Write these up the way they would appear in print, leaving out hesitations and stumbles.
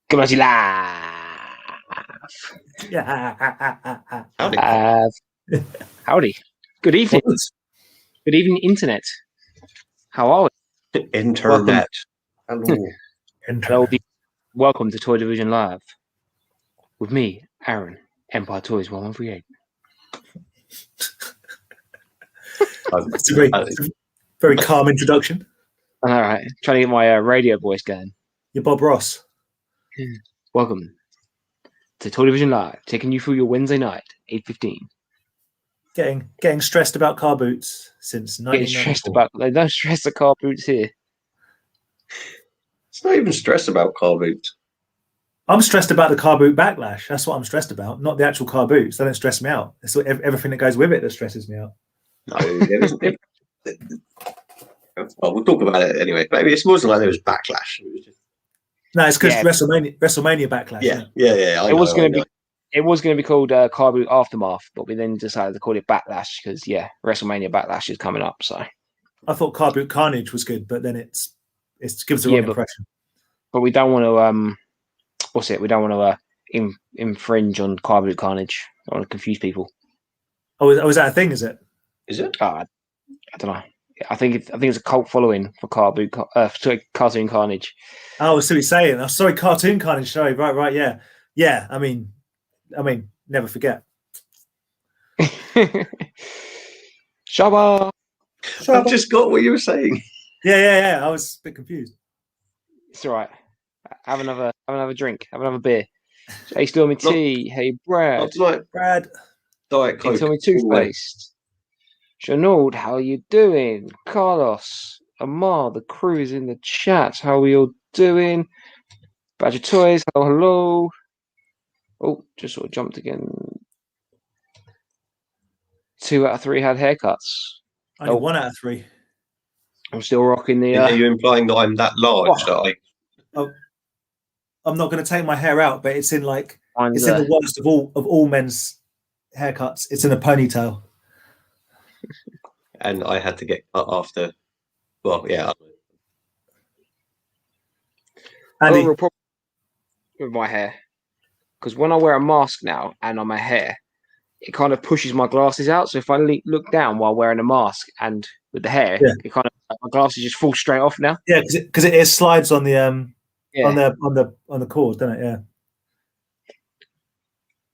Coming at you live. Howdy. Howdy. Good evening. Good evening, Internet. How are we? Internet. Hello. Hello. Welcome to Toy Division Live. With me, Aaron, Empire Toys 1138. It's a very calm introduction. All right. Trying to get my radio voice going. You're Bob Ross. Welcome to Toy Division Live, taking you through your Wednesday night, 8:15. Getting stressed about car boots since 1994. They don't stress the car boots here. It's not even stress about car boots. I'm stressed about the car boot backlash. That's what I'm stressed about, not the actual car boots. They don't stress me out. It's everything that goes with it that stresses me out. No, there isn't. Well, we'll talk about it anyway. Maybe it wasn't like there was backlash. It was just... No, it's because WrestleMania backlash. Yeah. It was going to be called Car Boot Aftermath, but we then decided to call it Backlash because WrestleMania Backlash is coming up. So I thought Car Boot Carnage was good, but then it gives the wrong impression. But we don't want to We don't want to infringe on Car Boot Carnage. I want to confuse people. Oh, is that a thing? Is it? Is it? I don't know. I think it's a cult following for Cartoon Carnage. Oh, so he's saying. Oh, sorry, Cartoon Carnage. Sorry, right, yeah. I mean, never forget. Shabba. I've just got what you were saying. Yeah. I was a bit confused. It's all right. Have another drink. Have another beer. Hey, Stormy T. Hey, Brad. Not tonight. Brad. Diet Coke. Hey, Tommy Toothpaste. Shanaud, how are you doing? Carlos, Amar, the crew is in the chat. How are we all doing? Badger Toys, hello. Oh, just sort of jumped again. 2 out of 3 had haircuts. Only 1 out of 3. I'm still rocking the... Are you implying that I'm that large? I'm not going to take my hair out, but it's in the worst of all men's haircuts. It's in a ponytail. And I had to get cut after. Well, yeah. Andy, problem with my hair, because when I wear a mask now and on my hair, it kind of pushes my glasses out. So if I look down while wearing a mask and with the hair, it kind of my glasses just fall straight off now. Yeah, because it slides on the on the cord, doesn't it? Yeah.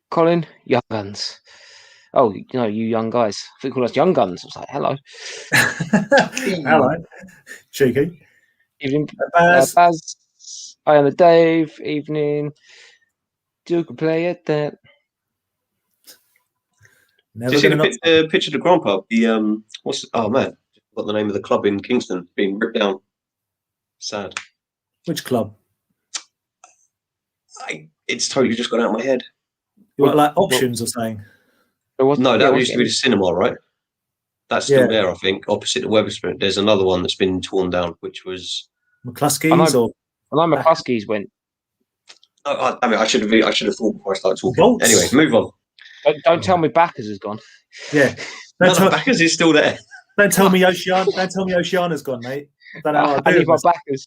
Colin, young guns. Oh, you young guys. I think call us young guns. I was like, hello. Hello. Cheeky. Evening, Baz. I am the Dave. Evening. Duke can play it then. Did you see the picture of the grandpa? Oh man, got the name of the club in Kingston being ripped down. Sad. Which club? It's totally just gone out of my head. You want options or something? No, that used to be the cinema, right? That's still there, I think, opposite the Wetherspoon. There's another one that's been torn down, which was McCluskey's. I know McCluskey's went. I should have thought before I started talking. Bolts. Anyway, move on. Don't tell me Backers is gone. Yeah, Backers is still there. Don't tell me Oceana's gone, mate. I don't know. I need my Backers.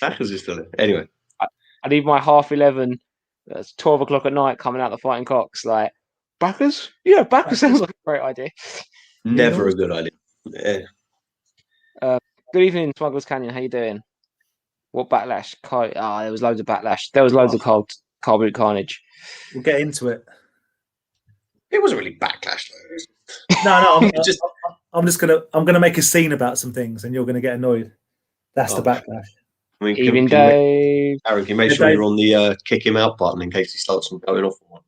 Backers is still there. Anyway, I need my 11:30. That's 12 o'clock at night coming out the Fighting Cocks. Like Backers? Yeah, Backers sounds like a great idea. Never a good idea. Yeah. Good evening, Smugglers Canyon. How you doing? What backlash? There was loads of backlash. There was loads of Car Boot Carnage. We'll get into it. It wasn't really backlash though. No. I'm gonna make a scene about some things, and you're gonna get annoyed. That's the backlash. Even Dave. Aaron, can you make sure you're on the kick him out button in case he starts going off on one?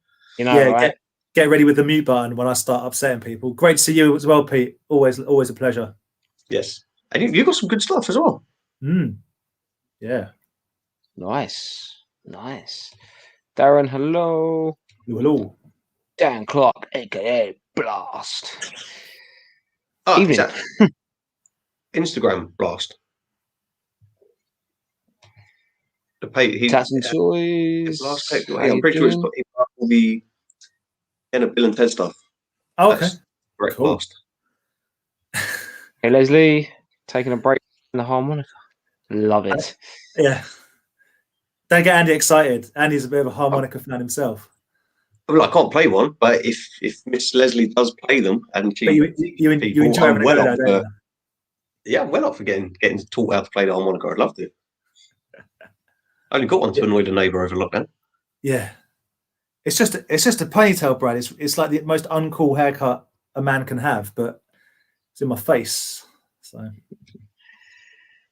Right? Get ready with the mute button when I start upsetting people. Great to see you as well, Pete. Always a pleasure. Yes, and you got some good stuff as well. Yeah. Nice. Darren, hello. Hello. Dan Clark, aka Blast. Oh, Instagram Blast. The page. Tats and Toys. I'm pretty sure he's got all the Bill and Ted stuff. Oh, okay. Correct. Cool. Blast. Hey, Leslie, taking a break from the harmonica. Love it. Yeah. Don't get Andy excited. Andy's a bit of a harmonica fan himself. Well, I can't play one, but if Miss Leslie does play them and But you enjoy having a go, don't you? Yeah, I'm well up for getting taught how to play the harmonica. I'd love to. I only got one to annoy the neighbour over lockdown. Yeah, it's just a ponytail, Brad. It's like the most uncool haircut a man can have, but it's in my face. So,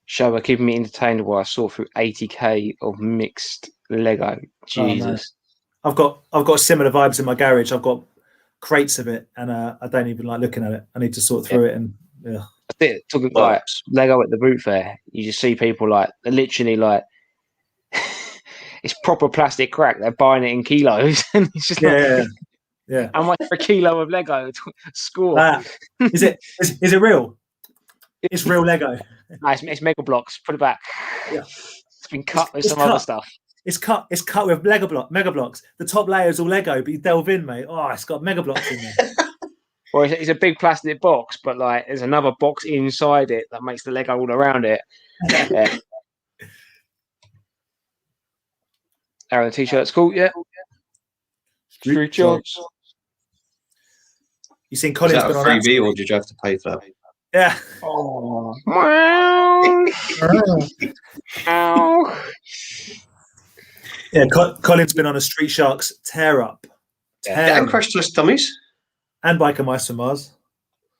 Show keeping me entertained while I saw through 80k of mixed Lego. Jesus, I've got similar vibes in my garage. I've got crates of it, and I don't even like looking at it. I need to sort through it, and yeah. That's it. Talking like Lego at the boot fair, you just see people like they're literally like it's proper plastic crack. They're buying it in kilos, and it's just yeah. How much for a kilo of Lego? Score. Is it real? It's real Lego. Nice. It's Mega Blocks. Put it back. Yeah. It's been cut with some other stuff. It's cut with Mega Blocks. The top layer is all Lego, but you delve in, mate. Oh, it's got Mega Blocks in there. Or it's a big plastic box, but like there's another box inside it that makes the Lego all around it. Yeah. Aaron, the t-shirt's cool, yeah. Street Jobs. You seen Colin's been on freebie, or did you have to pay for that? Yeah. Oh. Yeah, Colin's been on a Street Sharks tear up. And Crash Test Dummies. And Biker Mice from Mars.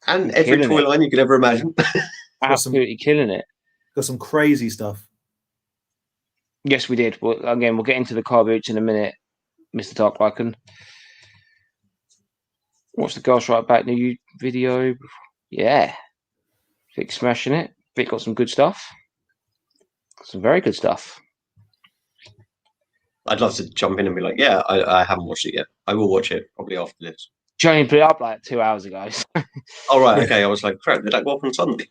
And every toy line you could ever imagine. Absolutely killing it. Got some crazy stuff. Yes, we did. Well, again, we'll get into the car boots in a minute, Mr. Dark Lycan. Watch the Girls Right Back new video. Yeah. Vic smashing it. Vic got some good stuff. Some very good stuff. I'd love to jump in and be like, yeah, I haven't watched it yet. I will watch it probably after this. Johnny put it up like 2 hours ago. Oh, right. Okay. I was like, crap, did that go up on Sunday?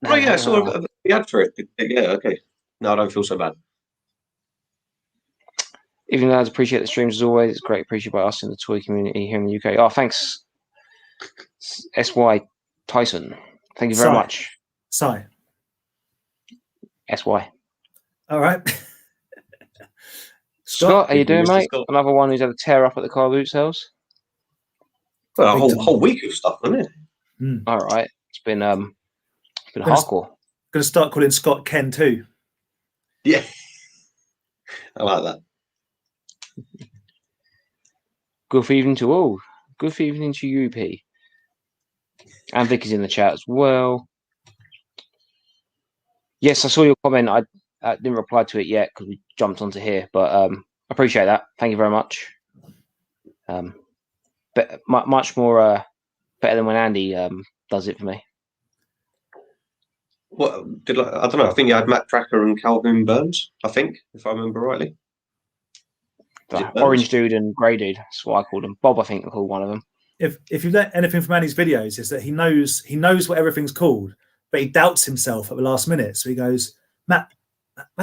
Oh, yeah, I saw the ad for it. Yeah, okay. No, I don't feel so bad. Even though I appreciate the streams as always, it's great appreciated by us in the toy community here in the UK. Oh, thanks, SY Tyson. Thank you very much. SY. All right. Scott, how you doing, mate? Scott. Another one who's had a tear up at the car boot sales. Well, a whole week of stuff, isn't it? Mm. All right. It's been hardcore. Gonna start calling Scott Ken too. Yeah. I like that. Good evening to all. Good evening to you, P. And Vicky's in the chat as well. Yes, I saw your comment. I didn't reply to it yet because we jumped onto here, but appreciate that. Thank you very much. But much more better than when Andy does it for me. What I don't know. I think you had Matt Tracker and Calvin Burns. I think, if I remember rightly. Orange dude and grey dude. That's what I called them. Bob, I think, I called one of them. If you've learned anything from Andy's videos, is that he knows what everything's called, but he doubts himself at the last minute. So he goes, Matt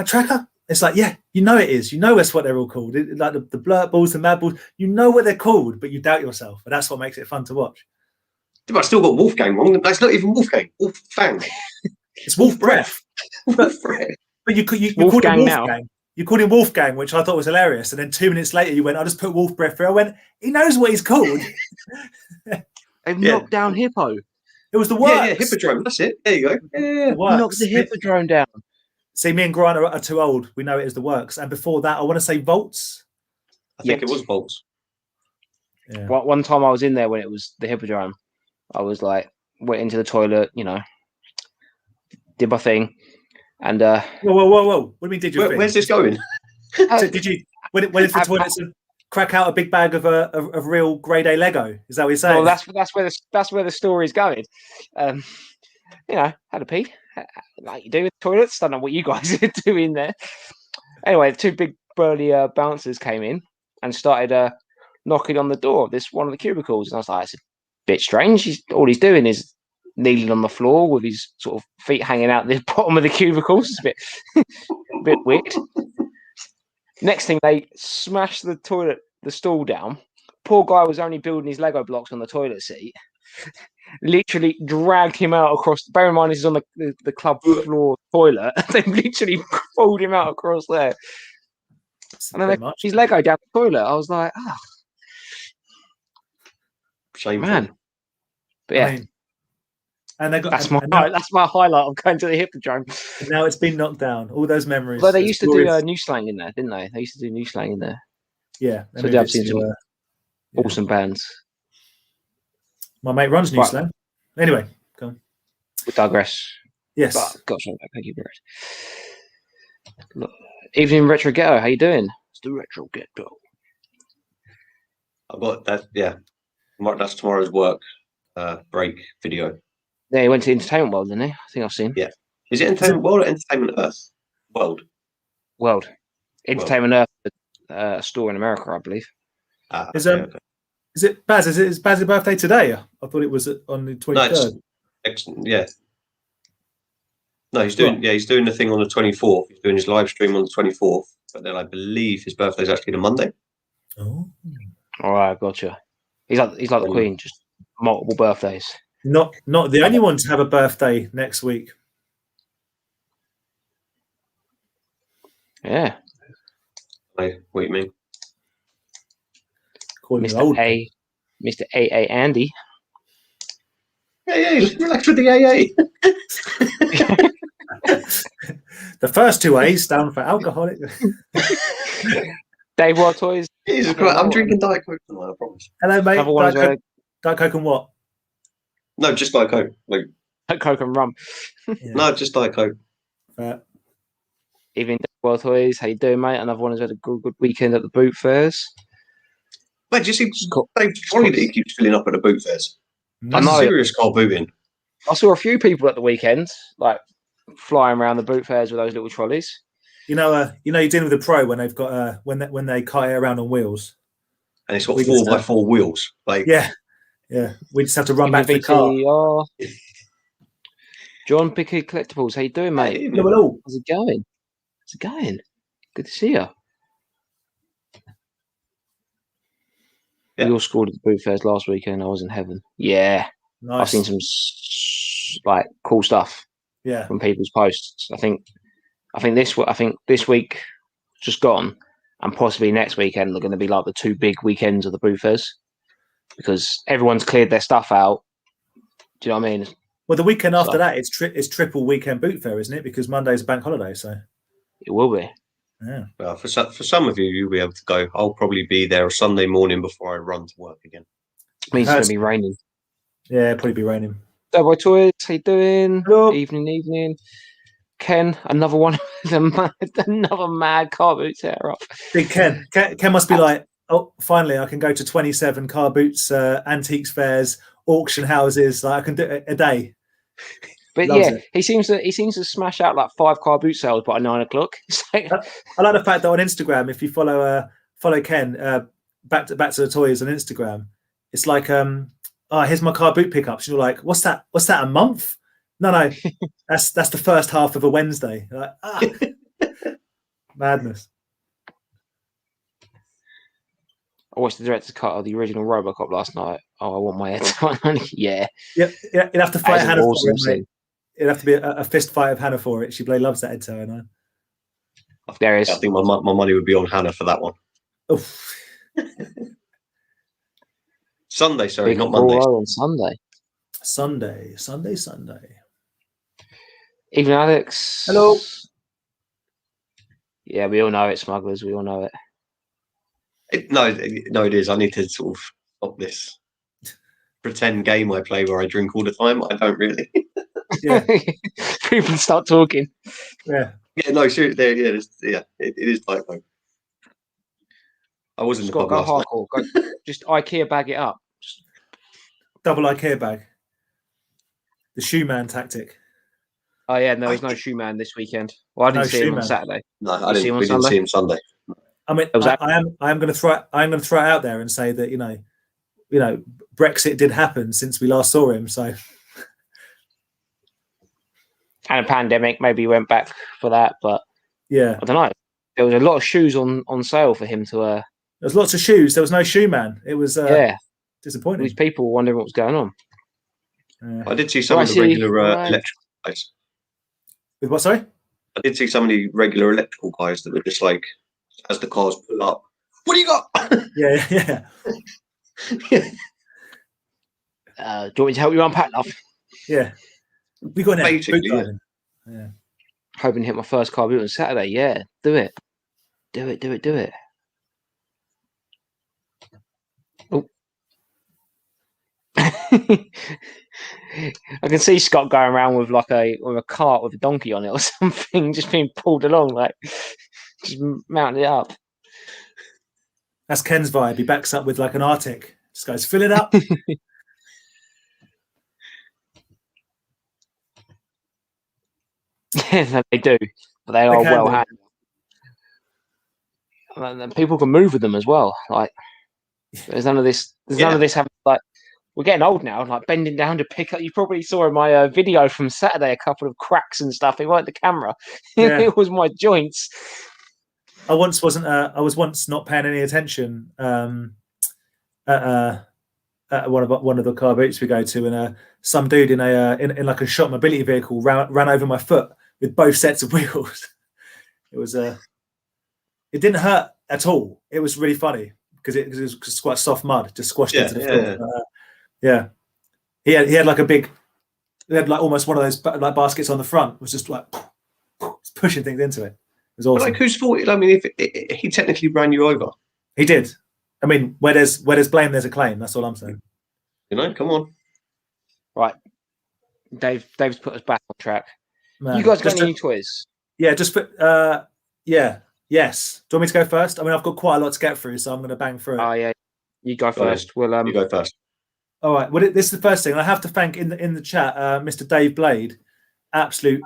Tracker. It's like, yeah, you know it is. You know that's what they're all called. Like the blurt balls, the mad balls. You know what they're called, but you doubt yourself, and that's what makes it fun to watch. But I still got Wolfgang wrong. That's not even Wolfgang. Wolfgang. It's Wolf Breath. But you called him Wolfgang. Now. You called him Wolfgang, which I thought was hilarious. And then 2 minutes later, you went, "I just put Wolf Breath through." I went, "He knows what he's called." They've knocked down Hippo. It was the works. Yeah, Hippodrome. That's it. There you go. Yeah, knocked the Hippodrome down. See, me and Grant are too old. We know it as the works. And before that, I want to say Volts. I think it was Volts. Yeah. One time I was in there when it was the Hippodrome. I was like, went into the toilet, did my thing, and whoa! What do you mean? Did you? Where's this going? So did you? When it's the toilet, crack out a big bag of real grade A Lego? Is that what you're saying? Well, that's where the story's going. Had a pee, like you do with toilets. Don't know what you guys are doing there. Anyway, 2 big burly bouncers came in and started knocking on the door of one of the cubicles, and I was like, it's a bit strange. All he's doing is kneeling on the floor with his sort of feet hanging out the bottom of the cubicles. It's a bit weird. Next thing, they smashed the stool down. Poor guy was only building his Lego blocks on the toilet seat. Literally dragged him out across. Bear in mind, this is on the club floor toilet. They literally pulled him out across there. And then pretty much. his Lego down the toilet. I was like, oh, Shameful. man. But yeah, I mean, and they got that's and my highlight of going to the Hippodrome. and now it's been knocked down. All those memories. Well, they those used to do glorious- new slang in there, didn't they? They used to do new slang in there. Yeah, So I've seen some yeah. awesome bands. My mate runs New Right. Slam. Anyway, go on. We digress. Yes. But gosh, thank you, Brett. Look, evening Retro Ghetto, how you doing? It's the Retro Ghetto. I've got that. Yeah, that's tomorrow's work break video. Yeah, he went to Entertainment World, didn't he? I think I've seen. Yeah. Is it Entertainment World or Entertainment Earth? World. Entertainment Earth, a store in America, I believe. Is it Baz? Is Baz's birthday today? I thought it was on the 23rd. Yeah. No, he's doing. Yeah, he's doing the thing on the 24th. He's doing his live stream on the 24th. But then I believe his birthday is actually the Monday. Oh. All right, gotcha. He's like the Queen, just multiple birthdays. Not the only one to have a birthday next week. Yeah. Hey, what do you mean? Call him old. Mr. A. Andy. Yeah, relax with the AA. The first two A's stand for alcoholic. Dave Wild Toys. Jesus Christ, I'm drinking Diet Coke tonight, I promise. Hello, mate. Another one Diet Coke and what? No, just Diet Coke. Like, Coke and rum. Yeah. no, just Diet Coke. Evening Dave Wild Toys. How you doing, mate? Another one who's had a good weekend at the boot fairs. Mate, do you see Dave Trolley that he keeps filling up at the boot fairs? I That's know. serious car booting. I saw a few people at the weekend, like flying around the boot fairs with those little trolleys. You know, you're dealing with a pro when they've got when they kite it around on wheels. And it's got We 4x4 wheels. Like, Yeah. We just have to run back to the car. VTR. John Pickey Collectibles. How you doing, mate? Hey, Hello. How's it going? How's it going? Good to see you. Yeah. We all scored at the boot fairs last weekend. I was in heaven. Yeah, Nice. I've seen some like cool stuff Yeah. from people's posts. I think this week just gone, and possibly next weekend are going to be like the two big weekends of the boot fairs because everyone's cleared their stuff out. Do you know what I mean? Well, the weekend after So- that, it's triple weekend boot fair, isn't it? Because Monday's a bank holiday, so It will be. yeah. Well, for some of you, you'll be able to go. I'll probably be there a Sunday morning before I run to work again. Means it's going to be raining. Yeah, it'll probably be raining. Doughboy Toys, how you doing? Hello. Evening. Ken, another one of another mad car boot tear up. Big Ken. Ken must be like, oh, finally, I can go to 27 car boots, antiques fairs, auction houses. Like, I can do it a day. But Loves yeah, it. he seems to smash out like 5 car boot sales by 9 o'clock. I like the fact that on Instagram, if you follow Ken, back to the toys on Instagram, it's like, here's my car boot pickups. And you're like, what's that? What's that? A month? No, that's the first half of a Wednesday. Like, madness. I watched the director's cut of the original RoboCop last night. Oh, I want my head. Yeah. Yeah, you'd have to fight That is Hannah an for awesome it, mate. scene. It'd have to be a fist fight of Hannah for it. She bloody loves that head toe, I know. There is. I think my money would be on Hannah for that one. Oof. Sunday, sorry, Big not Monday. Raw on Sunday. Sunday. Evening, Alex. Hello. Yeah, we all know it, smugglers. We all know it. No, it is. I need to sort of stop this pretend game I play where I drink all the time. I don't really. Yeah. People start talking. Yeah. Yeah, no, seriously, it is like I was in Just the got pub to go last night. hardcore. Go, just IKEA bag it up. Just, Double IKEA bag. The shoe man tactic. oh yeah, no, there's no shoe man this weekend. Well, I didn't No see him shoe on man. Saturday. No, You I see him didn't. on We didn't Sunday? see him Sunday. I mean, Was that- I am going to throw it out there and say that you know, Brexit did happen since we last saw him. So And a pandemic, maybe he went back for that, but yeah, I don't know. There was a lot of shoes on sale for him to. there was lots of shoes. There was no shoe man. It was Yeah, disappointing. these people wondering what was going on. I did see some Well, of I the see- regular right. electrical guys. With what? Sorry. I did see some of the regular electrical guys that were just like as the cars pull up. What do you got? Yeah. Do you want me to help you unpack, love? Yeah. We got an Basically, boot driving. Yeah. Hoping to hit my first car boot on Saturday. Yeah, do it. Do it. Oh. I can see Scott going around with like a cart with a donkey on it or something, just being pulled along, like just mounting it up. That's Ken's vibe. He backs up with like an Arctic. Just goes, fill it up. Yeah, they do, but they are well handled. And people can move with them as well. Like there's none of this. There's none of this having like. We're getting old now, like bending down to pick up. You probably saw in my video from Saturday a couple of cracks and stuff. It weren't the camera; it was my joints. I was once not paying any attention at one of the car boots we go to, and some dude in a like a shop mobility vehicle ran over my foot with both sets of wheels. It was it didn't hurt at all. It was really funny because it was quite soft mud, just squashed into the floor. Yeah, he had like he had like almost one of those like baskets on the front. It was just like pushing things into it. It was awesome. But like, whose fault? I mean, if he technically ran you over, he did. I mean, where there's blame, there's a claim. That's all I'm saying. You know, come on. Right, Dave's put us back on track. Man, you guys got any new toys? Yeah, just put. Yes. Do you want me to go first? I mean, I've got quite a lot to get through, so I'm going to bang through it. Oh yeah, you go first. Well, you go first. All right. Well, this is the first thing, and I have to thank in the chat, Mr. Dave Blade, absolute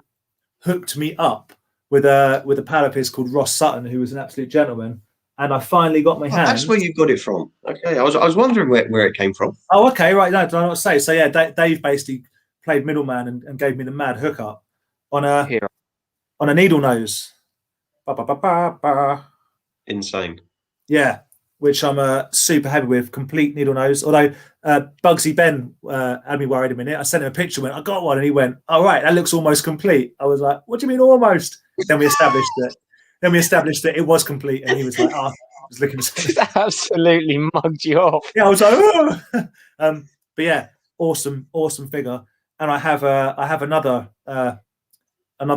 hooked me up with a pal of his called Ross Sutton, who was an absolute gentleman, and I finally got my hands. That's where you got it from. Okay, I was wondering where it came from. Oh, okay, right. No, I don't know what to say. So yeah, Dave basically played middleman and gave me the mad hookup on a needle nose. Insane. Yeah, which I'm super happy with. Complete needle nose. Although Bugsy Ben had me worried a minute. I sent him a picture, went, I got one, and he went, all right, that looks almost complete. I was like, what do you mean almost? Then we established that it was complete, and he was like, I was looking for something. Absolutely mugged you off. Yeah, I was like, oh. But yeah, awesome figure. And I have another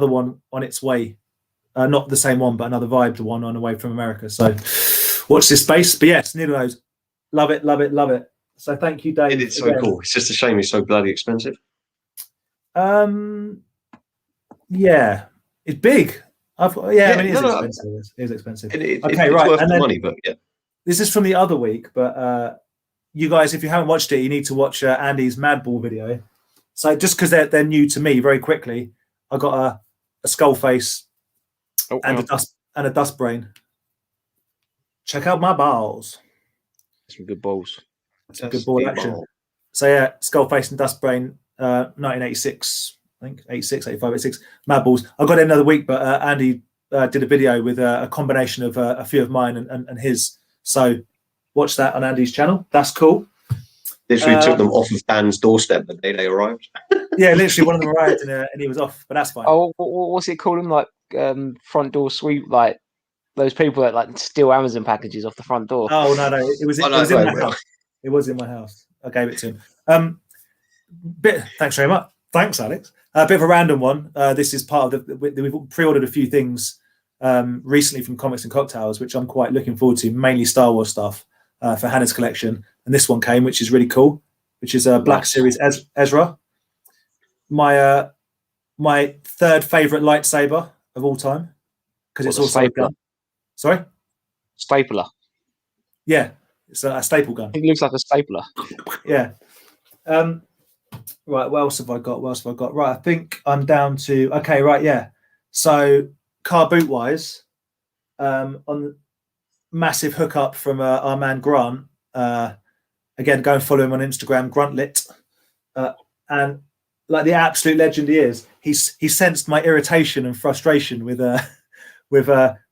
one on its way. Not the same one, but another Vibed one on the way from America. So watch this space. But yes, needle nose. Love it. So thank you, Dave. It's so cool. It's just a shame it's so bloody expensive. Yeah. It's big. I mean, it is expensive. It is expensive. Okay, it's right. Worth and the then, money, but yeah. This is from the other week, but you guys, if you haven't watched it, you need to watch Andy's Madball video. So just because they're new to me, very quickly, I got a skull face and a dust brain. Check out my balls. Some good balls. Some good ball action. So yeah, skull face and dust brain, 1986. I think 86, 85, 86. Mad balls. I got it another week, but Andy did a video with a combination of a few of mine and his. So watch that on Andy's channel. That's cool. Literally took them off of Dan's doorstep the day they arrived. Yeah, literally one of them arrived and he was off, but that's fine. Oh, what's it called? Like front door sweep, like those people that like steal Amazon packages off the front door. Oh no, it was in my house. It was in my house. I gave it to him. Thanks very much. Thanks, Alex. A bit of a random one. This is part of we've pre-ordered a few things recently from Comics and Cocktails, which I'm quite looking forward to, mainly Star Wars stuff for Hannah's collection. And this one came, which is really cool, which is a Black Series Ezra. My third favorite lightsaber of all time, because it's also a gun. Sorry? Stapler. Yeah, it's a staple gun. It looks like a stapler. Yeah. Right, what else have I got? Right, I think I'm down to... Okay, right, yeah. So, car boot wise, on massive hookup from our man Grant. Again, go and follow him on Instagram, Gruntlit. And like the absolute legend he is, he sensed my irritation and frustration with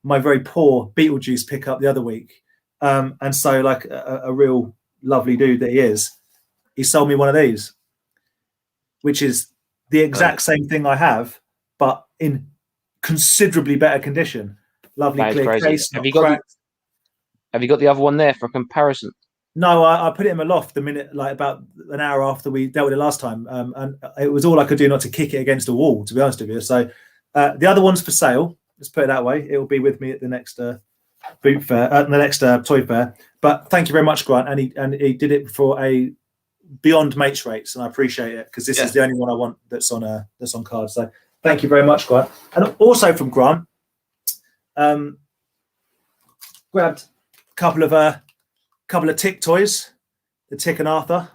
my very poor Beetlejuice pickup the other week. And so, like a real lovely dude that he is, he sold me one of these, which is the exact same thing I have, but in considerably better condition. Lovely That is clear crazy. case. Have Not you got cracked. Have you got the other one there for comparison? No, I put it in my loft the minute, like about an hour after we dealt with it last time, and it was all I could do not to kick it against a wall, to be honest with you. So the other one's for sale. Let's put it that way. It will be with me at the next boot fair, the next toy fair. But thank you very much, Grant, and he did it for a beyond mates rates, and I appreciate it because this is the only one I want that's on card. So thank you very much, Grant. And also from Grant, grabbed a couple of Tick toys, the Tick and Arthur.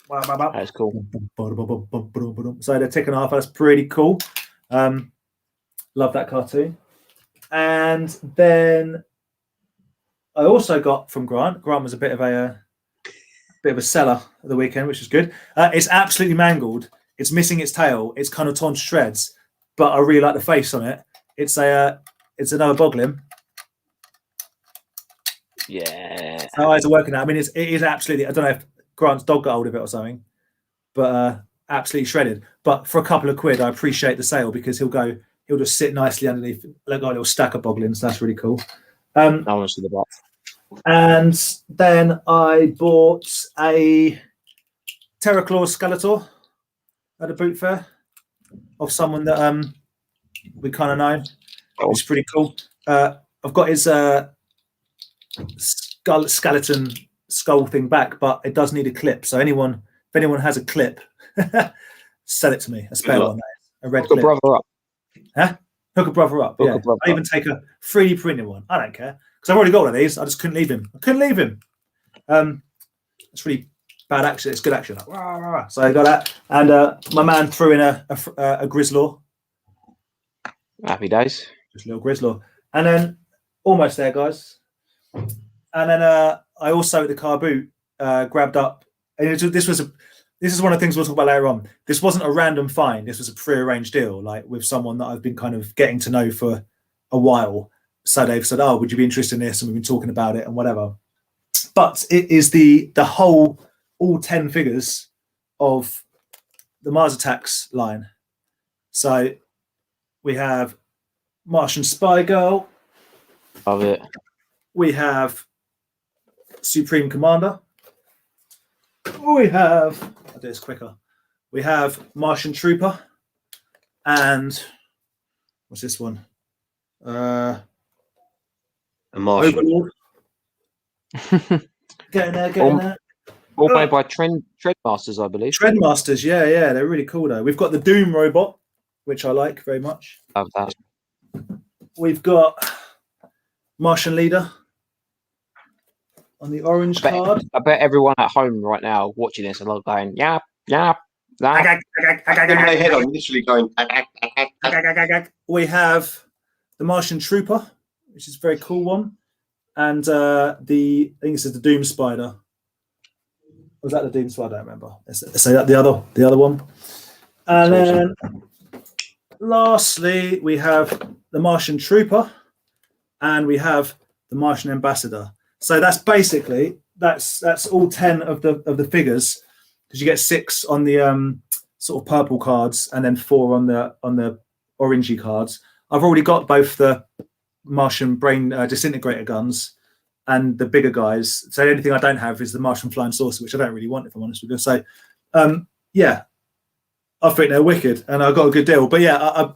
That's cool. So the Tick and Arthur, that's pretty cool. Love that cartoon. And then I also got from Grant. Grant was a bit of a seller at the weekend, which is good. It's absolutely mangled. It's missing its tail. It's kind of torn to shreds, but I really like the face on it. It's another Boglin. Yeah. How eyes are working out. I mean, it is absolutely. I don't know if Grant's dog got hold of it or something, but absolutely shredded. But for a couple of quid, I appreciate the sale because he'll just sit nicely underneath like a little stack of Boglins. That's really cool. I want to see the box. And then I bought a Terra Skeletor at a boot fair of someone that we kind of know. It's pretty cool. I've got his skeleton skull thing back, but it does need a clip. So if anyone has a clip, sell it to me. A spare one, a red clip. Hook a brother up. Huh? Hook a brother up. Yeah. I'll even take a 3D printed one. I don't care because I've already got one of these. I just couldn't leave him. It's really bad action. It's good action. Like, rah, rah, rah. So I got that, and my man threw in a Grislaw. Happy days. Just a little Grislaw, and then almost there, guys. And then I also at the car boot grabbed up. And this is one of the things we'll talk about later on. This wasn't a random find. This was a pre-arranged deal, like with someone that I've been kind of getting to know for a while. So they've said, "Oh, would you be interested in this?" And we've been talking about it and whatever. But it is the whole all 10 figures of the Mars Attacks line. So we have Martian Spy Girl. Love it. We have Supreme Commander. We have, I'll do this quicker. We have Martian Trooper. And what's this one? A Martian. Overlord. Getting there. All made by Treadmasters, I believe. Treadmasters, yeah, they're really cool though. We've got the Doom robot, which I like very much. Love that. We've got Martian Leader on the orange card. I bet everyone at home right now watching this are going, yap, yap, yap. My head, I'm literally going. We have the Martian Trooper, which is a very cool one, and I think this is the Doom Spider. Was that the Doom Spider? I don't remember. Say that the other one. And then lastly, we have the Martian Trooper, and we have the Martian Ambassador. So that's basically that's all 10 of the figures, because you get 6 on the sort of purple cards and then 4 on the orangey cards. I've already got both the Martian brain disintegrator guns and the bigger guys. So the only thing I don't have is the Martian flying saucer, which I don't really want, if I'm honest with you. So yeah, I think they're wicked, and I got a good deal. But yeah, I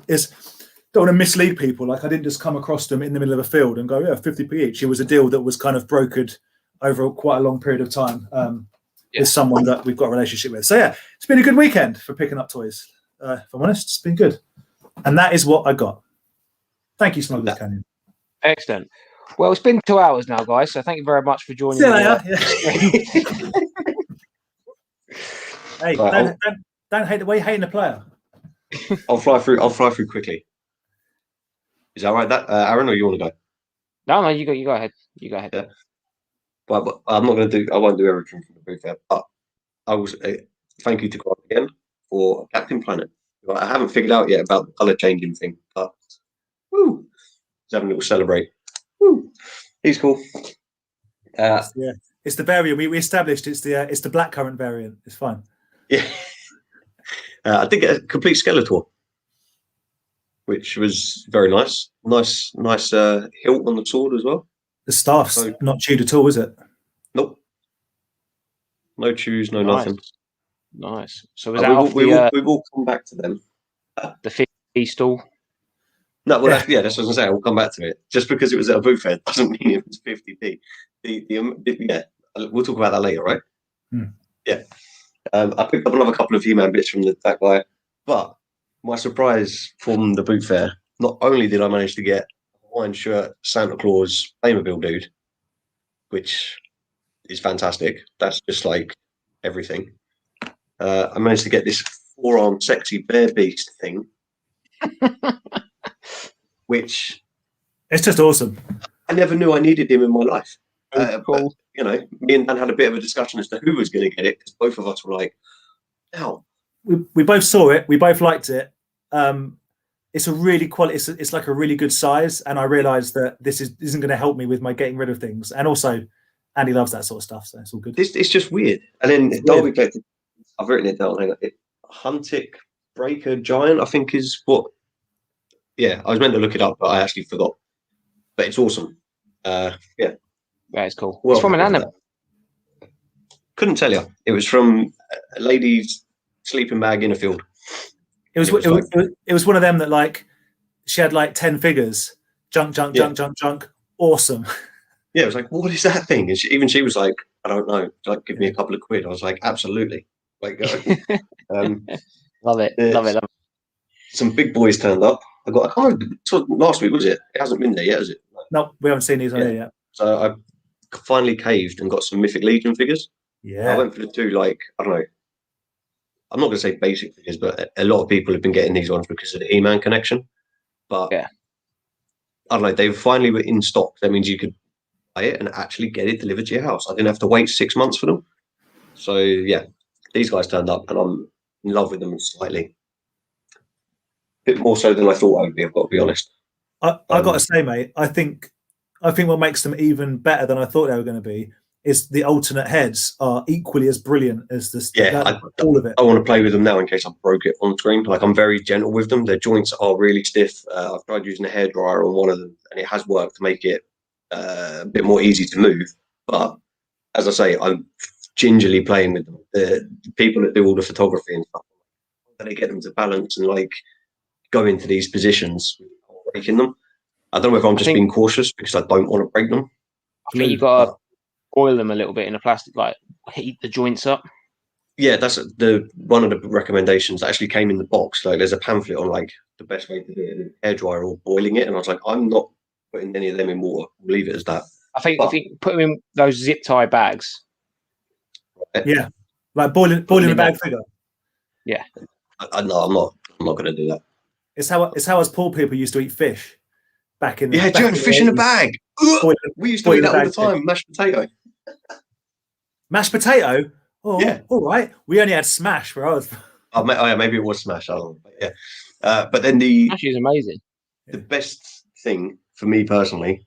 don't want to mislead people. Like, I didn't just come across them in the middle of a field and go, yeah, 50p each. It was a deal that was kind of brokered over quite a long period of time with someone that we've got a relationship with. So yeah, it's been a good weekend for picking up toys. If I'm honest, it's been good. And that is what I got. Thank you, Smugglers Canyon. Excellent. Well, it's been 2 hours now, guys, so thank you very much for joining See you me. later. Hey, don't hate the way you're hating the player. I'll fly through quickly. Is that right, Aaron, or you want to go? No, you go ahead. You go ahead. Yeah. But I'm not going to do. I won't do everything from the booth there. But I was thank you to Grant again for Captain Planet. I haven't figured out yet about the color changing thing, but woo, let's have a little celebrate. Woo, he's cool. Yeah, it's the variant we established. It's the blackcurrant variant. It's fine. Yeah, I did get a complete Skeletor. which was very nice. Nice hilt on the sword as well. The staff's not chewed at all, is it? Nope. No chews, no Nice. nothing. Nice. So was that we will come back to them. the 50 stall? No, well, that's what I was going to say. We'll come back to it. Just because it was at a booth fair doesn't mean it was 50p. Yeah, we'll talk about that later, right? Yeah. I picked up another couple of He-Man bits from that guy, but my surprise from the boot fair, not only did I manage to get a Hawaiian shirt Santa Claus Playmobil dude, which is fantastic. That's just like everything. I managed to get this four-arm sexy bear beast thing, which it's just awesome. I never knew I needed him in my life. Cool. But, you know, me and Dan had a bit of a discussion as to who was going to get it, because both of us were like, "Ow." We both saw it. We both liked it. It's a really quality. It's like a really good size, and I realised that this isn't going to help me with my getting rid of things. And also, Andy loves that sort of stuff, so it's all good. It's just weird. And then Derby collected. I've written it down. Hang on. Huntic Breaker Giant, I think, is what. Yeah, I was meant to look it up, but I actually forgot. But it's awesome. Yeah, that is cool. Well, it's from an anime. Couldn't tell you. It was from a lady's sleeping bag in a field. It was one of them that like she had like 10 figures. Junk. Awesome. Yeah, it was like, what is that thing? And she was like, I don't know. Like, give me a couple of quid. I was like, absolutely. Like, love it. Some big boys turned up. I can't remember. Last week, was it? It hasn't been there yet, has it? No, we haven't seen these on here yet. So I finally caved and got some Mythic Legion figures. Yeah. I went for the two, like, I don't know. I'm not going to say basic figures, but a lot of people have been getting these ones because of the He-Man connection. But yeah, I don't know. They finally were in stock. That means you could buy it and actually get it delivered to your house. I didn't have to wait 6 months for them. So yeah, these guys turned up, and I'm in love with them slightly. A bit more so than I thought I would be. I've got to be honest. I got to say, mate, I think what makes them even better than I thought they were going to be is the alternate heads are equally as brilliant as this. All of it. I want to play with them now in case I broke it on screen. Like, I'm very gentle with them. Their joints are really stiff. I've tried using a hairdryer on one of them, and it has worked to make it a bit more easy to move. But as I say, I'm gingerly playing with them. The people that do all the photography and stuff, they get them to balance and like go into these positions without breaking them. I don't know if I'm just being cautious because I don't want to break them. I think you've got to oil them a little bit in a plastic, like heat the joints up. Yeah, that's one of the recommendations that actually came in the box. Like, there's a pamphlet on like the best way to do it in an hairdryer or boiling it, and I was like, I'm not putting any of them in water. Leave it as that. I think put them in those zip tie bags. Right? Yeah, like boiling a bag figure. Yeah, no, I'm not going to do that. It's how us poor people used to eat fish back in the fish in a bag. We used to eat that all the time. Mashed potato. Mashed potato. Oh, yeah. All right. We only had smash where I was. Oh, yeah, maybe it was smash. I don't know. But yeah. But then smash is amazing. The best thing for me personally.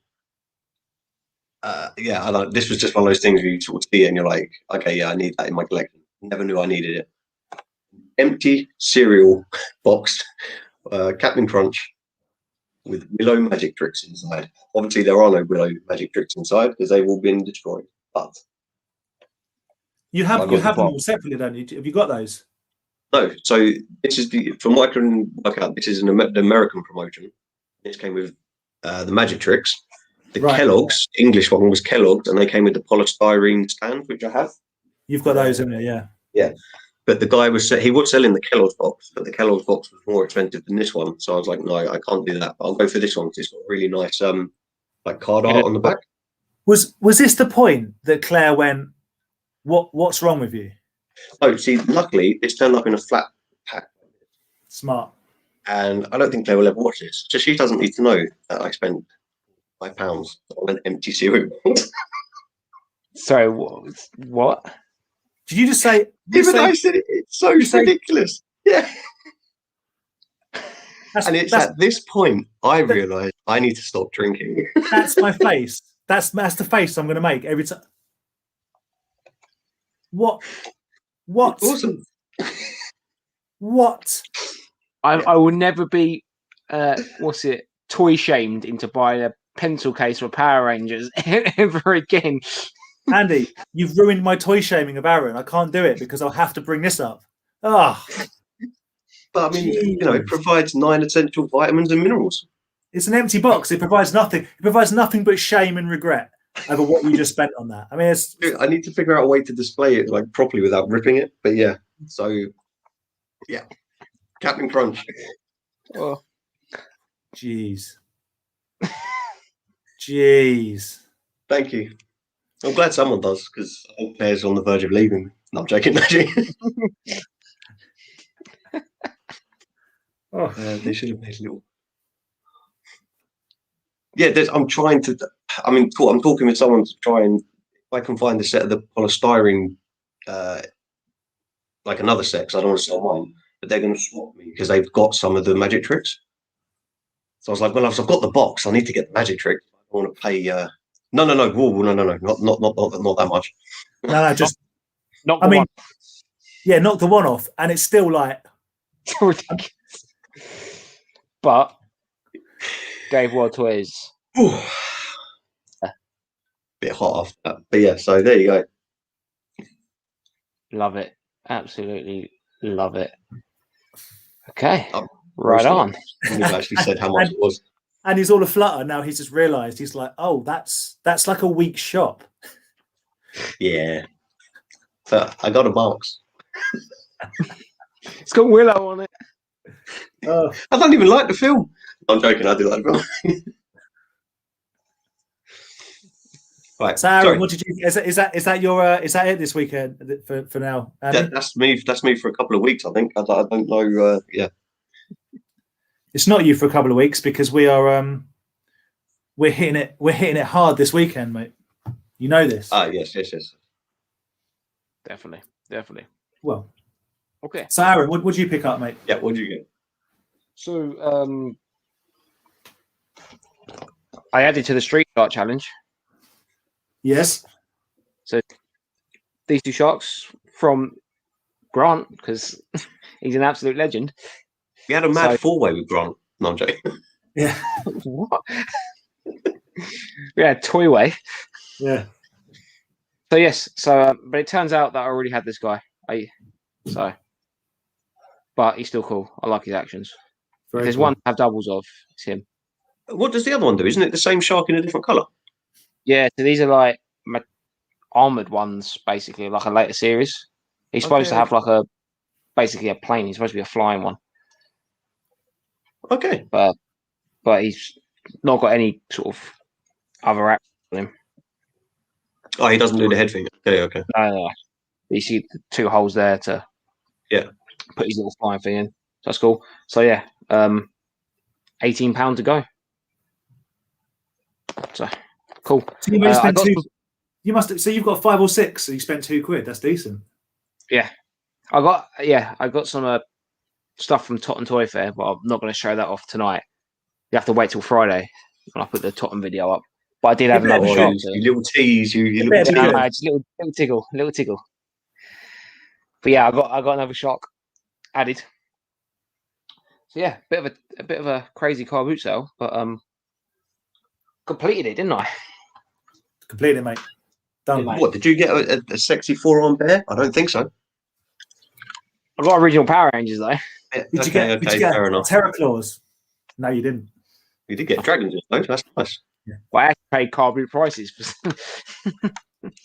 Yeah, I don't. This was just one of those things where you sort of see it and you're like, okay, yeah, I need that in my collection. Never knew I needed it. Empty cereal box. Captain Crunch with Willow magic tricks inside. Obviously, there are no Willow magic tricks inside because they've all been destroyed. But you have them all separately, don't you? Have you got those? No. So this is from what I can work out. This is the American promotion. This came with the magic tricks. The Kellogg's English one was Kellogg's, and they came with the polystyrene stand, which I have. You've got those in there, yeah. Yeah. But the guy was selling the Kellogg's box, but the Kellogg's box was more expensive than this one. So I was like, no, I can't do that. But I'll go for this one because it's got really nice like card art on the back. Was this the point that Claire went, what's wrong with you? Oh, see, luckily it's turned up in a flat pack. Smart. And I don't think Claire will ever watch this. So she doesn't need to know that I spent £5 on an empty cereal. Sorry, what? Did you just say? I said it's so ridiculous. Yeah. And it's at this point I realised I need to stop drinking. That's my face. That's the face I'm going to make every time. What? Awesome. What? I will never be what's it? Toy shamed into buying a pencil case for Power Rangers ever again. Andy, you've ruined my toy shaming of Aaron. I can't do it because I'll have to bring this up. Ah, But I mean, you know, it provides 9 essential vitamins and minerals. it's an empty box. It provides nothing. It provides nothing but shame and regret over what you just spent on that. I mean, it's, I need to figure out a way to display it like properly without ripping it. But yeah, so yeah, Captain Crunch. Oh, jeez, jeez. Thank you. I'm glad someone does because Claire's on the verge of leaving. No, I'm joking. Oh, they should have made a little. Yeah, I'm trying to. I mean, cool, I'm talking with someone to try and if I can find a set of the polystyrene, like another set, because I don't want to sell mine, but they're going to swap me because they've got some of the magic tricks. So I was like, well, I've got the box. I need to get the magic trick. I don't want to pay. No, whoa, no, not that much. no, just not. I mean, yeah, knock the one off, and it's still like. But Dave World Toys. Bit hot after that, but yeah. So there you go. Love it, absolutely love it. Okay, right on. We've actually said how much it was, and he's all aflutter now. He's just realised he's like, oh, that's like a weak shop. Yeah, so I got a box. It's got Willow on it. I don't even like the film. I'm joking. I do like the film. Right, so Aaron, what did you? Is that your? Is that it this weekend for now? That's me. That's me for a couple of weeks. I think. I don't know. Yeah. It's not you for a couple of weeks because we are. We're hitting it. We're hitting it hard this weekend, mate. You know this. Yes. Definitely. Well. Okay. So Aaron, what did you pick up, mate? Yeah. What did you get? So I added to the street art challenge. Yes. So these two sharks from Grant, because he's an absolute legend. We had a mad four-way with Grant. No, I'm joking. Yeah. What? We had Toyway. Yeah. So yes. So, but it turns out that I already had this guy. But he's still cool. I like his actions. If there's one to have doubles of, it's him. What does the other one do? Isn't it the same shark in a different colour? Yeah, so these are like armored ones, basically, like a later series. He's supposed to have like basically a plane. He's supposed to be a flying one. Okay. But he's not got any sort of other action on him. Oh, he doesn't do the head thing. Okay. No. You see the two holes there to put his little flying thing in. So that's cool. So yeah, £18 to go. So cool. So you spent you must. So you've got 5 or 6. So you spent £2. That's decent. Yeah, I got some stuff from Tottenham Toy Fair, but I'm not going to show that off tonight. You have to wait till Friday when I put the Tottenham video up. But I did have another shot. You little tease, you little just little tickle. But yeah, I got another shock added. So yeah, a bit of a crazy car boot sale, but completed it, didn't I? Completed it, mate. Done. What did you get? A sexy 4-arm bear? I don't think so. I got original Power Rangers though. Yeah, did you get fair enough. Terra claws? No, you didn't. You did get dragons, though. That's nice. Yeah. Well, I actually paid car boot prices.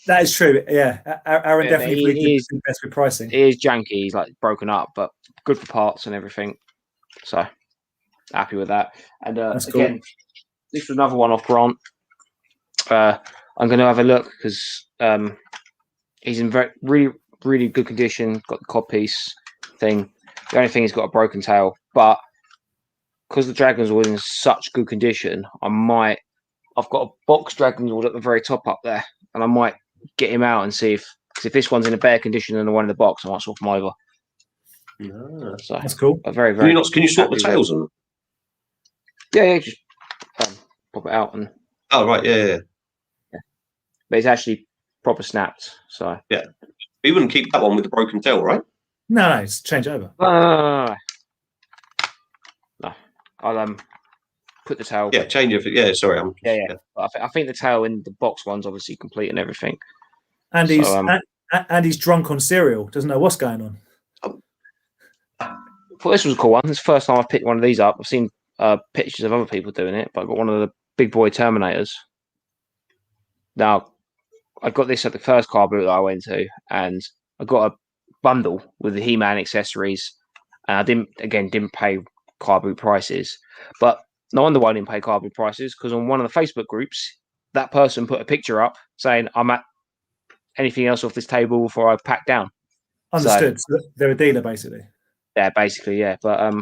That is true. Yeah, Aaron definitely did best with pricing. It is janky. He's like broken up, but good for parts and everything. So happy with that. And That's again, cool. this was another one off Grant. I'm going to have a look because he's in really good condition. Got the codpiece thing. The only thing he's got a broken tail, but because the dragons were in such good condition, I've got a box dragon at the very top up there, and I might get him out and see if this one's in a better condition than the one in the box, I might swap them over. No. So that's cool. Very. Can you swap the tails on them? Yeah, just pop it out and. Oh right, yeah. But it's actually proper snapped. So yeah, we wouldn't keep that one with the broken tail, right? No, it's change over. No. I'll put the tail. Yeah, change it. Yeah, sorry. I think the tail in the box one's obviously complete and everything. And he's drunk on cereal. Doesn't know what's going on. I thought this was a cool one. It's the first time I've picked one of these up. I've seen pictures of other people doing it, but I got one of the big boy Terminators. Now, I got this at the first car boot that I went to, and I got a bundle with the He-Man accessories, and I didn't pay car boot prices. But no wonder why I didn't pay car boot prices, because on one of the Facebook groups, that person put a picture up saying, "I'm at anything else off this table before I pack down." Understood. So they're a dealer, basically. Yeah, basically, yeah. But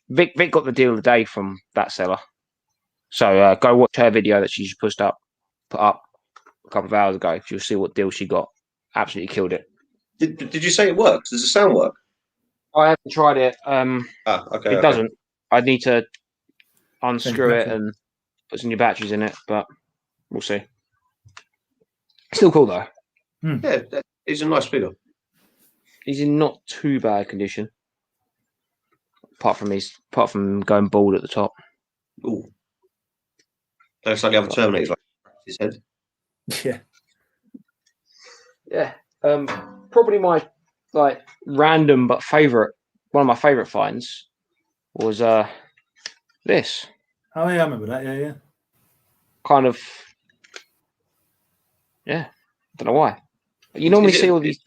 Vic got the deal of the day from that seller. So go watch her video that she put up a couple of hours ago. You'll see what deal she got. Absolutely killed it. Did you say it works? Does the sound work? I haven't tried it. Okay. It doesn't. I need to unscrew it and put some new batteries in it, but we'll see. Still cool though. Yeah, it's a nice figure. He's in not too bad condition, apart from going bald at the top. Ooh, looks like the other Terminator's like his head. Yeah. Yeah. Probably my random but one of my favorite finds was this. Oh yeah, I remember that. Yeah. Kind of. Yeah. Don't know why. You normally see all these.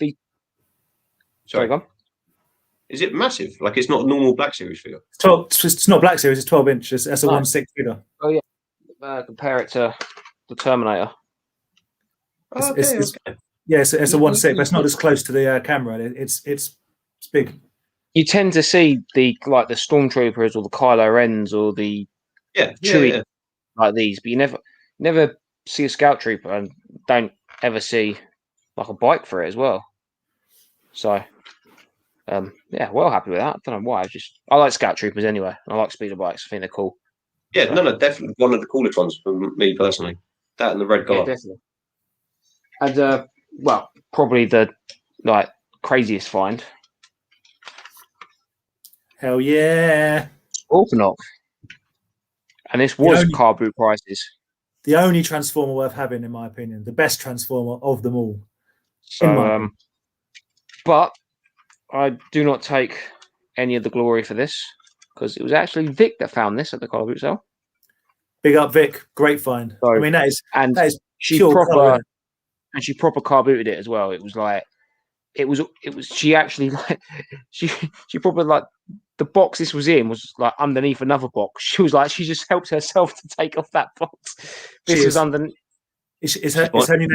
Sorry, go on. Is it massive? Like it's not a normal Black Series figure? It's not Black Series. It's 12 inch. That's a 1/6 figure. Oh yeah. Compare it to the Terminator. Yeah, it's a 1/6, but it's not as close to the camera. It's big. You tend to see the Stormtroopers or the Kylo Rens or the Chewie like these, but you never see a Scout Trooper, and don't ever see like a bike for it as well. So, well happy with that. I don't know why. I like Scout Troopers anyway. I like speeder bikes. I think they're cool. Yeah, no, definitely one of the coolest ones for me personally. That and the red color. Yeah, definitely. And probably the craziest find. Hell yeah! Scorponok. And this was car boot prices. The only Transformer worth having, in my opinion, the best Transformer of them all. So, but I do not take any of the glory for this, because it was actually Vic that found this at the car boot sale. Big up, Vic! Great find. So, I mean, that is she proper car booted it as well. It was like she actually she probably the box this was in was like underneath another box. She was like, she just helped herself to take off that box. This was underneath. Is her only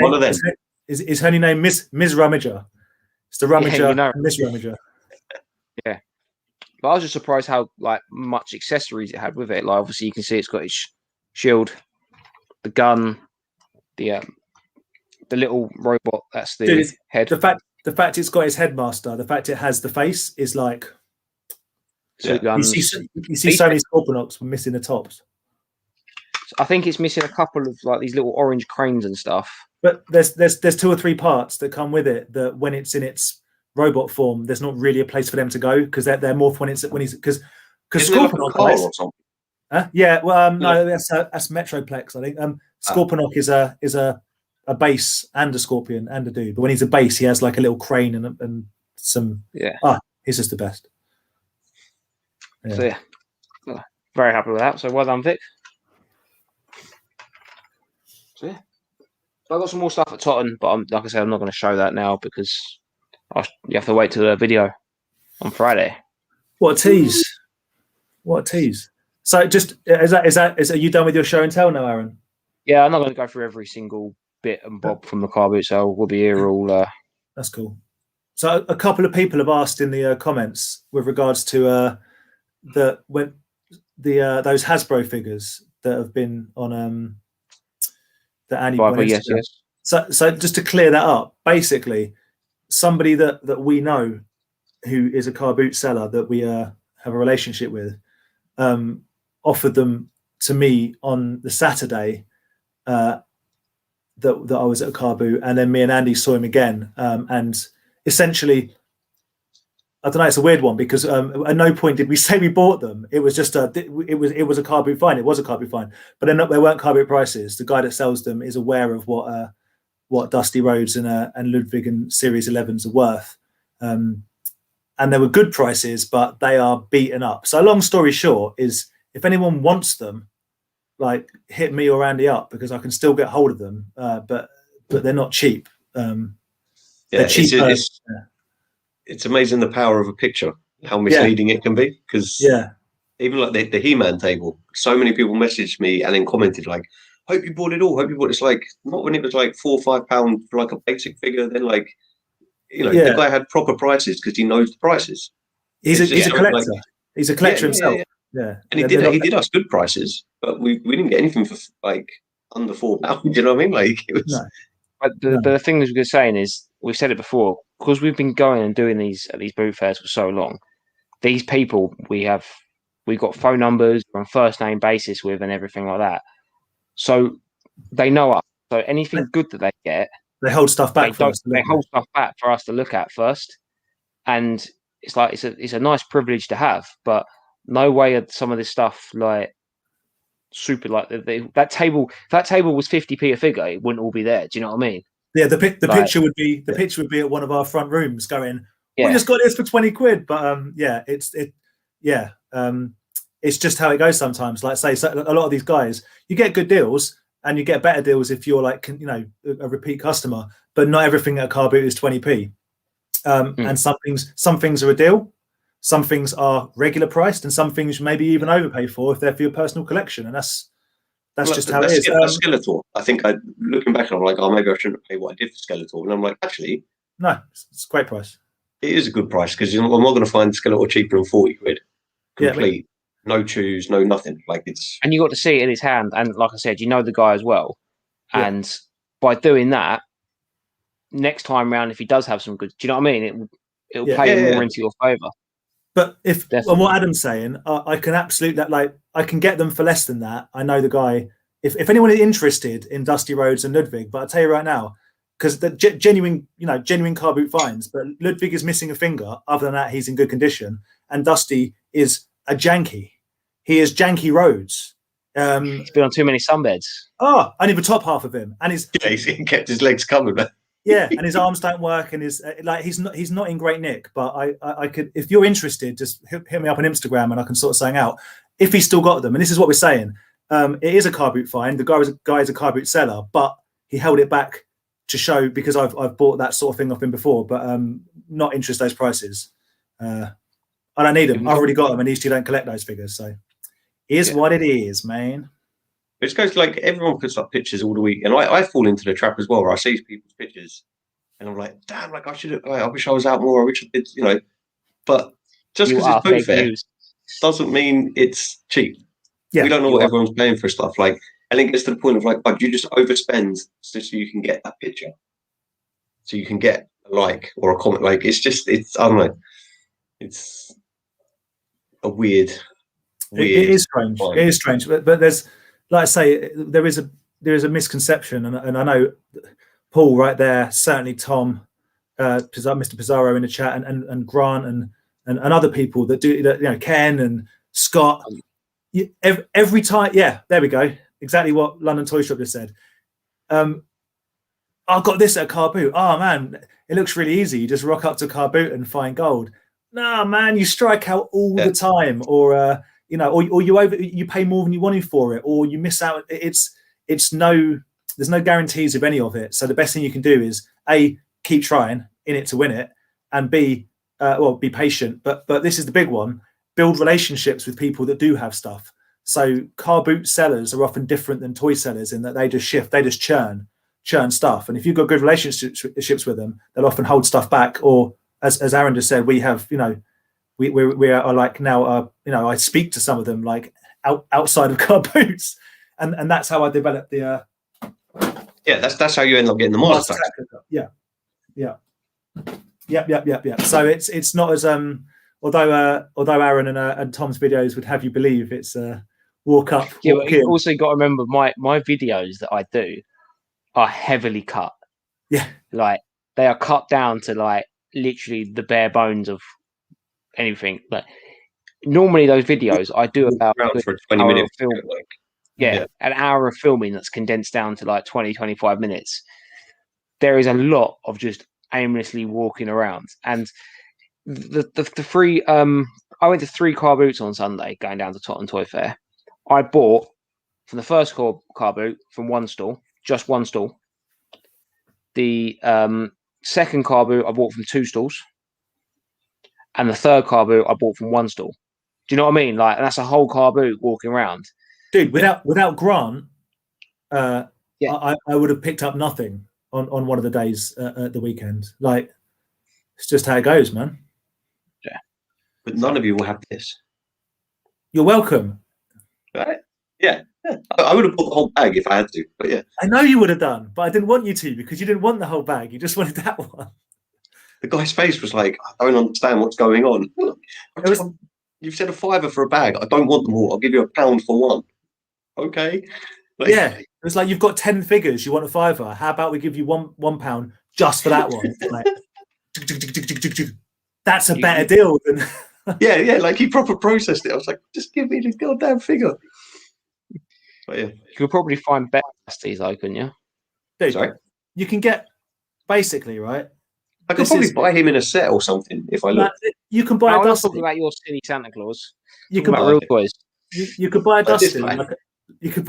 name Ms. Rummager? It's the Rummager, Miss Rummager. Yeah, but I was just surprised how much accessories it had with it. Like obviously you can see it's got its shield, the gun, the little robot. That's the head. The fact it's got its headmaster. The fact it has the face is like. You see so many Scorponoks missing the tops. I think it's missing a couple of these little orange cranes and stuff. But there's 2 or 3 parts that come with it that when it's in its robot form, there's not really a place for them to go, because they're more for when he's because Scorponok or something. Yeah, well, no, that's Metroplex, I think. Scorponok is a base and a scorpion and a dude, but when he's a base, he has like a little crane and some. Yeah. He's just the best. Yeah. So yeah, very happy with that. So well done, Vic. So yeah, I've got some more stuff at Totten, but like I said, I'm not going to show that now because you have to wait till the video on Friday. What a tease! What a tease! So just are you done with your show and tell now, Aaron? Yeah, I'm not going to go through every single bit and bob from the car boot, so we'll be here all. That's cool. So a couple of people have asked in the comments with regards to those Hasbro figures that have been on that Annie. Yes. So just to clear that up, basically, somebody that we know who is a car boot seller that we have a relationship with offered them to me on the Saturday that I was at a car boot, and then me and Andy saw him again, and essentially I don't know. It's a weird one because at no point did we say we bought them. It was just it was a car boot find. It was a car boot find, but they weren't car boot prices. The guy that sells them is aware of what Dusty Rhodes and Ludwig and Series 11s are worth. And they were good prices, but they are beaten up. So long story short is, if anyone wants them, like, hit me or Andy up, because I can still get hold of them. But they're not cheap. They're cheap. It's amazing the power of a picture, how misleading it can be. Because even like the He-Man table, so many people messaged me and then commented like, "Hope you bought it all. Hope you bought it." It's like, not when it was like £4 or £5 for like a basic figure. Then like, the guy had proper prices because he knows the prices. He's a collector. Like, he's a collector himself. Yeah. And he did us good prices, but we didn't get anything for like under £4. You know what I mean? Like, it was. No. But the thing that we're saying is, we've said it before, because we've been going and doing these at these boot fairs for so long. These people we've got phone numbers on first name basis with and everything like that. So they know us. So anything good that they get, they hold stuff back. They hold stuff back for us to look at first, and it's like it's a nice privilege to have. But no way are some of this stuff like super like that table. If that table was 50p a figure, it wouldn't all be there. Do you know what I mean? Yeah, the picture would be at one of our front rooms going, "We just got this for 20 quid." But it's just how it goes sometimes. Like, say, so a lot of these guys, you get good deals. And you get better deals if you're like, a repeat customer, but not everything at a car boot is 20p. And some things are a deal, some things are regular priced, and some things maybe even overpay for if they're for your personal collection. And that's just how it is. Skeletor. I think looking back, I'm like, oh, maybe I shouldn't pay what I did for Skeletor. And I'm like, actually, no, it's a great price. It is a good price because I'm not going to find Skeletor cheaper than 40 quid. Complete. No chews, no nothing. Like, it's. And you got to see it in his hand, and like I said, you know the guy as well. Yeah. And by doing that, next time round, if he does have some good, do you know what I mean? It'll play more into your favour. But on what Adam's saying, I can absolutely I can get them for less than that. I know the guy. If anyone is interested in Dusty Rhodes and Ludwig, but I'll tell you right now, because the genuine car boot finds, but Ludwig is missing a finger. Other than that, he's in good condition, and Dusty is a janky. He is janky Rhodes. He's been on too many sunbeds. Oh, only the top half of him, and he kept his legs covered, man. Yeah, and his arms don't work, and he's not in great nick. But I could, if you're interested, just hit me up on Instagram, and I can sort something out. If he's still got them, and this is what we're saying, it is a car boot find. The guy is a car boot seller, but he held it back to show, because I've bought that sort of thing off him before, but not interested in those prices. I don't need them. I've already got them, and these two don't collect those figures, so. Is what it is, man. It just goes like, everyone puts up pictures all the week, and I fall into the trap as well, where I see people's pictures, and I'm like, damn, like I wish I was out more. I wish I did, But just because it's boot fair doesn't mean it's cheap. Yeah, we don't know what everyone's paying for stuff. Like, and it gets to the point of like, but you just overspend so you can get that picture, so you can get a like or a comment. Like, it's I don't know. It's a weird. It is strange. It is strange, but there's, like I say, there is a misconception, and I know Paul right there, certainly Tom, Mr. Pizarro in the chat, and Grant and other people that do that. Ken and Scott. Every time, there we go. Exactly what London Toy Shop just said. I've got this at a car boot. Oh man, it looks really easy. You just rock up to a car boot and find gold. No man, you strike out all the time, or or you pay more than you wanted for it, or you miss out. There's no guarantees of any of it. So the best thing you can do is A, keep trying in it to win it, and B, be patient. But this is the big one: build relationships with people that do have stuff. So car boot sellers are often different than toy sellers in that they just churn stuff. And if you've got good relationships with them, they'll often hold stuff back. Or as Aaron just said, we have we are like now, I speak to some of them like outside of car boots, and that's how I developed the. That's how you end up getting the monster. Yeah. So it's not as although Aaron and Tom's videos would have you believe it's walk up. Yeah, but you also got to remember my videos that I do are heavily cut. Yeah, like they are cut down to like literally the bare bones of anything. But normally those videos I do about around for a an 20-minute hour of film. video, like, Yeah, an hour of filming that's condensed down to like 20, 25 minutes. There is a lot of just aimlessly walking around. And the three I went to 3 car boots on Sunday going down to Tottenham Toy Fair. I bought from the first car boot from one stall, just one stall. The second car boot I bought from 2 stalls. And the third car boot I bought from 1 stall. Do you know what I mean? Like, and that's a whole car boot walking around. Dude, without Grant, Yeah. I would have picked up nothing on one of the days at the weekend. Like, it's just how it goes, man. Yeah. But none of you will have this. You're welcome. Right? Yeah. I would have bought the whole bag if I had to. But yeah. I know you would have done, but I didn't want you to because you didn't want the whole bag. You just wanted that one. The guy's face was like, I don't understand what's going on. You've said £5 for a bag. I don't want them all. I'll give you £1 for one. Okay. Like, yeah. It's like you've got 10 figures. You want a £5. How about we give you £1 just for that one? Like, that's a better deal than. yeah. Like he proper processed it. I was like, just give me the goddamn figure. But yeah. You could probably find better pasties though, couldn't you? Dude, Sorry? You can get basically, right? I could probably buy him in a set or something if I look. You can buy a I'm not Dusty. talking about your silly Santa Claus. You Talking can about real toys. You could buy a Dusty. Like Like, you could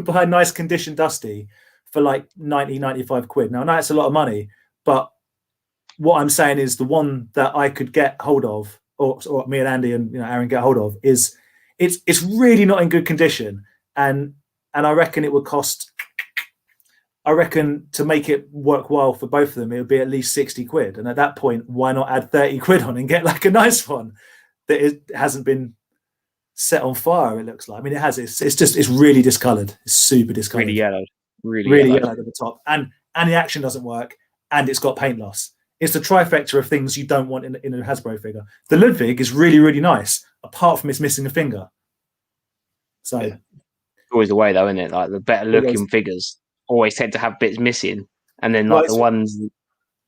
buy a nice condition Dusty for like 90, 95 quid. Now I know it's a lot of money, but what I'm saying is the one that I could get hold of, or me and Andy and Aaron get hold of, is it's really not in good condition, and I reckon it would cost. I reckon to make it worthwhile for both of them, it would be at least 60 quid. And at that point, why not add 30 quid on and get like a nice one that hasn't been set on fire? It looks like. I mean, it has. It's really discolored. It's super discolored. Really yellow. Really yellow at the top, and the action doesn't work, and it's got paint loss. It's the trifecta of things you don't want in a Hasbro figure. The Ludwig is really, really nice, apart from it's missing a finger. So Yeah. Always the way though, isn't it? Like the better looking figures always tend to have bits missing, and then like the ones.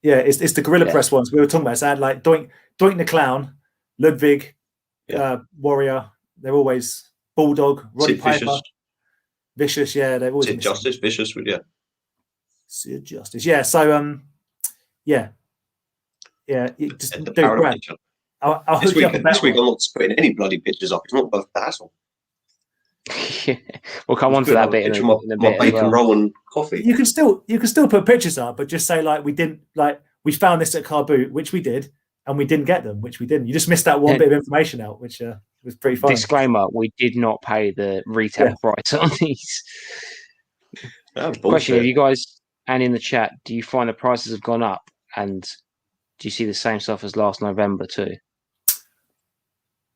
Yeah, it's the Gorilla Press ones we were talking about. So I had like Doink the Clown, Ludwig, Warrior. They're always Bulldog, Roddy Piper, Vicious. Yeah, they've always. Sid Justice, Vicious, yeah. Sid Justice, yeah. So yeah. Just the do power of Brad. picture. I'll This hook you up week, a better this week one. I'm not putting any bloody pictures up. It's not worth the hassle. We'll come on to that bit in a my bit. bacon As well. roll and coffee. You can still put pictures up, but just say like we found this at Car Boot, which we did, and we didn't get them, which we didn't. You just missed that one bit of information out, which was pretty funny. Disclaimer: we did not pay the retail price on these. Question: have you guys, and in the chat, do you find the prices have gone up, and do you see the same stuff as last November too?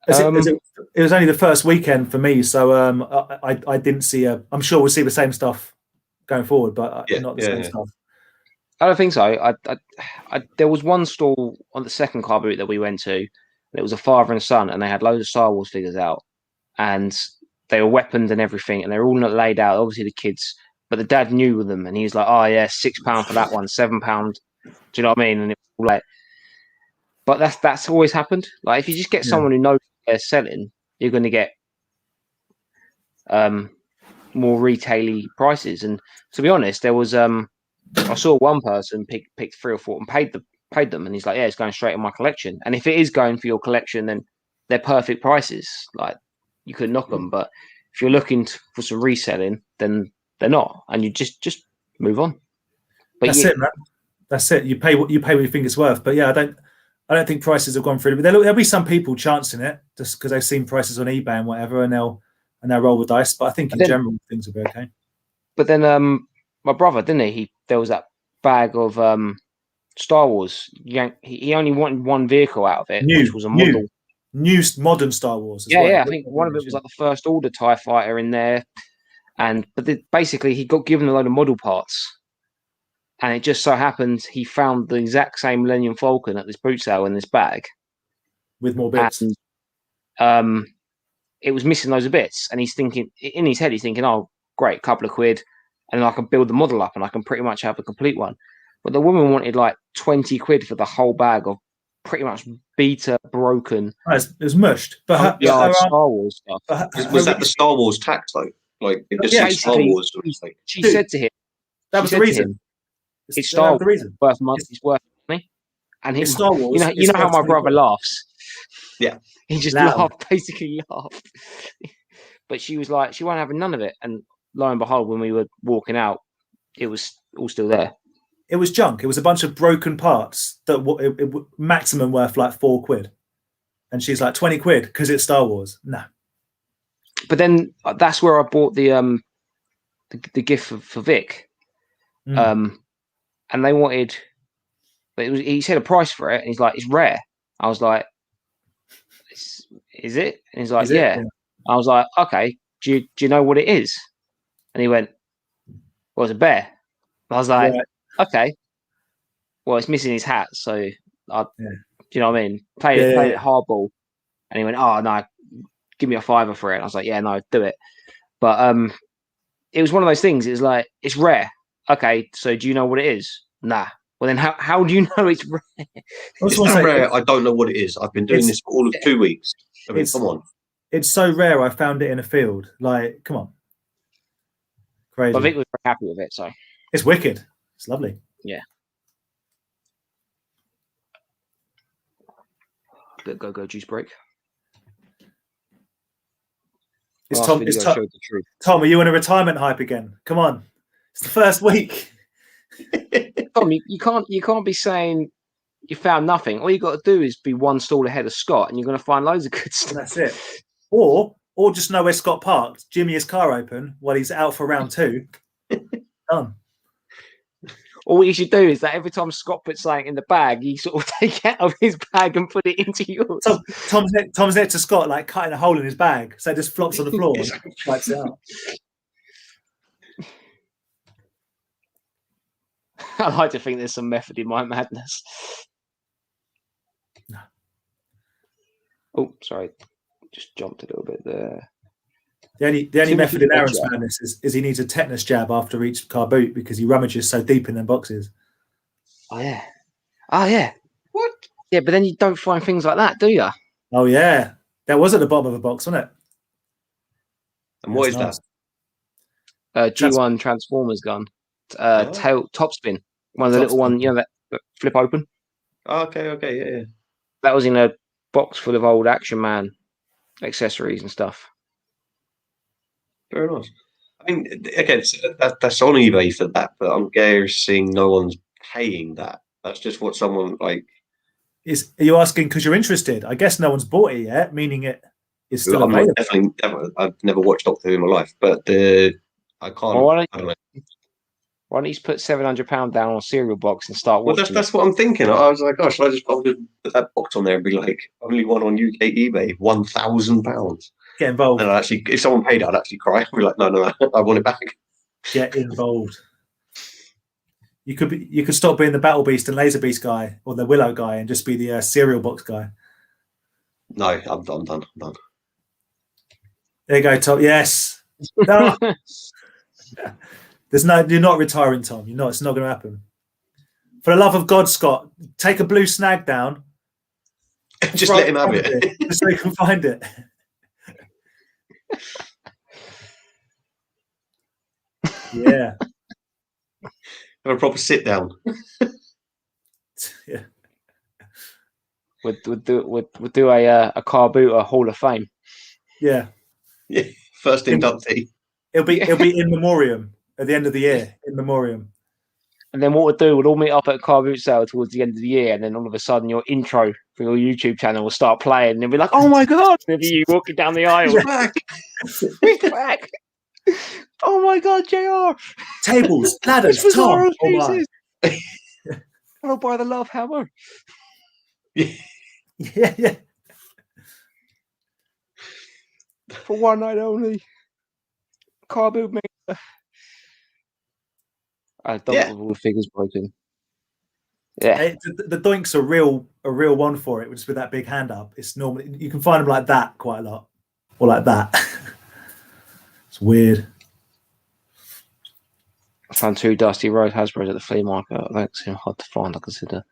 It was only the first weekend for me, so I didn't see I'm sure we'll see the same stuff going forward, but not the same stuff. I don't think so. There was one stall on the second car boot that we went to. It was a father and son, and they had loads of Star Wars figures out, and they were weaponed and everything, and they're all not laid out. Obviously, the kids, but the dad knew them, and he was like, "Oh yeah, £6 for that one, £7." Do you know what I mean? And it was like, but that's always happened. Like if you just get someone who knows they're selling, you're going to get more retail-y prices. And to be honest, there was I saw one person pick 3 or 4 and paid them, and he's like, yeah, it's going straight in my collection. And if it is going for your collection, then they're perfect prices. Like you could knock them, but if you're looking for some reselling, then they're not, and you just move on. But that's it, man. That's it. You pay what you think it's worth. But yeah, I don't think prices have gone through. But there'll be some people chancing it just because they've seen prices on eBay and whatever, and they'll roll the dice. But I think in general things will be okay. But then my brother, didn't he? There was that bag of Star Wars. He only wanted one vehicle out of it, which was a model. New modern Star Wars. I think one of it was like the First Order TIE fighter in there, but basically he got given a load of model parts. And it just so happened he found the exact same Millennium Falcon at this boot sale in this bag. With more bits. And it was missing loads of bits. And he's thinking, in his head, oh, great, couple of quid. And I can build the model up and I can pretty much have a complete one. But the woman wanted like 20 quid for the whole bag of pretty much beta broken Oh, it was mushed. But her, yard Star Wars stuff. Was that the Star Wars tax though? Like it just said Star Basically, Wars. Like, she Dude, said to him, that was the reason. it's Star the reason. Wars, it's worth money. And he, It's Star Wars. you know how my brother laughs. Yeah, he just basically laughed. But she was like, she wasn't having none of it. And lo and behold, when we were walking out, it was all still there. It was junk. It was a bunch of broken parts that it maximum worth like £4. And she's like 20 quid because it's Star Wars. No. But then that's where I bought the gift for Vic. And they wanted, but he said a price for it, and he's like, it's rare. I was like, is it? And he's like, yeah. I was like, okay, do you know what it is? And he went, well, it's a bear. I was like, okay. Well, it's missing his hat, so do you know what I mean? Played it hardball. And he went, oh no, give me a $5 for it. And I was like, yeah, no, do it. But it was one of those things. It's like, it's rare. Okay, so do you know what it is? Nah. Well, then how do you know it's rare? It's so rare. I don't know what it is. I've been doing this for all of 2 weeks. I mean, come on. It's so rare. I found it in a field. Like, come on. Crazy. But Vic was very happy with it, so it's wicked. It's lovely. Yeah. Bit go juice break. Tom, are you in a retirement hype again? Come on. It's the first week. Tom, you can't be saying you found nothing. All you got to do is be one stall ahead of Scott, and you're going to find loads of good stuff. That's it. Or just know where Scott parked. Jimmy his car open while he's out for round 2. Done. Or what you should do is that every time Scott puts something in the bag, you sort of take it out of his bag and put it into yours. Tom's next to Scott, like cutting a hole in his bag, so it just flops on the floor and wipes it out. I like to think there's some method in my madness. No. Oh, sorry. Just jumped a little bit there. The only method in Aaron's madness is he needs a tetanus jab after each car boot because he rummages so deep in them boxes. Oh, yeah. What? Yeah, but then you don't find things like that, do you? Oh, yeah. That was at the bottom of a box, wasn't it? And what is that? G1 Transformers gun. Top spin. One of the little ones, that flip open. Oh, okay, yeah. That was in a box full of old Action Man accessories and stuff. Very nice. I mean, again, that's on eBay for that, but I'm guessing no one's paying that. That's just what someone like. Are you asking because you're interested? I guess no one's bought it yet, meaning it is still available. I've never watched Doctor Who in my life, but I can't. Well, I don't know. Why don't you put £700 down on a cereal box and start watching? Well, that's what I'm thinking. I was like, gosh, I just probably put that box on there and be like, only one on UK eBay, £1,000. Get involved. And actually, if someone paid it, I'd actually cry. I'd be like, no, I want it back. Get involved. You could stop being the Battle Beast and Laser Beast guy or the Willow guy and just be the cereal box guy. No, I'm done. I'm done. There you go, Tom. Yes. No. You're not retiring, Tom. You're not. It's not going to happen. For the love of God, Scott, take a blue snag down. Just let him have it. Just so you can find it. Yeah. Have a proper sit down. Yeah. We'll do a car boot, a Hall of Fame. Yeah. Yeah. First inductee. It'll be in memoriam at the end of the year. In memoriam. And then what we'll do, we'll all meet up at a car boot sale towards the end of the year, and then all of a sudden your intro for your YouTube channel will start playing, and they'll be like, "Oh my god!" Maybe you walking down the aisle. We're back. We're back. Oh my god, JR! Tables, ladders, Tom. Oh my. I'll buy the love hammer. Yeah. For one night only. Car boot maker. I don't have all the figures broken. Yeah. The doinks are a real one for it, just with that big hand up. It's normally you can find them like that quite a lot. Or like that. It's weird. I found 2 Dusty Road Hasbros at the flea market. That seemed hard to find, I consider.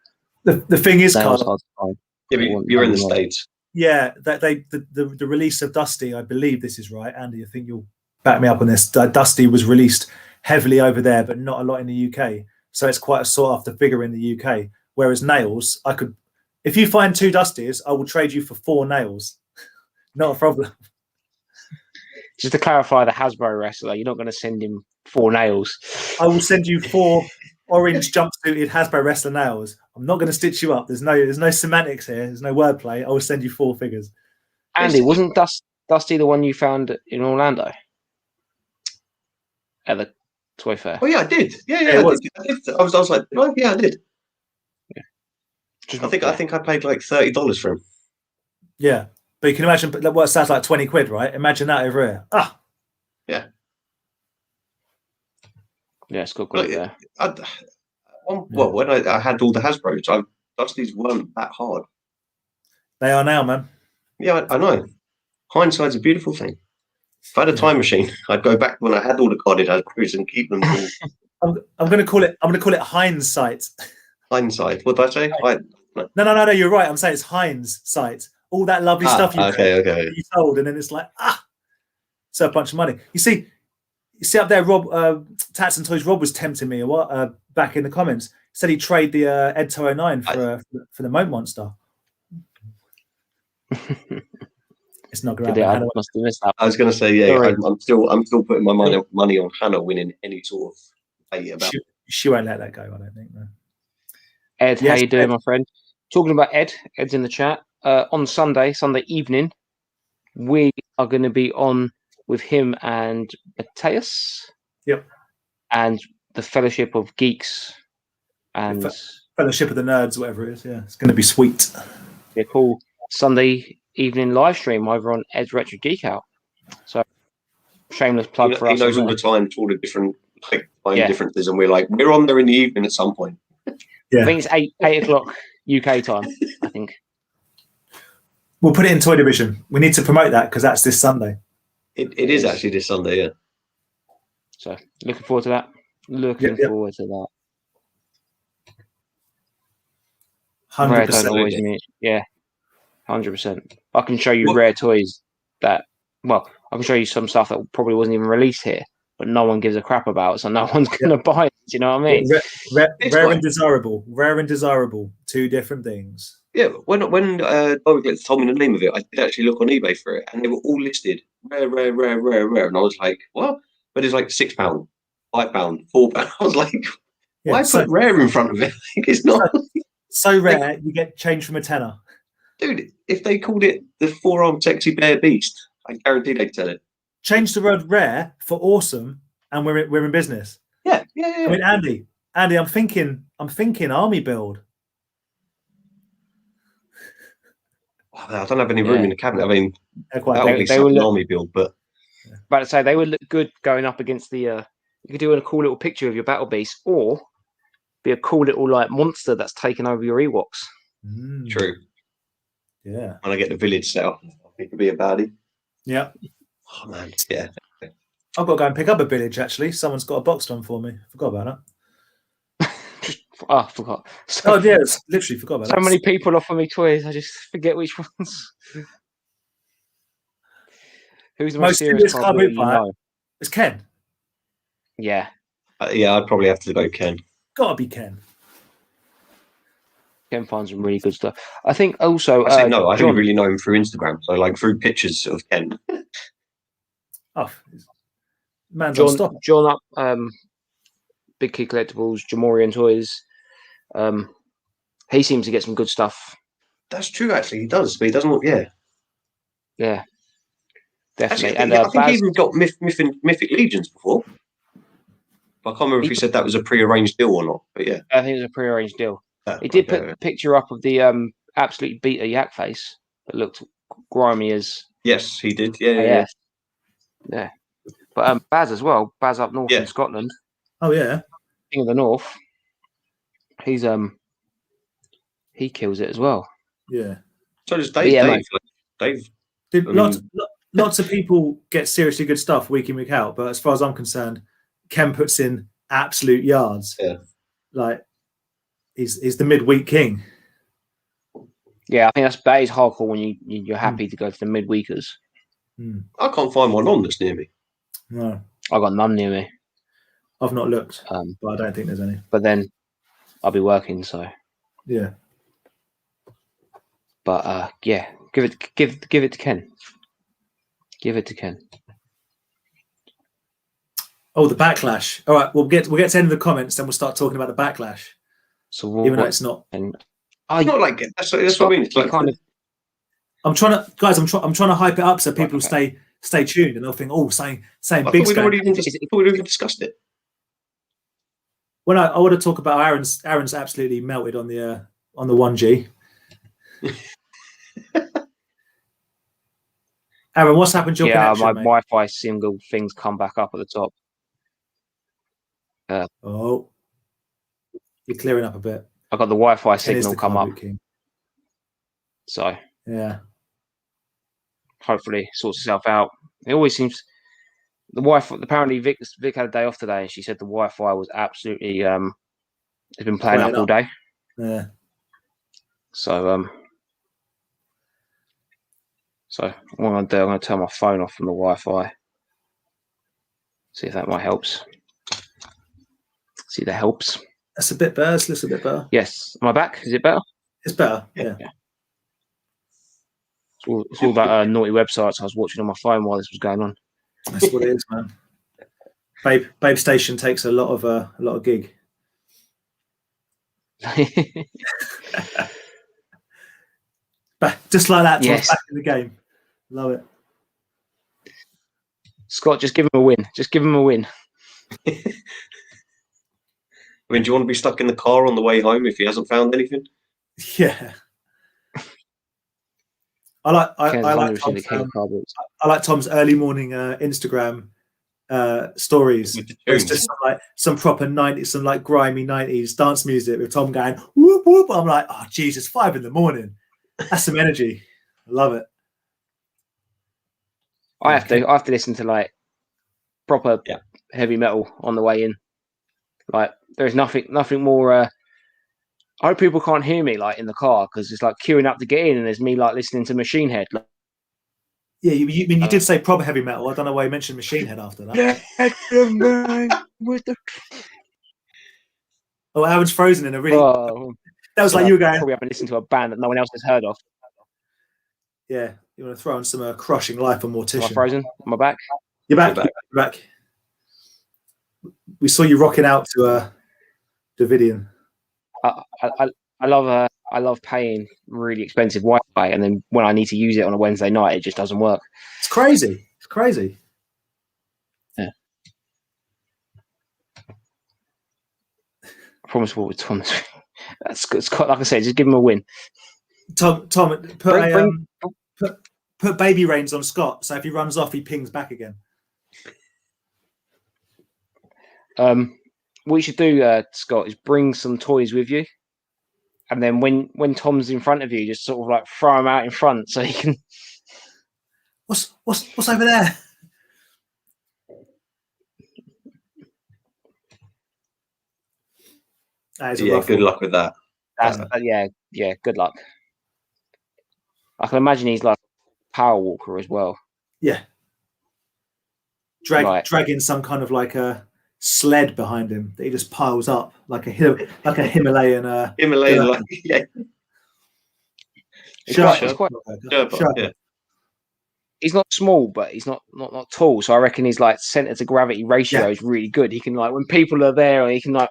The thing is, Nails Carl, hard to find. Yeah, but you're in the States. yeah, that the release of Dusty, I believe this is right, Andy. I think you'll back me up on this. Dusty was released heavily over there, but not a lot in the UK. So it's quite a sought after figure in the UK. Whereas Nails, I could, if you find 2 Dusties, I will trade you for 4 Nails. Not a problem. Just to clarify, the Hasbro wrestler, you're not going to send him 4 Nails. I will send you 4 orange jumpsuited Hasbro wrestler Nails. I'm not going to stitch you up. There's no semantics here. There's no wordplay. I will send you 4 figures. Andy, wasn't Dusty the one you found in Orlando at the toy fair? Oh yeah, I did. Yeah, Yeah, I did. I was like, oh, yeah, I did. Just, I think I paid like $30 for him. Yeah, but you can imagine what sounds like 20 quid, right? Imagine that over here. Yeah. Yeah, it's got great there. Well, when I had all the Hasbros, Dusties weren't that hard. They are now, man. Yeah, I know. Hindsight's a beautiful thing. If I had a time machine, I'd go back when I had all the carded Hasbros and keep them all. I'm going to call it hindsight. Hindsight. What did I say? No. You're right. I'm saying it's hindsight. All that lovely stuff you sold, and then it's like so a bunch of money. You see up there, Rob Tats and Toys. Rob was tempting me back in the comments. He said he'd trade the Ed 209 for the Moat Monster. It's not going to happen. I was going to say, yeah, I'm still putting my money on Hannah winning any sort of debate about. She won't let that go. I don't think. No. Ed, how you doing, my friend? Talking about Ed's in the chat. On Sunday evening, we are going to be on with him and Mateus. Yep. And the Fellowship of Geeks and Fellowship of the Nerds, whatever it is. Yeah, it's going to be sweet. Yeah, cool. Sunday evening live stream over on Ed's Retro Geek Out. So shameless plug for us. He knows all the time to all the different time differences, and we're on there in the evening at some point. Yeah. I think it's 8 o'clock UK time, I think. We'll put it in Toy Division. We need to promote that because that's this Sunday. It is actually this Sunday, yeah. So looking forward to that. Looking forward to that. 100%. Yeah, 100%. I can show you rare toys I can show you some stuff that probably wasn't even released here, but no one gives a crap about, so no one's going to buy it. Do you know what I mean? Rare and desirable. Rare and desirable. 2 different things. Yeah, when Doriclitz told me the name of it, I did actually look on eBay for it, and they were all listed rare, and I was like, what? But it's like £6, £5, £4. I was like, why put rare in front of it? It's not so rare. You get change from a tenner, dude. If they called it the 4-armed sexy bear beast, I guarantee they'd sell it. Change the word rare for awesome, and we're in business. Yeah. I mean, Andy, I'm thinking army build. I don't have any room in the cabinet. I mean, they would be an army build, but But I'd say they would look good going up against the. You could do a cool little picture of your battle beast, or be a cool little monster that's taken over your Ewoks. True. Yeah. When I get the village set up, I think it'd be a baddie. Yeah. Oh man, yeah. I've got to go and pick up a village. Actually, someone's got a box done for me. Forgot about that. I forgot. Literally forgot about that. So many people offer me toys, I just forget which ones. Who's the most serious car boot player? It's Ken. Yeah. I'd probably have to go Ken. Gotta be Ken. Ken finds some really good stuff. I think also. I only really know him through Instagram, so through pictures of Ken. John up, Big Key Collectibles, Jamorian Toys. He seems to get some good stuff. That's true, actually. He does, but he doesn't. Yeah, definitely. Actually, I think he even got Mythic Legions before. I can't remember if he said that was a pre-arranged deal or not. But yeah, I think it was a pre-arranged deal. He did put a picture up of the absolute beta yak face that looked grimy as. Yes, he did. Yeah. But Baz as well. Baz up north in Scotland. Oh yeah, King of the North. He's he kills it as well. Yeah. So does Dave. Dave. Lots of people get seriously good stuff week in, week out, but as far as I'm concerned, Ken puts in absolute yards. Yeah. he's the midweek king. Yeah, I think that is hardcore when you're happy to go to the midweekers. I can't find one on that's near me. No, I got none near me. I've not looked, but I don't think there's any. But then I'll be working, so yeah. But yeah, give it to Ken. Give it to Ken. Oh, the backlash. All right, we'll get to the end of the comments, then we'll start talking about the backlash. So even though it's not. And it's not like that's what I mean. It's like kind of. I'm trying to hype it up so people stay tuned and they'll think, oh, saying big. We've already even discussed it. When I want to talk about Aaron's absolutely melted on the 1G. Aaron, what's happened to your connection, my mate? Wi-Fi single things come back up at the top. Oh, you're clearing up a bit. I got the Wi-Fi signal come up. So yeah, hopefully it sorts itself out. It always seems the Wi-Fi. Apparently Vic had a day off today, and she said the Wi-Fi was absolutely it's been playing up all day. Yeah. So what I'm going to turn my phone off from the Wi-Fi. See if that might helps. See if that helps. That's a bit better. It's a little bit better. Yes. Am I back? Is it better? It's better. Yeah. It's all that naughty websites I was watching on my phone while this was going on. That's what it is, man. Babe Station takes a lot of gig. Just like that, yes. Back in the game. Love it. Scott, just give him a win. Just give him a win. I mean, do you want to be stuck in the car on the way home if he hasn't found anything? Yeah. I like Tom's early morning Instagram stories. It's just some proper 90s, some like grimy 90s dance music with Tom going whoop whoop. I'm like, oh Jesus, 5 a.m. That's some energy. I love it. I have to listen to like proper heavy metal on the way in. Like there's nothing more. I hope people can't hear me like in the car because it's like queuing up to get in, and there's me like listening to Machine Head. Like, yeah, you did say proper heavy metal. I don't know why you mentioned Machine Head after that. Oh, Aaron's frozen in a really. That was like you were going. Probably haven't listened to a band that no one else has heard of. Yeah, you want to throw in some crushing life on Mortician. Am I frozen? Am I back? You're back. You're back. We saw you rocking out to Davidian. I love paying really expensive Wi-Fi, and then when I need to use it on a Wednesday night, it just doesn't work. It's crazy. It's crazy. Yeah. I promise what with Tom. That's good. Like I said, just give him a win. Tom, put baby reins on Scott, so if he runs off, he pings back again. What you should do, Scott, is bring some toys with you, and then when Tom's in front of you, just sort of like throw him out in front so he can. What's over there? Good luck with that. Yeah, good luck. I can imagine he's like a power walker as well. Yeah. Dragging some kind of like a sled behind him that he just piles up like a Himalayan. Yeah. It's quite yeah. He's not small, but he's not tall. So I reckon his like center to gravity ratio is really good. He can like when people are there, he can like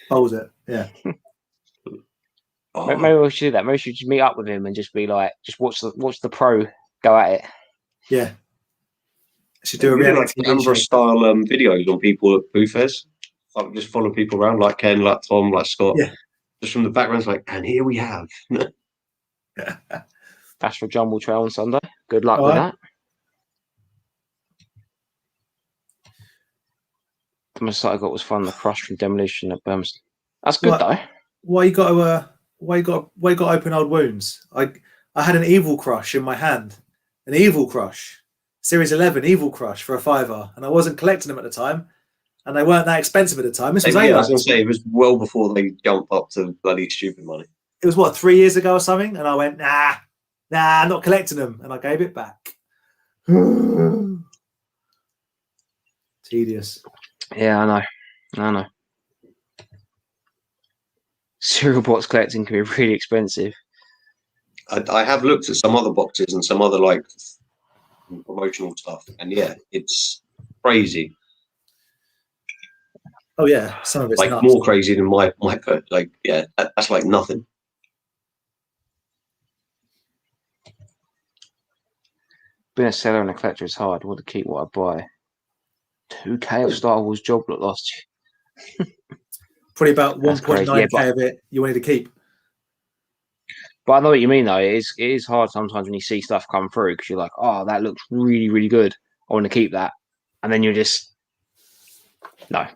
pose it. Yeah. Maybe we should do that. Maybe we should just meet up with him and just be like, just watch the pro go at it. Yeah. Should do a reality Canberra style videos on people at booth fairs. Like just follow people around, like Ken, like Tom, like Scott. Yeah. Just from the background, like, and here we have. Astral Jumble Trail on Sunday. Good luck with that. The most I got was fun. The crush from Demolition at Birmingham. That's good though. Why you got to open old wounds? I had an Evil Crush in my hand, an Evil Crush, Series 11 Evil Crush for a £5, and I wasn't collecting them at the time. and they weren't that expensive at the time. This was I was A-Lines. going to say, it was well before they jumped up to bloody stupid money. It was what, 3 years ago or something, and I went, nah, I'm not collecting them, and I gave it back. Tedious. Yeah, I know. Cereal box collecting can be really expensive. I have looked at some other boxes and some other like promotional stuff, and yeah, it's crazy. Oh yeah, some of it's like nuts. More crazy than my purchase. Like, yeah, that's like nothing. Being a seller and a collector is hard. I want to keep what I buy. 2K of Star Wars job lot last year. Probably about That's crazy. 1.9K of it you wanted to keep. But I know what you mean, though. It is hard sometimes when you see stuff come through because you're like, oh, that looks really, really good. I want to keep that. And then you're just, no.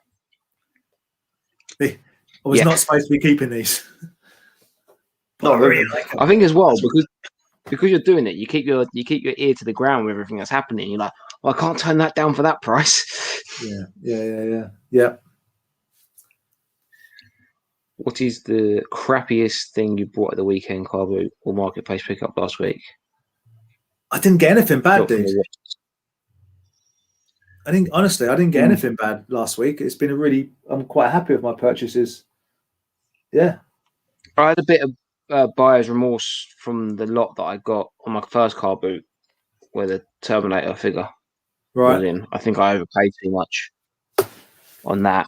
I was not supposed to be keeping these. No, really. I think as well, because you're doing it, you keep your ear to the ground with everything that's happening. You're like, well, I can't turn that down for that price. Yeah. What is the crappiest thing you bought at the weekend, Car Boot or Marketplace pickup last week? I didn't get anything bad, Not from dude. the- I didn't get anything bad last week. It's been I'm quite happy with my purchases. Yeah. I had a bit of buyer's remorse from the lot that I got on my first Car Boot, where the Terminator figure was in. I think I overpaid too much on that.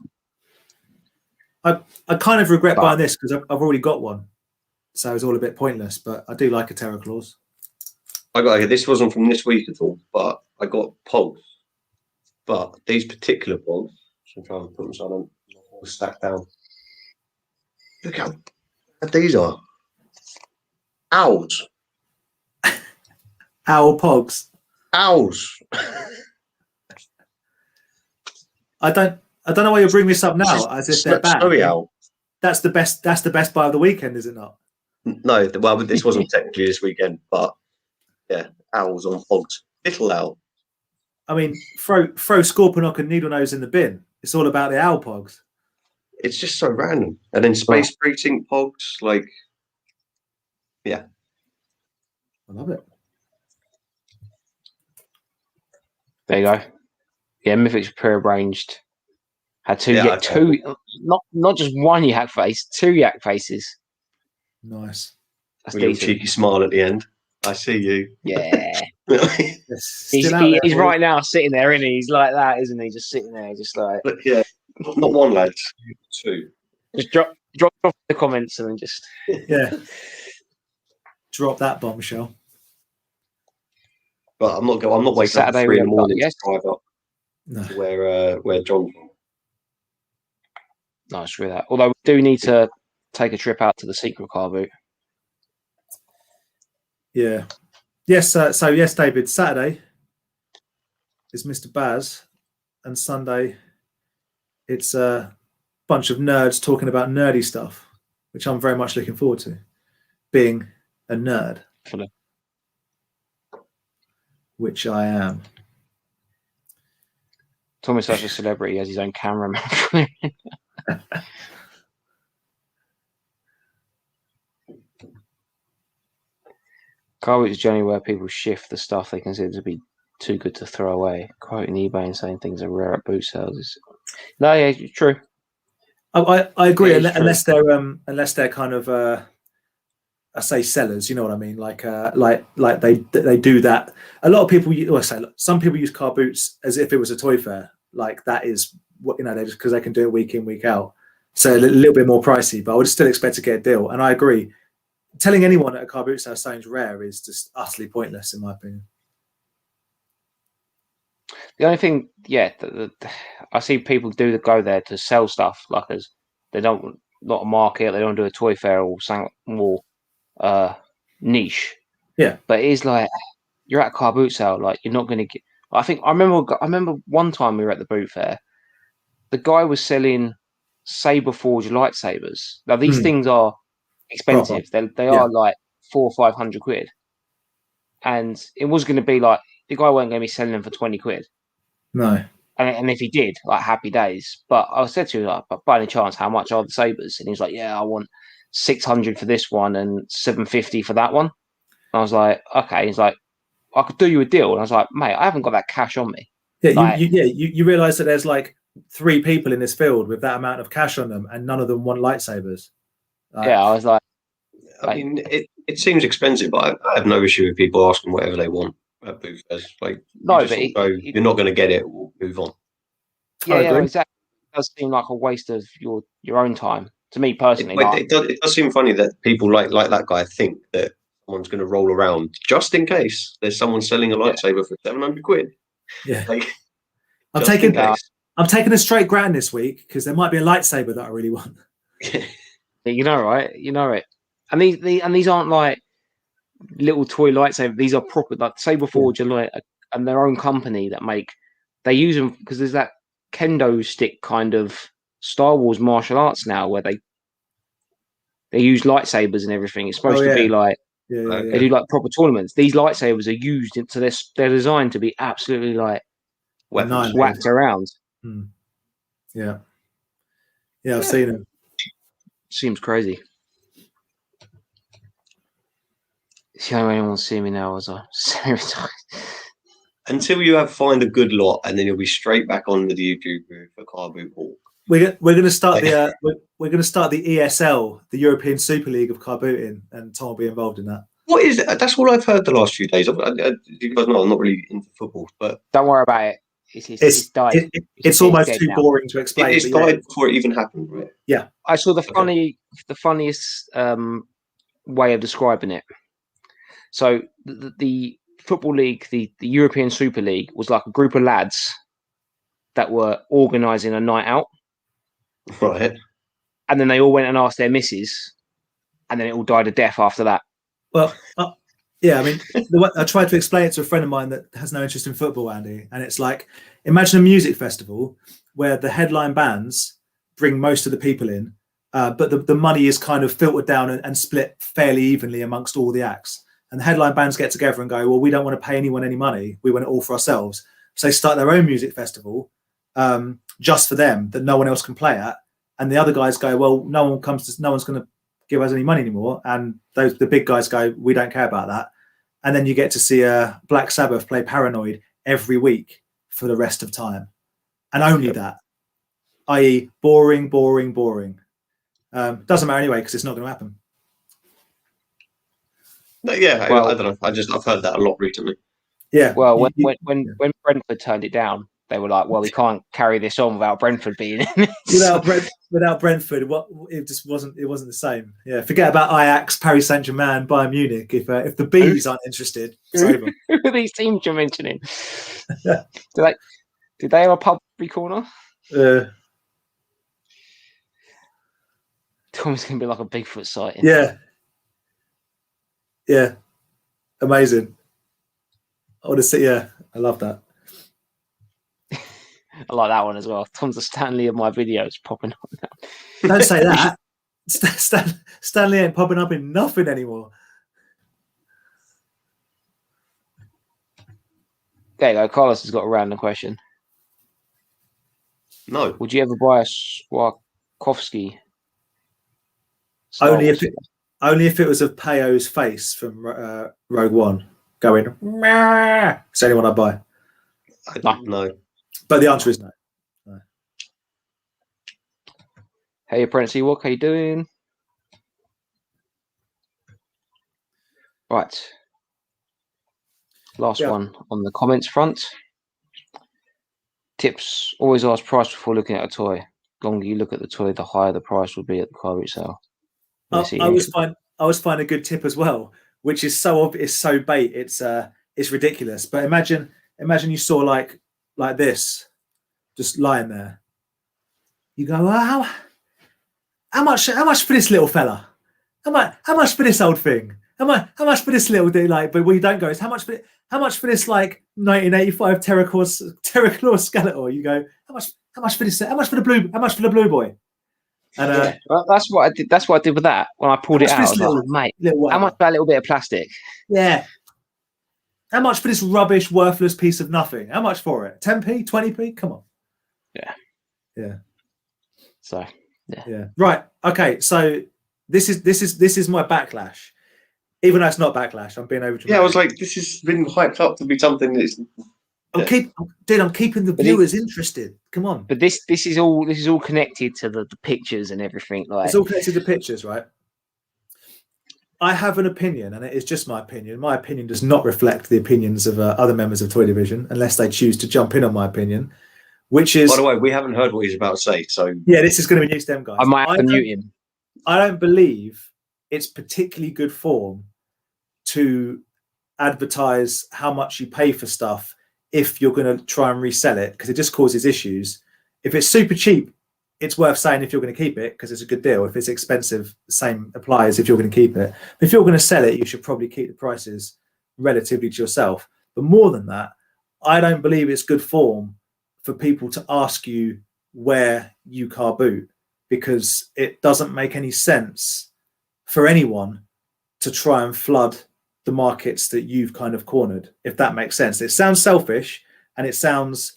I kind of regret buying this because I've already got one, so it's all a bit pointless. But I do like a Terra clause. This wasn't from this week at all, but I got Pogs. But these particular Pogs, I'm trying to put them so I don't stack down. Look how bad these are. Owls. Owl Pogs. Owls. I don't know why you're bringing this up now, as if they're bad. Snowy owl. That's the best buy of the weekend, is it not? No, well, this wasn't technically this weekend, but yeah, owls on Pogs. Little owl. I mean, throw Scorponok and Needlenose in the bin. It's all about the owl Pogs. It's just so random. And then Space Precinct Pogs, like, yeah. I love it. There you go. Yeah, Mythics prearranged. Had two, not just one yak face, 2 yak faces. Nice. That's with a little cheeky smile at the end. I see you. Yeah. He's right now sitting there, isn't he? He's like that, isn't he? Just sitting there, just like. But yeah, not one, lads. 2. Just drop the comments and then just. Yeah. Drop that bombshell. But I'm not waking Saturday up at 3 in the morning yes. to drive up to where John's from. No, screw that. Although we do need to take a trip out to the secret Car Boot. Yeah. Yes. So yes, David. Saturday is Mr. Baz, and Sunday it's a bunch of nerds talking about nerdy stuff, which I'm very much looking forward to. Being a nerd, which I am. Tommy's such a celebrity; he has his own cameraman. Car Boot is a journey where people shift the stuff they consider to be too good to throw away. Quoting eBay and saying things are rare at boot sales. No, yeah, true. I agree. Unless they're kind of I say sellers, you know what I mean? Like they do that. A lot of people, some people use car boots as if it was a toy fair. Like that is what, they just because they can do it week in, week out. So a little bit more pricey, but I would still expect to get a deal. And I agree. Telling anyone at a car boot sale something's rare is just utterly pointless, in my opinion. The only thing, I see people go there to sell stuff, like as they don't, not a market, they don't do a toy fair or something more niche. Yeah, but it is like you're at a car boot sale, like you're not going to get. I remember one time we were at the boot fair. The guy was selling saber forged lightsabers. Now these things are expensive. They are like 400 or 500 quid, and it was going to be like the guy weren't going to be selling them for 20 quid. No, And if he did, like, happy days. But I said to him, like, but by any chance, how much are the sabers? And he was like, yeah, I want 600 for this one and 750 for that one. And I was like, okay. He's like, I could do you a deal. And I was like, mate, I haven't got that cash on me. Yeah, Like, you realize that there's like 3 people in this field with that amount of cash on them, and none of them want lightsabers. yeah, I was like, I mean, it seems expensive, but I have no issue with people asking whatever they want at booth fairs. Like, no, you just go, you're not going to get it. We'll move on. yeah, exactly. It does seem like a waste of your own time to me personally. It does seem funny that people like that guy think that someone's going to roll around just in case there's someone selling a lightsaber for 700 quid. Yeah, like, I'm taking a straight grand this week because there might be a lightsaber that I really want. You know, right? You know it. And these aren't like little toy lightsabers. These are proper, like Saberforge and like and their own company that make. They use them because there's that kendo stick kind of Star Wars martial arts now where they use lightsabers and everything. It's supposed to be like they do like proper tournaments. These lightsabers are used into this. They're designed to be absolutely like whacked around. Yeah, I've seen them. Seems crazy. It's the only way anyone wants to see me now as a stereotype. Until you find a good lot, and then you'll be straight back on the YouTube for Car Boot Hawk. We're going to start we're going to start the ESL, the European Super League of car booting, and Tom will be involved in that. What is it? That's all I've heard the last few days. You guys know I'm not really into football, but don't worry about it. It's died. It's almost too boring to explain. It's died before it even happened, right? Yeah, I saw the funniest way of describing it. So the football league, the European Super League, was like a group of lads that were organising a night out, right? And then they all went and asked their missus, and then it all died a death after that. Well, yeah, I mean, I tried to explain it to a friend of mine that has no interest in football, Andy, and it's like, imagine a music festival where the headline bands bring most of the people in, but the money is kind of filtered down and split fairly evenly amongst all the acts. And the headline bands get together and go, well, we don't want to pay anyone any money. We want it all for ourselves. So they start their own music festival just for them that no one else can play at. And the other guys go, well, no one's going to give us any money anymore. And the big guys go, we don't care about that. And then you get to see Black Sabbath play Paranoid every week for the rest of time. And only that, i.e. boring. Doesn't matter anyway, because it's not going to happen. Yeah, well, I don't know. I've heard that a lot recently. Yeah. Well, when Brentford turned it down, they were like, well, we can't carry this on without Brentford being in it. Without Brentford, it just wasn't the same. Yeah, forget about Ajax, Paris Saint-Germain, Bayern Munich. If the Bees aren't interested, it's over. Who are these teams you're mentioning? Did they have a pub every corner? Tom's gonna be like a Bigfoot sighting. Yeah, amazing. I want to see. Yeah, I love that. I like that one as well. Tom's the Stanley of my videos popping up now. Don't say that. Stanley ain't popping up in nothing anymore. There you go. Carlos has got a random question. No. Would you ever buy a Swarovski? Only if it was of Peyo's face from Rogue One going. It's the only one I'd buy. No. But the answer is no. Hey, Apprentice Ewok, how you doing? Right. Last one on the comments front. Tips: always ask price before looking at a toy. The longer you look at the toy, the higher the price will be at the car boot sale. I always find a good tip as well, which is so obvious, so bait. It's ridiculous. But imagine you saw like this, just lying there. You go, oh, how much for this little fella? How much for this old thing? How much for this little thing? Like, but what you don't go is how much for this like 1985 Terra Claw Skeletor? You go, how much for this? How much for the blue boy? And well, that's what I did. That's what I did with that when I pulled it out. I was like, mate, how much for that little bit of plastic? Yeah. How much for this rubbish, worthless piece of nothing? How much for it? 10p, 20p? Come on. Yeah. Yeah. So yeah. Right. Okay. So this is my backlash. Even though it's not backlash, I'm being over dramatic. Yeah, I was like, this has been hyped up to be something that's. I'm keeping the viewers interested. Come on. But this is all connected to the pictures and everything. Like, it's all connected to pictures, right? I have an opinion, and it is just my opinion. My opinion does not reflect the opinions of other members of Toy Division, unless they choose to jump in on my opinion. Which is, by the way, we haven't heard what he's about to say. So yeah, this is going to be news to them, guys. I might have to mute him. I don't believe it's particularly good form to advertise how much you pay for stuff if you're going to try and resell it, because it just causes issues. If it's super cheap, it's worth saying if you're going to keep it because it's a good deal. If it's expensive, the same applies if you're going to keep it. If you're going to sell it, you should probably keep the prices relatively to yourself. But more than that, I don't believe it's good form for people to ask you where you car boot, because it doesn't make any sense for anyone to try and flood the markets that you've kind of cornered, if that makes sense. It sounds selfish and it sounds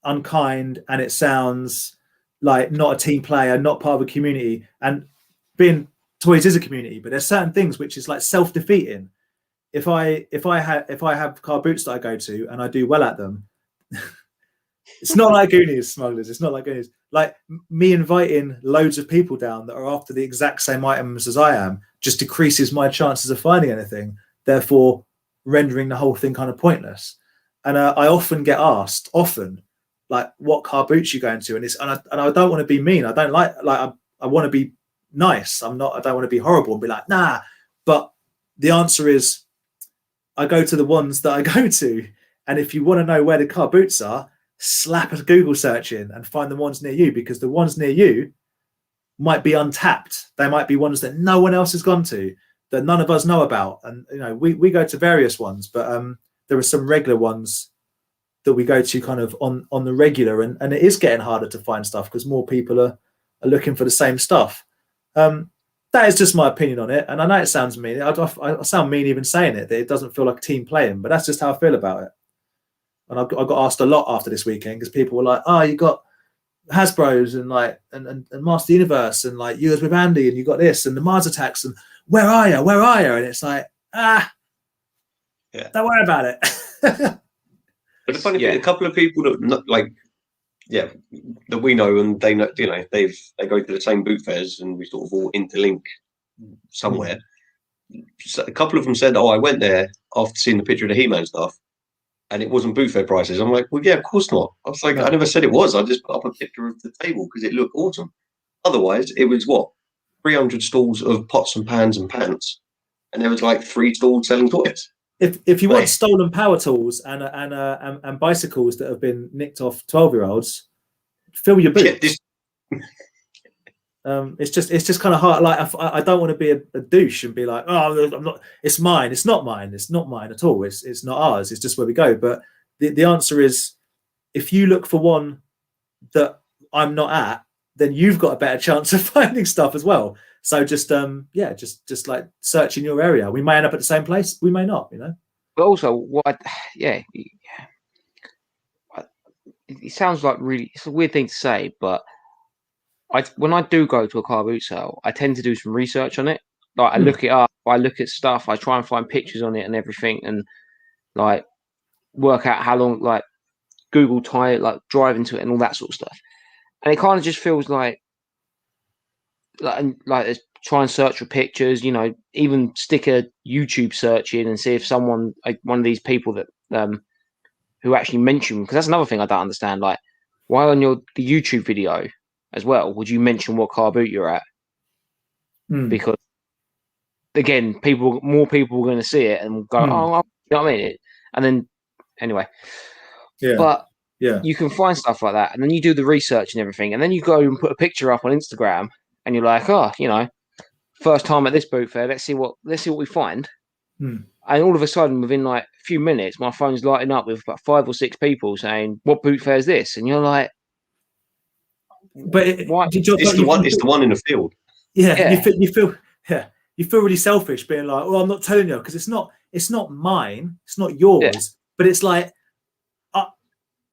unkind and it sounds like not a team player, not part of a community. And being toys is a community, but there's certain things which is like self-defeating. If I have car boots that I go to and I do well at them, it's not like Goonies, smugglers. It's not like Goonies. Like me inviting loads of people down that are after the exact same items as I am just decreases my chances of finding anything, therefore rendering the whole thing kind of pointless. And I often get asked, like, what car boots you going to? And I don't want to be mean. I don't like I want to be nice. I don't want to be horrible and be like, nah. But the answer is, I go to the ones that I go to. And if you want to know where the car boots are, slap a Google search in and find the ones near you, because the ones near you might be untapped. They might be ones that no one else has gone to, that none of us know about. And you know, we go to various ones, but there are some regular ones that we go to kind of on the regular, and it is getting harder to find stuff because more people are looking for the same stuff. That is just my opinion on it, and I know it sounds mean. I sound mean even saying it, that it doesn't feel like a team playing, but that's just how I feel about it. And I got asked a lot after this weekend because people were like, "Oh, you got Hasbro's and like and Master Universe and like yours with Andy, and you got this and the Mars Attacks, and where are you? Where are you?" And it's like, yeah, don't worry about it. But the funny thing, a couple of people that that we know, and they know, you know, they go to the same boot fairs, and we sort of all interlink somewhere. So a couple of them said, "Oh, I went there after seeing the picture of the He-Man stuff, and it wasn't boot fair prices." I'm like, "Well, yeah, of course not." I was like, "I never said it was. I just put up a picture of the table because it looked awesome. Otherwise, it was what 300 stalls of pots and pans and pants, and there was like 3 stalls selling toys." If you want stolen power tools and bicycles that have been nicked off 12-year-olds, fill your boot. It's just kind of hard. Like I don't want to be a douche and be like, "Oh, I'm not. It's mine." It's not mine. It's not mine at all. It's not ours. It's just where we go. But the answer is, if you look for one that I'm not at, then you've got a better chance of finding stuff as well. So just just like search in your area. We may end up at the same place. We may not, you know. But also, it sounds like it's a weird thing to say, but when I do go to a car boot sale, I tend to do some research on it. Like I look it up, I look at stuff, I try and find pictures on it and everything, and like work out how long, like Google time, like driving to it and all that sort of stuff. And it kind of just feels like try and search for pictures, you know, even stick a YouTube search in and see if someone, like one of these people that who actually mention, because that's another thing I don't understand. Like, why on the YouTube video as well would you mention what car boot you're at? Because again, more people are going to see it and go, "Oh, you know what I mean?" And then anyway, but you can find stuff like that, and then you do the research and everything, and then you go and put a picture up on Instagram, and you're like, "Oh, you know, first time at this boot fair. Let's see what we find." And all of a sudden, within like a few minutes, my phone's lighting up with about 5 or 6 people saying, "What boot fair is this?" And you're like, "But it's the one in the field." Yeah. You feel really selfish being like, "Oh, I'm not telling you," because it's not it's not mine, it's not yours, but it's like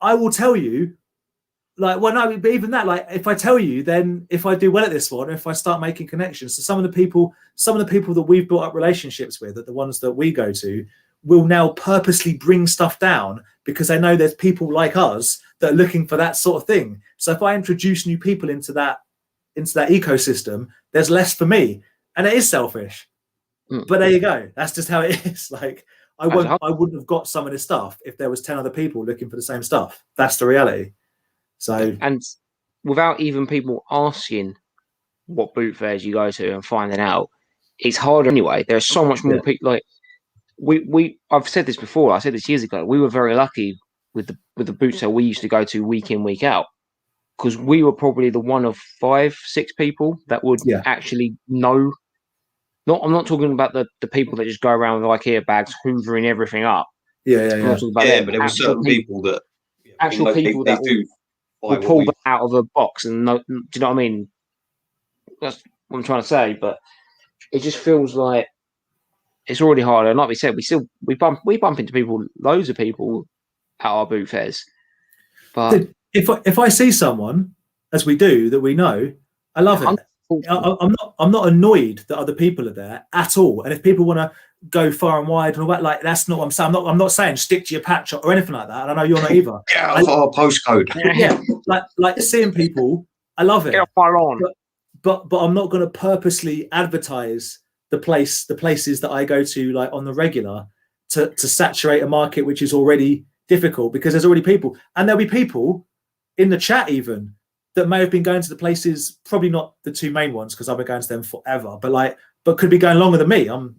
I will tell you. Like, well, no, but even that, like, if I tell you, then if I do well at this one, if I start making connections, so some of the people that we've built up relationships with, the ones that we go to, will now purposely bring stuff down because they know there's people like us that are looking for that sort of thing. So if I introduce new people into that ecosystem, there's less for me, and it is selfish. But there you go. That's just how it is. Like, I wouldn't have got some of this stuff if there was 10 other people looking for the same stuff. That's the reality. So, and without even people asking what boot fairs you go to and finding out, it's harder anyway. There's so much more people. Like I've said this before. I said this years ago. We were very lucky with the boot sale we used to go to week in, week out, because we were probably the one of 5, 6 people that would actually know. I'm not talking about the people that just go around with IKEA bags hoovering everything up. But there were certain people that people that will pull that out of a box and do you know what I mean? That's what I'm trying to say. But it just feels like it's already harder. And like we said, we bump into people, loads of people at our boot fairs. But if I see someone, as we do, that we know, I love it. I'm not annoyed that other people are there at all. And if people want to go far and wide and all that, like, that's not what I'm saying. I'm not saying stick to your patch or anything like that. And I know you're not either. Get out of our postcode. Yeah, like seeing people, I love it. Get far on. But I'm not going to purposely advertise the places that I go to, like, on the regular to saturate a market which is already difficult, because there's already people, and there'll be people in the chat even that may have been going to the places, probably not the 2 main ones because I've been going to them forever, but could be going longer than me. And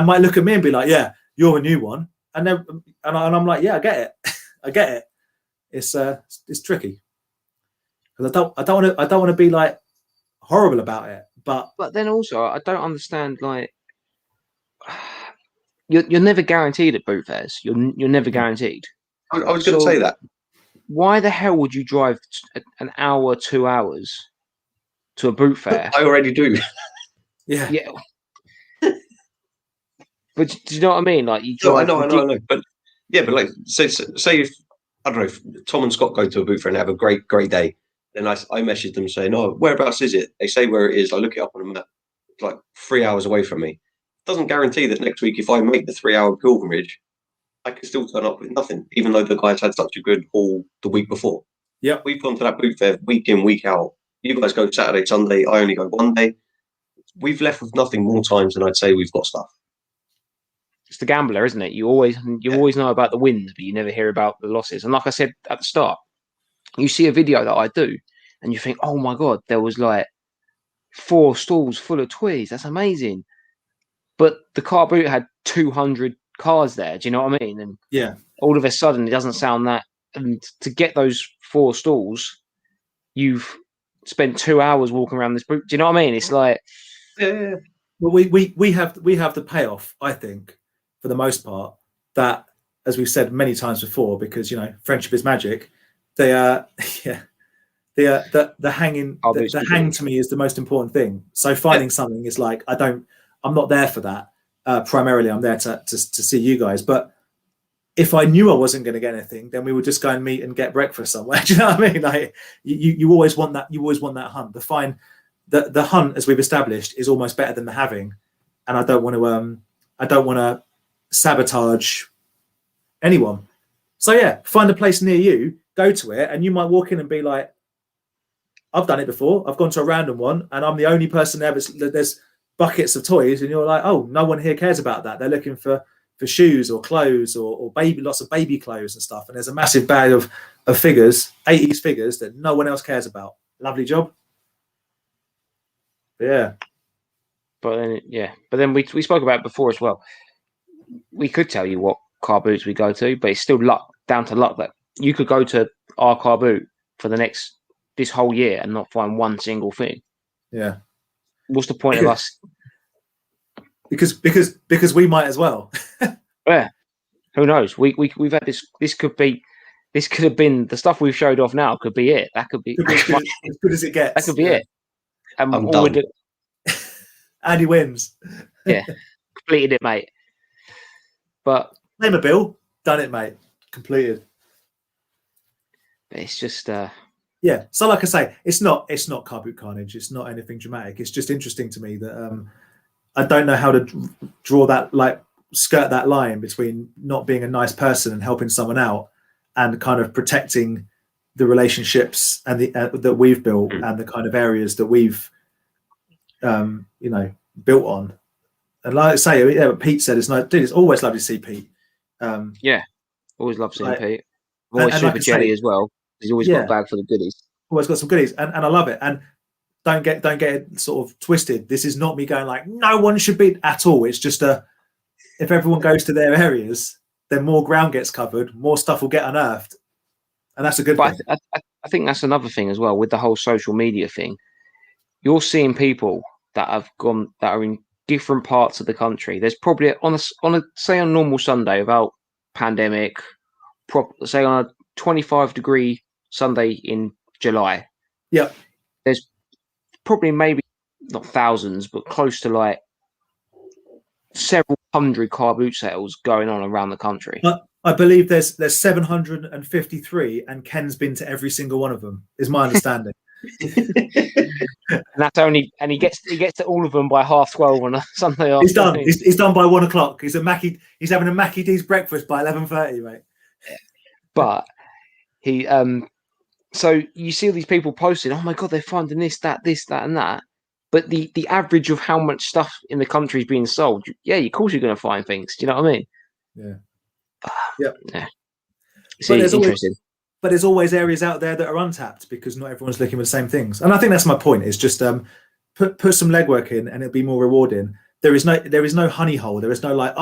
might look at me and be like, yeah, you're a new one. And I'm like, yeah, I get it. I get it. It's tricky. Because I don't want to be like horrible about it. But then also I don't understand, like, you're never guaranteed at boot fairs. You're never guaranteed. I was going to say that. Why the hell would you drive an hour, 2 hours to a boot fair? I already do. Yeah. But do you know what I mean? Like, you drive. I know. But like, say if, I don't know, if Tom and Scott go to a boot fair and have a great day, then I message them saying, "Oh, whereabouts is it?" They say where it is. I look it up on a map. It's like 3 hours away from me. It doesn't guarantee that next week, if I make the 3-hour pilgrimage, I can still turn up with nothing, even though the guys had such a good haul the week before. Yeah, we've gone to that boot fair week in, week out. You guys go Saturday, Sunday. I only go one day. We've left with nothing more times than I'd say we've got stuff. It's the gambler, isn't it? You always know about the wins, but you never hear about the losses. And like I said at the start, you see a video that I do, and you think, "Oh my god, there was like 4 stalls full of toys. That's amazing." But the car boot had 200 cars there. Do you know what I mean? And all of a sudden, it doesn't sound that. And to get those 4 stalls, you've spent 2 hours walking around this boot. Do you know what I mean? It's like, well, we have the payoff, I think, for the most part. That, as we've said many times before, because friendship is magic. The hang to me is the most important thing. So finding something is like, I'm not there for that. Primarily, I'm there to see you guys. But if I knew I wasn't going to get anything, then we would just go and meet and get breakfast somewhere. Do you know what I mean? Like, you always want that. You always want that hunt. The hunt, as we've established, is almost better than the having. And I don't want to sabotage anyone. So yeah, find a place near you, go to it, and you might walk in and be like, "I've done it before. I've gone to a random one, and I'm the only person there. There's buckets of toys," and you're like, "Oh, no one here cares about that. They're looking for shoes or clothes or lots of baby clothes and stuff. And there's a massive bag of figures, 80s figures that no one else cares about. Lovely job." Yeah. But then we spoke about it before as well. We could tell you what car boots we go to, but it's still down to luck that you could go to our car boot for this whole year and not find one single thing. Yeah. What's the point of us? Because we might as well. Yeah. Who knows? We've had this. This could have been the stuff we've showed off now. Could be it. That could be as good as it gets. That could be it. I'm done. And he wins. Yeah, completed it, mate. But name a bill, done it, mate, completed. it's just yeah. So like I say, it's not Car Boot Carnage. It's not anything dramatic. It's just interesting to me that I don't know how to draw that, like skirt that line between not being a nice person and helping someone out and kind of protecting the relationships and the that we've built and the kind of areas that we've built on. And like I say, yeah, what Pete said, it's like, dude, it's always lovely to see Pete. Yeah, always love seeing like, Pete. Always and super like I jelly say, as well. He's always got a bag full of goodies. Always got some goodies, and I love it. And don't get it sort of twisted. This is not me going like no one should be at all. It's just if everyone goes to their areas, then more ground gets covered, more stuff will get unearthed, and that's a good thing. I think that's another thing as well with the whole social media thing. You're seeing people that are in different parts of the country. There's probably on a say on a normal Sunday without pandemic, say on a 25-degree Sunday in July. Yeah, there's probably maybe not thousands, but close to like several hundred car boot sales going on around the country. I believe there's 753, and Ken's been to every single one of them. Is my understanding. And that's only, and he gets to all of them by 12:30 on a Sunday afternoon. He's done. He's done by 1 o'clock. He's having a Mackie D's breakfast by 11:30, mate. But he so you see all these people posting, oh my god, they're finding this, that, and that. But the average of how much stuff in the country is being sold, yeah, of course you're going to find things. Do you know what I mean? Yeah. Yeah. It's interesting. But there's always areas out there that are untapped because not everyone's looking for the same things. And I think that's my point. Is just put some legwork in, and it'll be more rewarding. There is no honey hole. There is no like,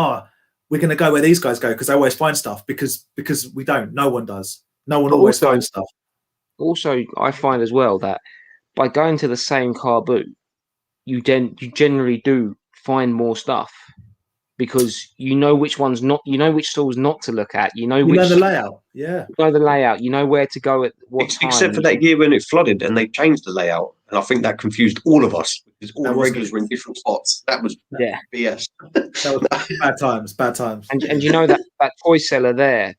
we're going to go where these guys go because they always find stuff, because we don't. No one does. No one always finds stuff. Also, I find as well that by going to the same car boot, you generally do find more stuff because you know which ones not, you know which stores not to look at. You know the layout. Yeah. You know the layout. You know where to go at what time. Except for that year when it flooded and they changed the layout, and I think that confused all of us because all the regulars were in different spots. That was BS. That was bad times. And you know that toy seller there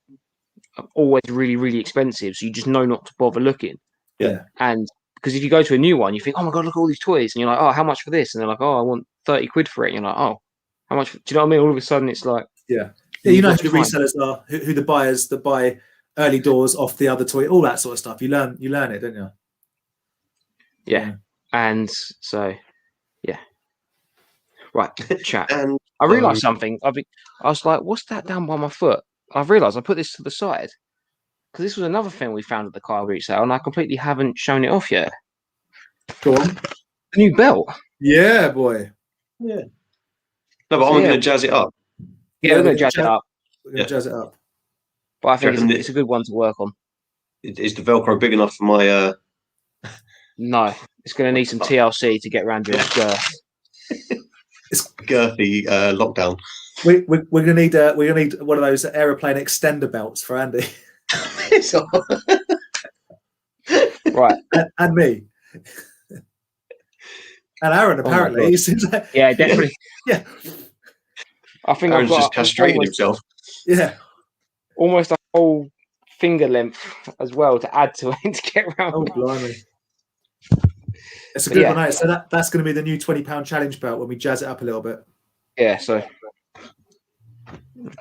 are always really, really expensive, so you just know not to bother looking. Yeah. And because if you go to a new one, you think, oh my god, look at all these toys, and you're like, oh, how much for this? And they're like, oh, I want 30 quid for it. And you're like, oh, how much? Do you know what I mean? All of a sudden, it's like, yeah, you know who the resellers are, who the buyers that buy early doors off the other toy, all that sort of stuff. You learn it, don't you? Yeah. And so, yeah. Right, chat. And I realised something. I was like, what's that down by my foot? I've realised I put this to the side because this was another thing we found at the car boot sale, and I completely haven't shown it off yet. Go on. The new belt. Yeah, boy. Yeah. No, but I'm going to jazz it up. Yeah, we're going to jazz it up. We're going to jazz it up. But I think it's a good one to work on. Is the Velcro big enough for my... No, it's going to need some TLC to get around your girth. It's girthy lockdown. We're gonna need one of those aeroplane extender belts for Andy. Right, and me, and Aaron apparently. Yeah, definitely. Yeah, I think Aaron's just castrated himself. Yeah, almost a whole finger length as well to add to it to get around. Oh, blimey. It's a good one, so that's going to be the new £20 challenge belt when we jazz it up a little bit. Yeah, so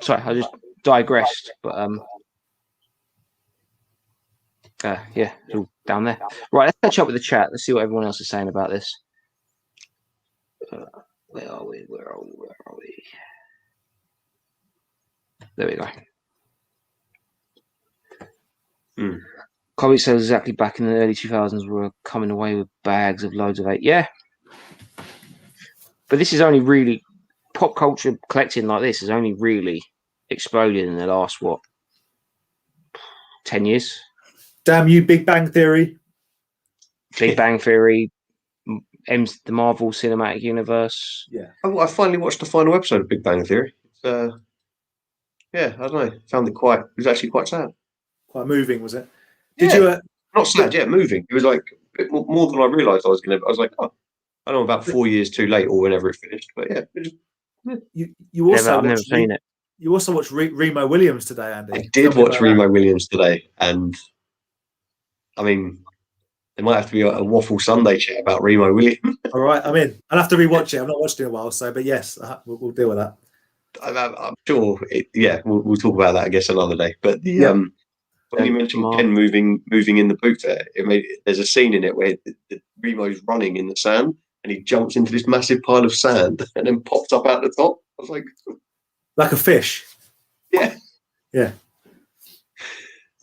sorry, I just digressed, but yeah, it's all down there. Right, let's catch up with the chat. Let's see what everyone else is saying about this. Where are we? There we go. Kobe says exactly back in the early 2000s, we were coming away with bags of loads of 8. Yeah. But this is only really, pop culture collecting like this has only really exploded in the last, 10 years? Damn you, Big Bang Theory. Big Bang Theory, the Marvel Cinematic Universe. Yeah. I finally watched the final episode of Big Bang Theory. Yeah, I don't know. Found it was actually quite sad. Quite moving, was it? Did you? Not sad, moving. It was like a bit more than I realised I was going to. I was like, oh, I don't know, about 4 years too late or whenever it finished. But yeah, you also I've never seen it. You also watched Remo Williams today, Andy. I did watch Remo Williams today, and I mean, there might have to be a Waffle Sunday chat about Remo Williams. All right, I'm in. I'll have to rewatch it. I've not watched it in a while, so but yes, we'll deal with that. I'm sure. We'll talk about that, I guess, another day. But when you mentioned Ken moving in the boot, there's a scene in it where the Remo's running in the sand, and he jumps into this massive pile of sand, and then pops up out the top. I was like a fish. Yeah. Yeah.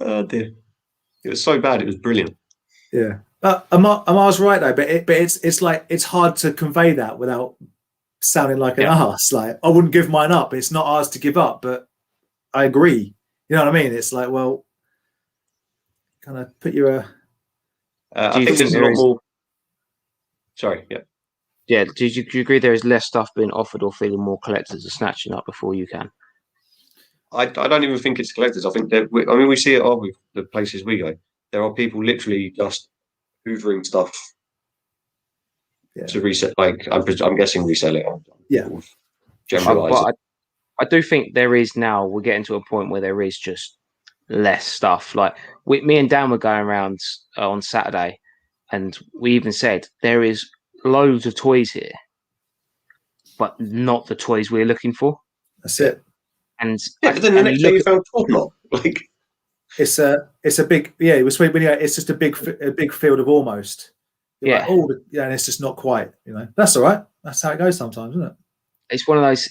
Oh dear. It was so bad. It was brilliant. Yeah. Amar's right though, but it's like it's hard to convey that without sounding like an arse. Like, I wouldn't give mine up. It's not ours to give up, but I agree. You know what I mean? It's like, well, kind of put your. I think there's a lot more. Sorry. Yeah. Yeah. Do you agree there is less stuff being offered, or feeling more collectors are snatching up before you can? I don't even think it's collectors. I think we see it with the places we go. There are people literally just hoovering stuff to resell. Like I'm guessing resell it. Generalize it. I do think there is now. We're getting to a point where there is just less stuff. Like me and Dan were going around on Saturday, and we even said there is loads of toys here, but not the toys we're looking for. That's it. And but then the next day you found Tornot. Like it's a big It was when it's just a big field of almost. You're like, and it's just not quite. You know, that's all right. That's how it goes sometimes, isn't it? It's one of those.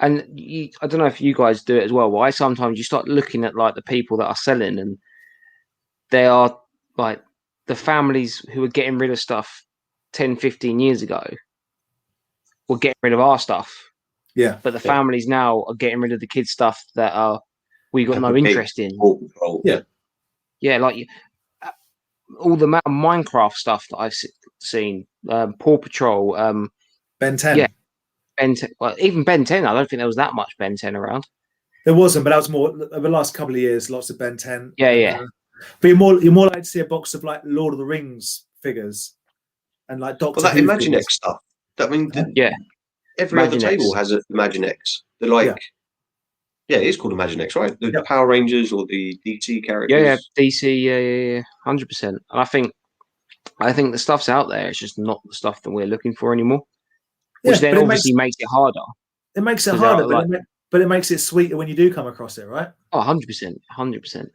I don't know if you guys do it as well. Why sometimes you start looking at like the people that are selling, and they are like the families who are getting rid of stuff 10, 15 years ago were getting rid of our stuff. Yeah. But the families now are getting rid of the kids' stuff that we got no interest in. Yeah. Yeah, like all the Minecraft stuff that I've seen, Paw Patrol, Ben 10. Yeah. Ben 10, well, even Ben 10, I don't think there was that much Ben 10 around. There wasn't, but that was more over the last couple of years. Lots of Ben 10. Yeah. But you're more likely to see a box of like Lord of the Rings figures and like Doctor Who. Well, that Imaginext stuff. I mean, every other table has an Imaginext. They're like, it's called Imaginext, right? The Power Rangers or the DC characters. Yeah, DC, 100%. And I think the stuff's out there. It's just not the stuff that we're looking for anymore. Which then obviously makes it harder. It makes it harder, but it makes it sweeter when you do come across it, right? Oh, 100%. 100%.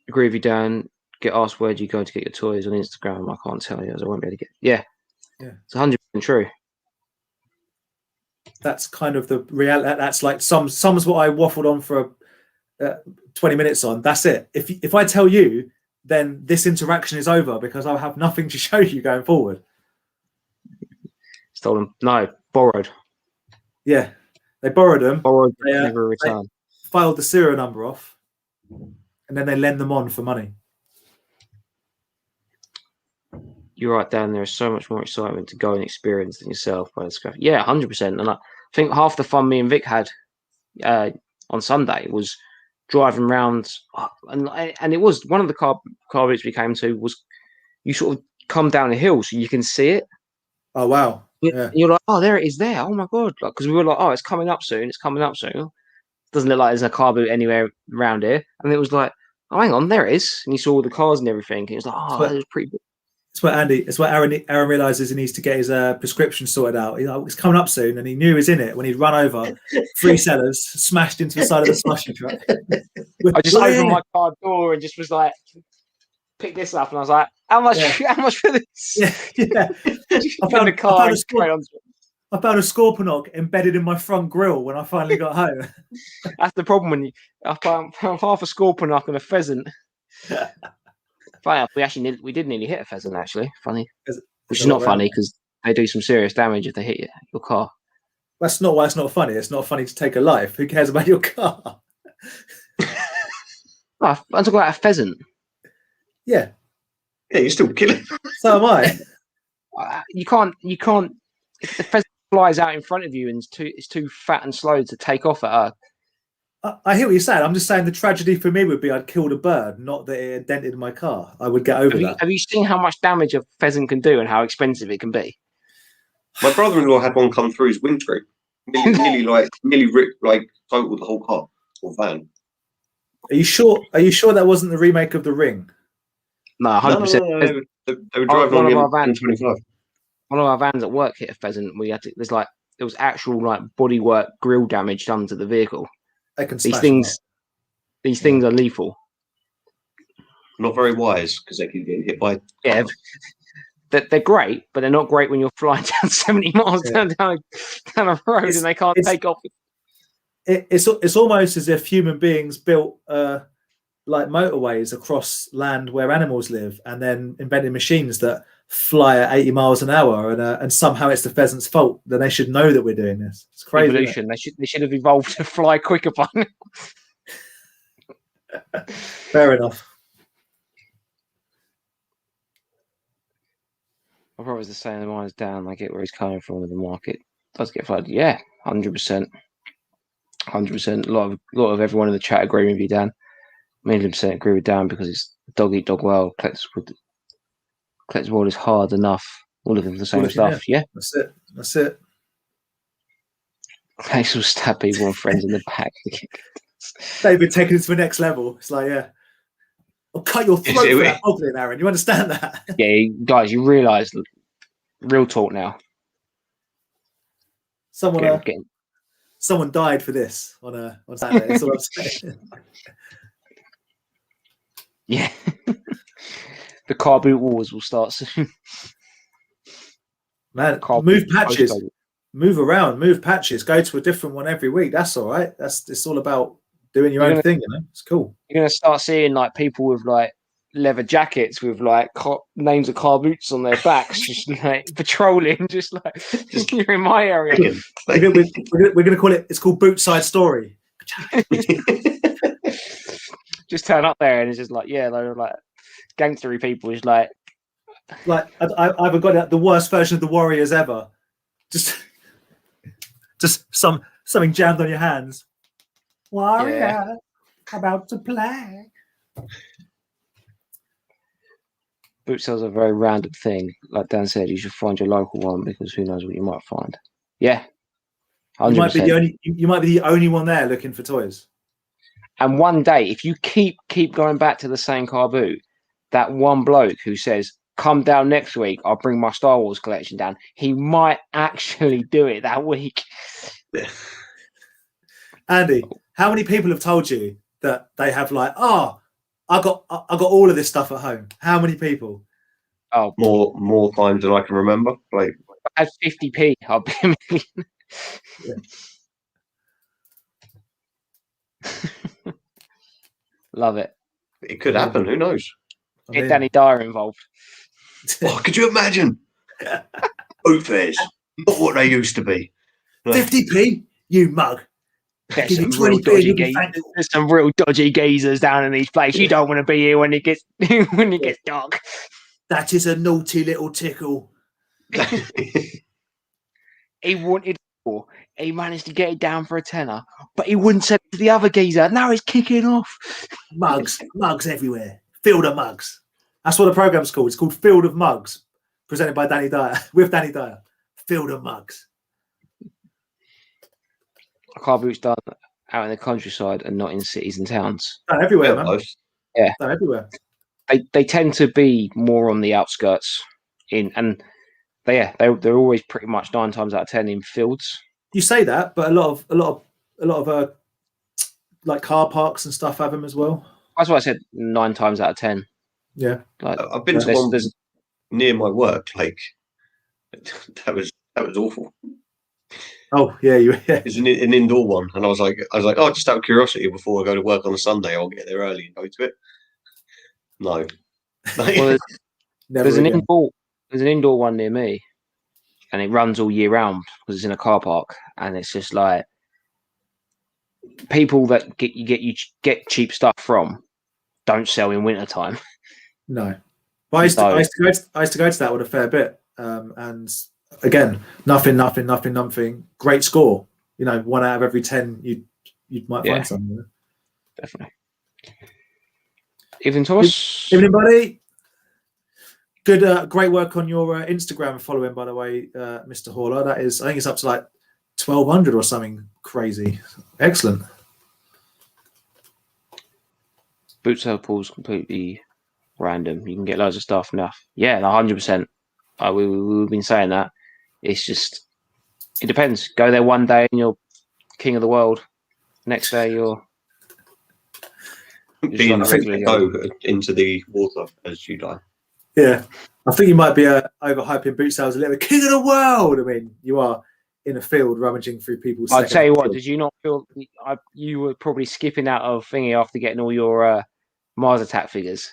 Agree with you, Dan. Get asked where do you go to get your toys on Instagram. I can't tell you, as I won't be able to get. Yeah. It's 100% true. That's kind of the reality. That's like sums what I waffled on for 20 minutes on. That's it. If I tell you, then this interaction is over because I'll have nothing to show you going forward. Stolen? No, borrowed. Yeah, they borrowed them. Never returned. They filed the serial number off, and then they lend them on for money. You're right, Dan. There is so much more excitement to go and experience than yourself by the scrap. Yeah, 100%. And I think half the fun me and Vic had on Sunday was driving around, and it was one of the car routes we came to was you sort of come down a hill so you can see it. Oh wow! Yeah. You're like, oh, there it is there. Oh my god! Because we were like, oh, it's coming up soon. It's coming up soon. Doesn't look like there's a car boot anywhere around here. And it was like, oh, hang on, there it is. And you saw all the cars and everything. And it was like, oh, that was pretty good. It's what Aaron realizes he needs to get his prescription sorted out. It's coming up soon, and he knew he was in it when he'd run over 3 sellers, smashed into the side of the slushy truck. I just opened my car door and just was like, pick this up, and I was like, how much? How much for this? Yeah. I found a Scorponok embedded in my front grille when I finally got home. That's the problem when I found half a Scorponok and a pheasant. Funny, we did nearly hit a pheasant, actually. Funny. Which is not funny because they do some serious damage if they hit your car. That's not why it's not funny. It's not funny to take a life. Who cares about your car? I'm talking about a pheasant. Yeah. Yeah, you're still killing. So am I. You can't. If the pheasant flies out in front of you and it's too fat and slow to take off at her. I hear what you're saying. I'm just saying the tragedy for me would be I'd killed a bird, not that it dented my car. I would get over that. Have you seen how much damage a pheasant can do and how expensive it can be? My brother-in-law had one come through his windscreen, nearly ripped, like totaled the whole car or van. Are you sure? Are you sure that wasn't the remake of The Ring? No, No, 100%. they were driving one on of our the vans, M25. one of our vans at work hit a pheasant. We had to. There was actual like bodywork grill damage done to the vehicle. They can These smash them up. things are lethal. Not very wise because they keep getting hit by. Yeah, they're great, but they're not great when you're flying down 70 miles down a road and they can't take off. It's almost as if human beings built like motorways across land where animals live, and then invented machines that fly at 80 miles an hour, and somehow it's the pheasant's fault. Then they should know that we're doing this. It's crazy. Evolution. They should have evolved to fly quicker by now. Fair enough. My brother's the same. The mine's down. I get where he's coming from with the market. Does get flooded. Yeah, 100%. 100%. A lot of everyone in the chat agree with you, Dan. Million percent agree with Dan because it's dog eat dog well. Collector's World is hard enough. We're looking for the same stuff. Yeah, That's it. Case will stab people and friends in the back. They've been taken it to the next level. It's like, yeah, I'll cut your throat for that goblin, Aaron. You understand that? Yeah, guys, you realise real talk now. Someone died for this on Saturday. That's all I'm saying. Yeah. The car boot wars will start soon. Man, move patches. Move around, move patches, go to a different one every week. That's all right. It's all about doing your own thing, you know. It's cool. You're gonna start seeing like people with like leather jackets with like names of car boots on their backs, just like patrolling, just near in my area. We're gonna call it. It's called Bootside Story. Just turn up there and it's just like, yeah, they're like gangstery people. Is like I've got the worst version of the Warriors ever. Just something jammed on your hands. Warrior, about to play. Boot sales are a very random thing. Like Dan said, you should find your local one because who knows what you might find. Yeah, 100%. You might be the only one there looking for toys. And one day, if you keep going back to the same car boot, that one bloke who says, "Come down next week, I'll bring my Star Wars collection down," he might actually do it that week. Andy, how many people have told you that they have like, I got all of this stuff at home? How many people? Oh, more times than I can remember. Like, I had 50p. I'll be a million. Love it. It could happen. Who knows? Get Danny Dyer involved. Oh, could you imagine? Boot fairs, not what they used to be. 50p, you mug. There's some real dodgy geezers down in these places. You don't want to be here when it gets dark. That is a naughty little tickle. He wanted more. He managed to get it down for a tenner, but he wouldn't sell it to the other geezer. Now he's kicking off. Mugs everywhere. Field of Mugs. That's what the program's called. It's called Field of Mugs, presented by Danny Dyer, with Danny Dyer. Field of Mugs. Car boots done out in the countryside and not in cities and towns. Done everywhere, man. Yeah. Done everywhere. They tend to be more on the outskirts they're always pretty much 9 times out of 10 in fields. You say that, but a lot of like car parks and stuff have them as well. That's what I said. 9 times out of 10. Yeah, like, I've been to one near my work. Like that was awful. Oh yeah, It's an indoor one, and I was like, oh, just out of curiosity, before I go to work on a Sunday, I'll get there early and go to it. No, well, there's an indoor one near me, and it runs all year round because it's in a car park, and it's just like people that get cheap stuff from don't sell in winter time. No, but I used to go to that with a fair bit, and again, nothing. Great score. 1 out of every 10, you might find something. Definitely. Evening, Thomas. Evening, buddy. Good, great work on your Instagram following, by the way, Mr. Hauler. That is, I think it's up to like 1,200 or something crazy. Excellent. Boot sale pool's completely random. You can get loads of stuff now. Yeah, 100%. We've been saying that. It's just, it depends. Go there one day and you're king of the world. Next day you're Being go into the water as you die. Yeah, I think you might be overhyping boot sales a little bit. King of the world. I mean, you are in a field rummaging through people's. I'll tell you what. Did you not feel you were probably skipping out of thingy after getting all your Mars Attack figures?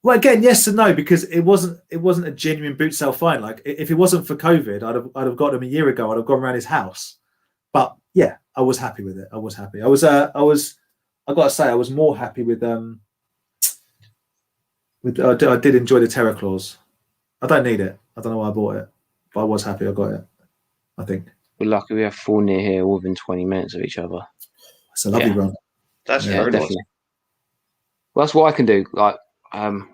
Well, again, yes and no, because it wasn't a genuine boot sale find. Like, if it wasn't for COVID, I'd have got him a year ago. I'd have gone around his house. But yeah, I was happy with it. I was happy. I got to say, I was more happy with I did enjoy the Terra claws. I don't need it. I don't know why I bought it, but I was happy I got it. I think we're lucky we have 4 near here within 20 minutes of each other. It's a lovely run. That's very nice. Well, that's what I can do. Like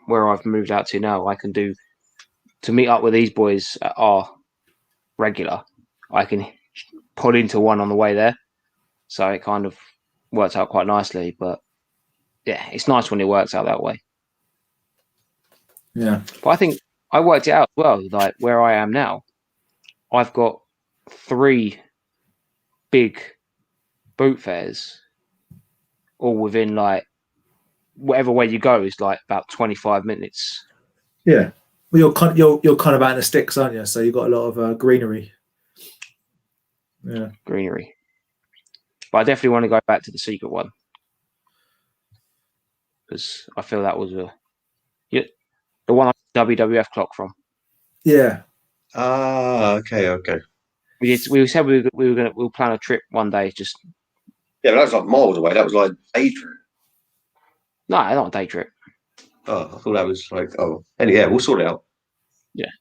where I've moved out to now, I can do to meet up with these boys at our regular. I can pull into one on the way there, so it kind of works out quite nicely. But yeah, it's nice when it works out that way. Yeah, but I think I worked it out as well. Like where I am now, I've got 3 big boot fairs, all within like whatever way you go is like about 25 minutes. Yeah, well, you're kind of out in the sticks, aren't you? So you've got a lot of greenery. Yeah, greenery. But I definitely want to go back to the secret one because I feel that was the one WWF clock from. Yeah. Okay. We said we'll plan a trip one day. Just yeah, but that was like miles away. That was like day trip. No, not a day trip. Oh, I thought that was like anyway, yeah, we'll sort it out. Yeah.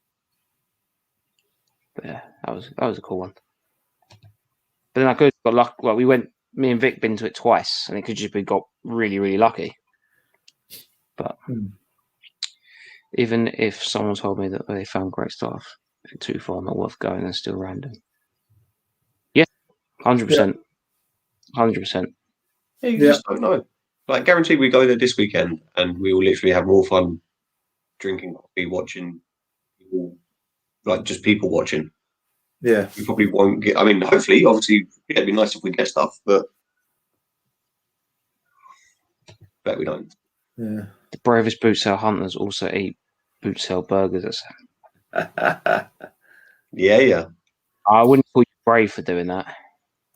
But yeah, that was a cool one. But then I could have got lucky. Well, me and Vic been to it twice, and it could just be got really, really lucky. But even if someone told me that they found great stuff, too far, not worth going, and still random. Yeah, 100%. 100%. Yeah, you just don't know. Like, guaranteed we go there this weekend, and we will literally have more fun drinking coffee, watching people, like just people watching. Yeah, we probably won't get. I mean, hopefully, obviously, it'd be nice if we get stuff, but bet we don't. Yeah. The bravest boot sale hunters also eat boot sale burgers. Yeah. I wouldn't call you brave for doing that.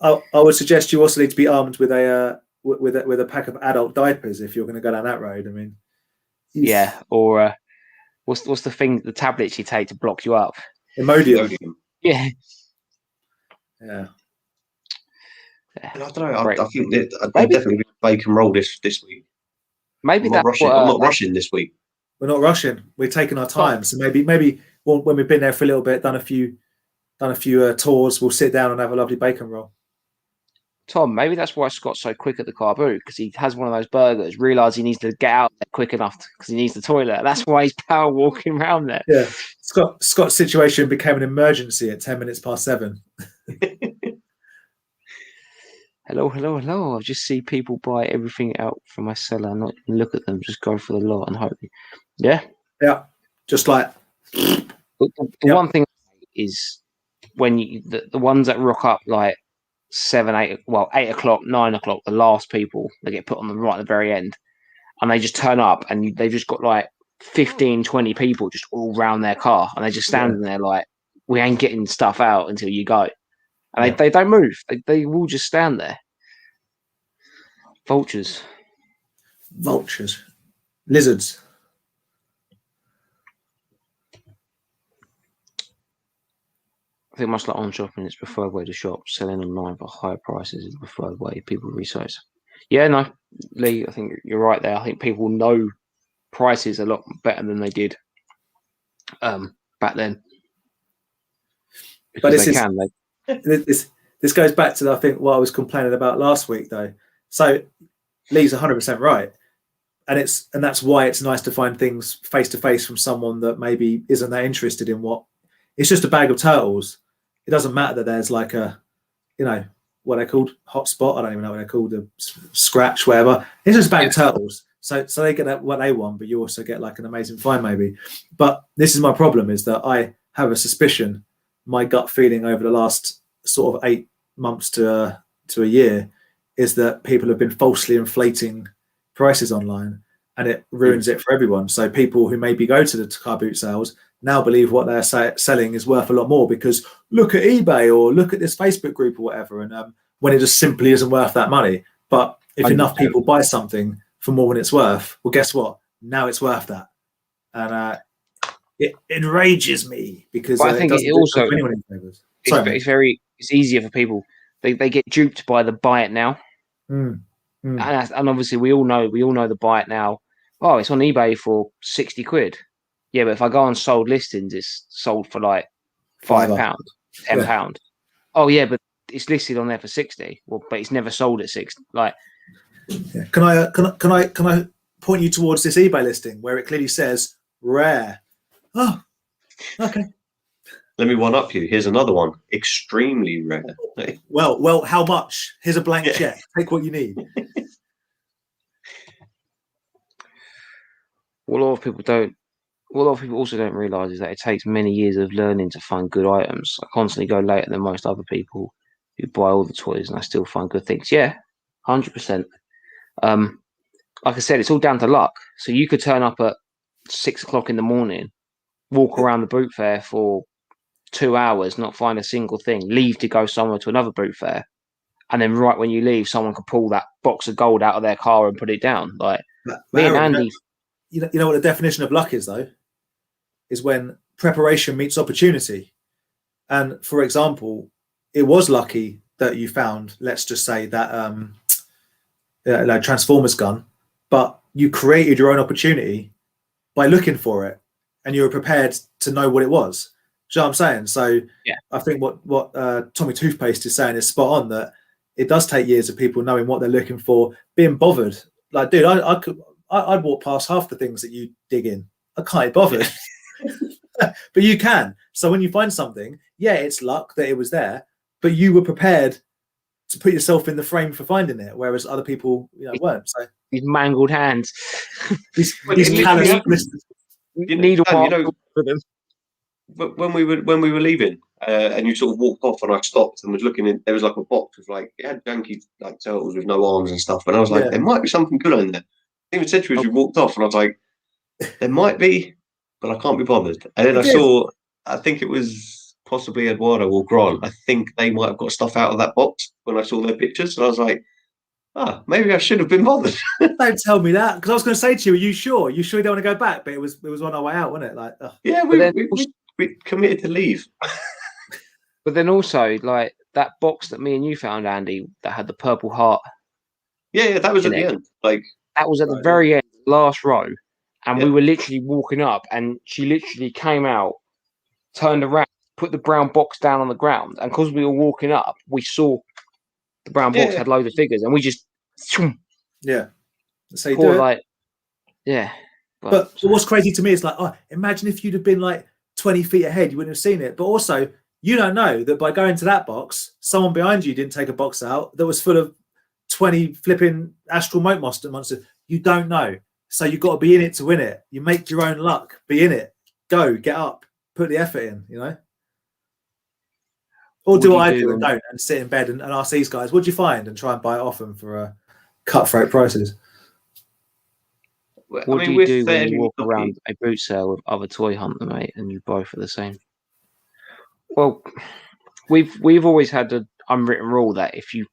I would suggest you also need to be armed with a pack of adult diapers if you're going to go down that road. I mean, yeah, or what's the thing? The tablets you take to block you up. Imodium. Yeah. And I don't know. I think I'd definitely be bacon roll this week. Maybe that's rushing. I'm not rushing this week. We're not rushing. We're taking our time. So maybe when we've been there for a little bit, done a few tours, we'll sit down and have a lovely bacon roll. Tom, maybe that's why Scott's so quick at the Car Boot, because he has one of those burgers, realised he needs to get out there quick enough because he needs the toilet. That's why he's power walking around there. Yeah, Scott's situation became an emergency at 10 minutes past 7. Hello. I just see people buy everything out from my cellar, not even look at them, just go for the lot and hope. Yeah, just like the one thing is when the ones that rock up like 8 o'clock, 9 o'clock, the last people they get put on them right at the very end, and they just turn up and they've just got like 15, 20 people just all round their car, and they're just standing there like, we ain't getting stuff out until you go, and they don't move. They will just stand there. Vultures, lizards. I think much like on shopping, it's preferred way to shop. Selling online for higher prices is the preferred way people research. Yeah, no, Lee, I think you're right there. I think people know prices a lot better than they did back then. But this goes back to, I think, what I was complaining about last week, though. So Lee's 100% right. and that's why it's nice to find things face to face from someone that maybe isn't that interested in what. It's just a bag of turtles. It doesn't matter that there's like a, what they're called, hotspot. I don't even know what they're called, a scratch, whatever. It's just a bag of turtles. So they get what they want, but you also get like an amazing find maybe. But this is my problem, is that I have a suspicion, my gut feeling over the last sort of 8 months to a year, is that people have been falsely inflating prices online, and it ruins it for everyone. So people who maybe go to the car boot sales now believe what they're selling is worth a lot more because look at eBay or look at this Facebook group or whatever, and when it just simply isn't worth that money. But if enough people buy something for more than it's worth, well, guess what? Now it's worth that, and it enrages me because I think it also it's easier for people. They get duped by the buy it now, and obviously we all know the buy it now. Oh, it's on eBay for 60 quid. Yeah, but if I go on sold listings, it's sold for like £5, £10. Oh yeah, but it's listed on there for 60. Well, but it's never sold at 60. Like, can I point you towards this eBay listing where it clearly says rare? Oh, okay. Let me one up you. Here's another one. Extremely rare. Well, how much? Here's a blank check. Take what you need. What a lot of people also don't realise is that it takes many years of learning to find good items. I constantly go later than most other people who buy all the toys, and I still find good things. Yeah, 100%. Like I said, it's all down to luck. So you could turn up at 6 o'clock in the morning, walk around the boot fair for 2 hours, not find a single thing, leave to go somewhere to another boot fair, and then right when you leave, someone could pull that box of gold out of their car and put it down. Like me and Andy. You know what the definition of luck is, though? Is when preparation meets opportunity. And for example, it was lucky that you found, let's just say, that Transformers gun, but you created your own opportunity by looking for it, and you were prepared to know what it was. Do you know what I'm saying? So yeah. I think what Tommy Toothpaste is saying is spot on, that it does take years of people knowing what they're looking for, being bothered. Like, dude, I'd walk past half the things that you dig in. I can't be bothered. But you can. So when you find something, yeah, it's luck that it was there, but you were prepared to put yourself in the frame for finding it, whereas other people, weren't. So these mangled hands, these callous blisters. But when we were leaving, and you sort of walked off, and I stopped and was looking in, there was like a box with like, it had janky like turtles with no arms and stuff, and I was like, there might be something good in there. I even said to you as we walked off, and I was like, there might be, but I can't be bothered. And then I think it was possibly Eduardo or Grant. I think they might have got stuff out of that box when I saw their pictures, and I was like, maybe I should have been bothered. Don't tell me that, because I was going to say to you, are you sure? You sure you don't want to go back? But it was on our way out, wasn't it? Like, yeah, we committed to leave. But then also, like, that box that me and you found, Andy, that had the purple heart. Yeah, that was at the end. Like, that was at the very end, last row. And we were literally walking up, and she literally came out, turned around, put the brown box down on the ground. And because we were walking up, we saw the brown box had loads of figures, and we just so you do it. Like, yeah. But what's crazy to me is like, imagine if you'd have been like 20 feet ahead, you wouldn't have seen it. But also, you don't know that by going to that box, someone behind you didn't take a box out that was full of 20 flipping astral moat monsters. You don't know. So you've got to be in it to win it. You make your own luck. Be in it. Go, get up, put the effort in, Or do what I do and don't, and sit in bed and ask these guys, what'd you find? And try and buy it off them for cutthroat prices. What do you do when you walk around a boot sale with other toy hunter, mate, and you both are the same? Well, we've always had an unwritten rule that if you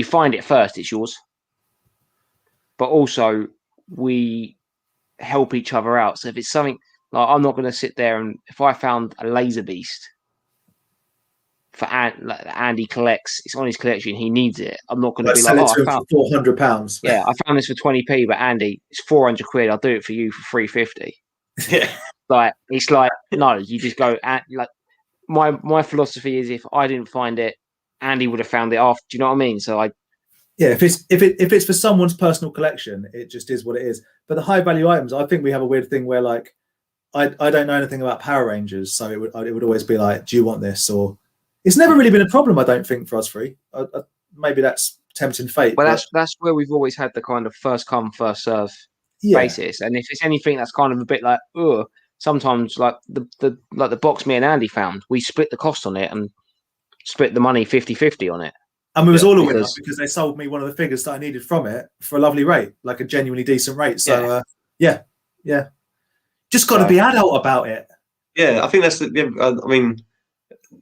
find it first, it's yours. But also, we help each other out. So if it's something like, I'm not going to sit there and if I found a laser beast for Andy collects, it's on his collection, he needs it. I'm not going to be like, I found £400. Yeah, I found this for 20p, but Andy, it's 400 quid. I'll do it for you for 350. Yeah, like it's like no, you just go like my philosophy is if I didn't find it, Andy would have found it after. Do you know what I mean? So Yeah, if it's for someone's personal collection, it just is what it is. But the high value items, I think we have a weird thing where like I don't know anything about Power Rangers, so it would always be like, do you want this? Or it's never really been a problem, I don't think, for us three. Maybe that's tempting fate. Well, but that's where we've always had the kind of first come first serve yeah, basis, and if it's anything that's kind of a bit like, sometimes like the box me and Andy found, we split the cost on it and split the money 50-50 on it. and we was all a winner because they sold me one of the figures that I needed from it for a lovely rate, like a genuinely decent rate. So yeah, just got to be adult about it. Yeah, I think that's the. I mean,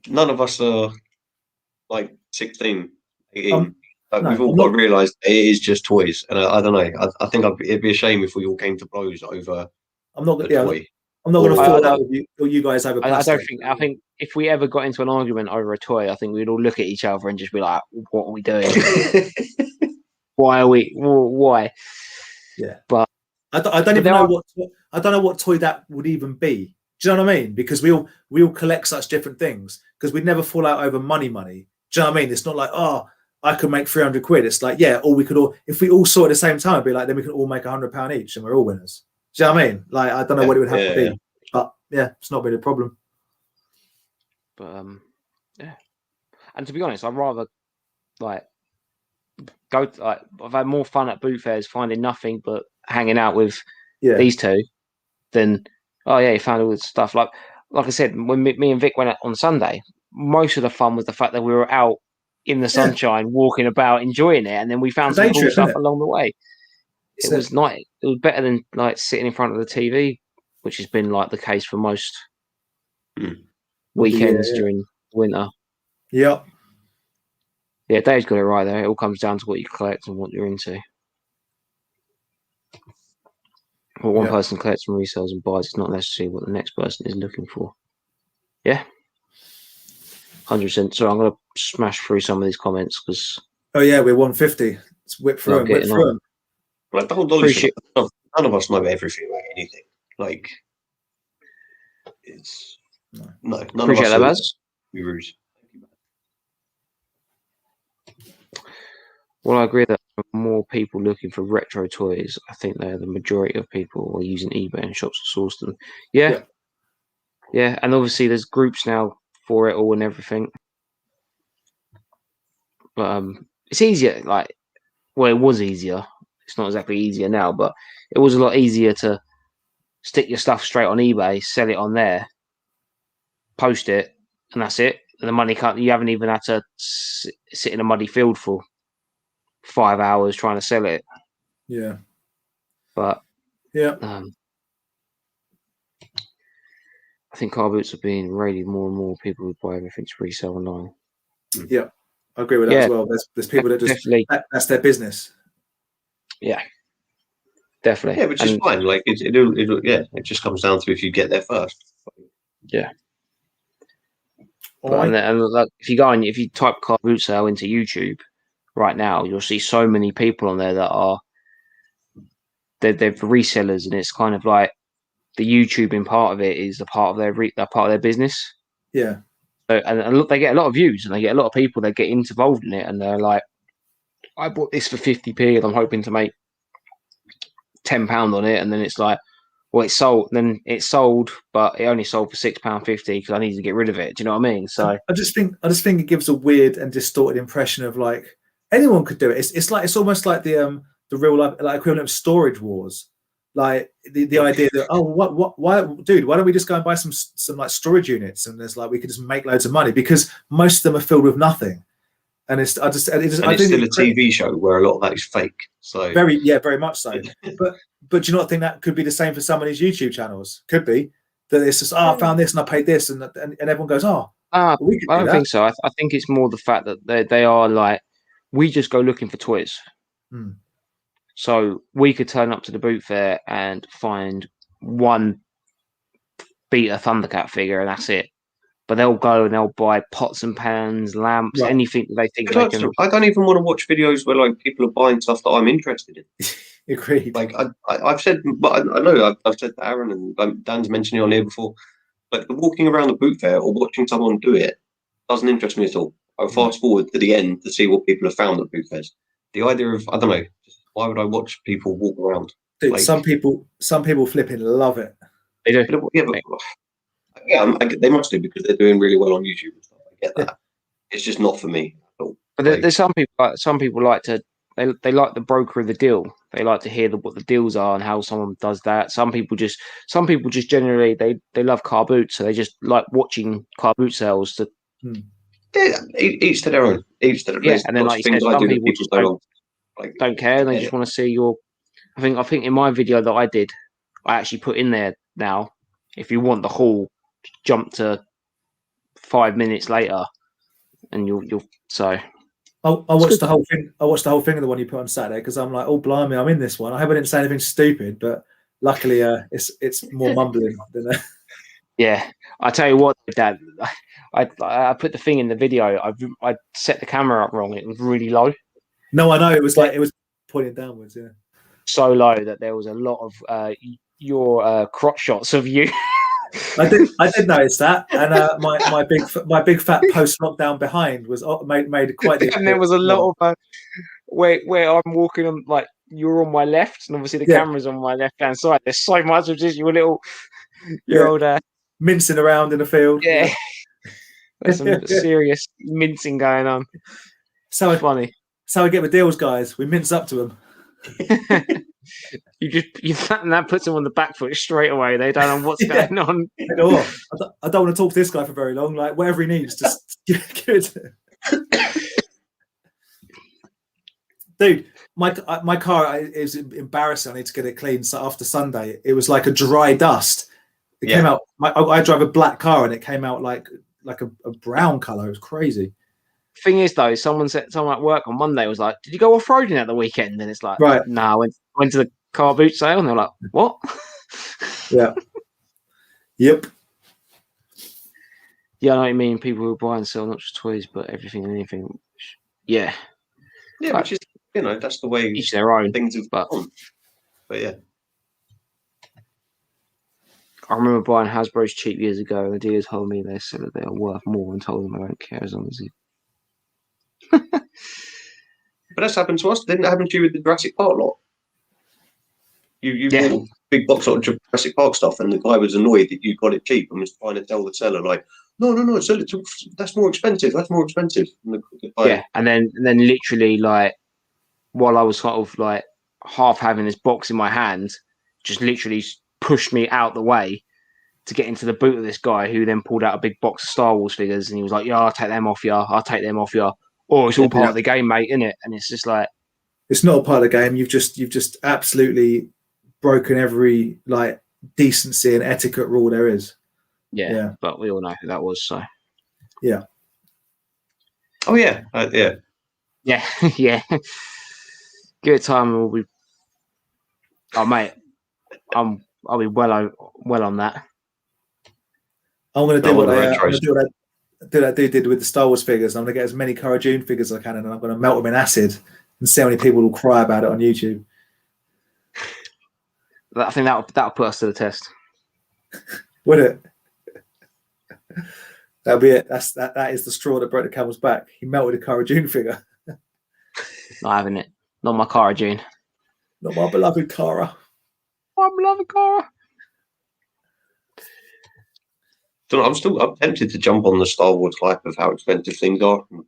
none of us are like 16, 18. No, we've all got to realise it is just toys, and I don't know. I think it'd be a shame if we all came to blows over. I'm not. A toy. I'm not going to fall out with you guys over plastic. I don't think. I think if we ever got into an argument over a toy, I think we'd all look at each other and just be like, "What are we doing? Why are we? Why?" Yeah, but I don't even know I don't know what toy that would even be. Do you know what I mean? Because we all collect such different things. Because we'd never fall out over money. Do you know what I mean? It's not like, oh, I could make 300 quid. It's like, yeah, or we could all, if we all saw at the same time, it'd be like, then we could all make £100 each and we're all winners. Do you know what I mean? Like, I don't know what it would have to be, but yeah, it's not really a problem. But yeah, and to be honest, I'd rather like go. Like, I've had more fun at boot fairs finding nothing but hanging out with these two than you found all this stuff. Like I said, when me and Vic went out on Sunday, most of the fun was the fact that we were out in the sunshine, walking about, enjoying it, and then we found some cool stuff along the way. It was nice. It was better than like sitting in front of the TV, which has been like the case for most weekends during winter. Yeah. Yeah, Dave's got it right there. It all comes down to what you collect and what you're into. What one person collects and resells and buys is not necessarily what the next person is looking for. Yeah. 100%. So I'm going to smash through some of these comments because... Oh, yeah, we're 150. Let's whip through them. Like the whole dolly shit, none of us know everything about anything. Like, it's... No, none Appreciate of us that, Baz. Be rude. Well, I agree that more people looking for retro toys. I think they're the majority of people are using eBay and shops to source them. Yeah. And obviously there's groups now for it all and everything. But it's easier. Like, well, it was easier. It's not exactly easier now, but it was a lot easier to stick your stuff straight on eBay, sell it on there, post it, and that's it. And the money can't. You haven't even had to sit in a muddy field for 5 hours trying to sell it. Yeah. But I think car boots are being raided more and more. People who buy everything to resell online. Yeah, I agree with that as well. There's people that just that's their business. Yeah, definitely. Yeah, which is fine. Like it just comes down to if you get there first. Yeah. And like, if you type car boot sale into YouTube right now, you'll see so many people on there that are they're resellers, and it's kind of like the YouTubing part of it is a part of their business. Yeah. So, and look, they get a lot of views, and they get a lot of people that get involved in it, and they're like, I bought this for 50p, and I'm hoping to make £10 on it, and then it's like, well, it's sold. Then it's sold, but it only sold for £6.50 because I needed to get rid of it. Do you know what I mean? So I just think it gives a weird and distorted impression of like anyone could do it. It's almost like the real life like equivalent of storage wars. Like the idea that why dude, why don't we just go and buy some like storage units, and there's like we could just make loads of money because most of them are filled with nothing. And it's still a TV show where a lot of that is fake. So very much so. But do you not think that could be the same for some of these YouTube channels? Could be that it's just I found this and I paid this, and everyone goes I don't think so. I think it's more the fact that they are like, we just go looking for toys. So we could turn up to the boot fair and find one Beta Thundercat figure, and that's it. But they'll go and they'll buy pots and pans, lamps, anything that they think they can. I don't even want to watch videos where like people are buying stuff that I'm interested in. Agreed. Like I've said, but I know I've said to Aaron and Dan's mentioned it on here before. Like the walking around the boot fair or watching someone do it doesn't interest me at all. I'll fast forward to the end to see what people have found at boot fairs. the idea of, I don't know, why would I watch people walk around? Dude, Like- some people flipping love it. They do. They must do because they're doing really well on YouTube and stuff. I get that. It's just not for me at all. But there's some people like to they like the broker of the deal. They like to hear what the deals are and how someone does that. Some people just generally they love car boots, so they just like watching car boot sales. To Yeah, each to their own. Each to their own. Yeah, and then like you said, some people just don't care. And they just want to see your. I think in my video that I did, I actually put in there now. If you want the haul, jump to 5 minutes later, and you'll so. I watched the whole thing. I watched the whole thing of the one you put on Saturday because I'm like, oh blimey, I'm in this one. I hope I didn't say anything stupid, but luckily, it's more mumbling than. Yeah, I tell you what, Dad. I put the thing in the video. I set the camera up wrong. It was really low. No, I know it was like it was pointing downwards. Yeah, so low that there was a lot of your crotch shots of you. I did notice that, and my big fat post lockdown behind was made quite. And there was a lot of where I'm walking on, like you're on my left, and obviously the camera's on my left hand side. There's so much of just your old mincing around in the field. Yeah, there's some serious mincing going on. So funny. So I get the deals, guys. We mince up to them. And that puts them on the back foot straight away. They don't know what's going on. I don't want to talk to this guy for very long. Like whatever he needs, just give it to him. Dude, my car is embarrassing. I need to get it cleaned. So after Sunday, it was like a dry dust. It came out. I drive a black car, and it came out like a brown color. It was crazy. Thing is, though, someone at work on Monday was like, "Did you go off roading at the weekend?" And it's like, right, no, I went to the car boot sale, and they're like, "What?" Yeah. Yep. Yeah, I know what you mean. People who buy and sell not just toys, but everything and anything. Yeah. Yeah, which is, that's the way each their own things have gone. But yeah. I remember buying Hasbro's cheap years ago, and a dealer told me they said that they are worth more, and told them I don't care as long as But that's happened to us. Didn't it happen to you with the Jurassic Park lot? You bought a big box of Jurassic Park stuff, and the guy was annoyed that you got it cheap and was trying to tell the seller like, no, sell it that's more expensive. That's more expensive. And and then literally like while I was sort of like half having this box in my hand, just literally pushed me out the way to get into the boot of this guy, who then pulled out a big box of Star Wars figures, and he was like, "Yeah, I'll take them off you. I'll take them off you." Oh, it's all part of the game, mate, isn't it? And it's just like, it's not a part of the game. You've just absolutely broken every like decency and etiquette rule there is. Yeah. But we all know who that was, so yeah. Oh yeah, yeah. Give it time, and we'll be. Oh mate, I'll be well on that. I'm going to do what that dude did with the Star Wars figures. I'm going to get as many Cara Dune figures as I can, and I'm going to melt them in acid and see how many people will cry about it on YouTube. I think that'll put us to the test. Would it? That'll be it. That is the straw that broke the camel's back. He melted a Cara Dune figure. Not having it. Not my Cara Dune. Not my beloved Cara. My beloved Cara. So I'm tempted to jump on the Star Wars hype of how expensive things are and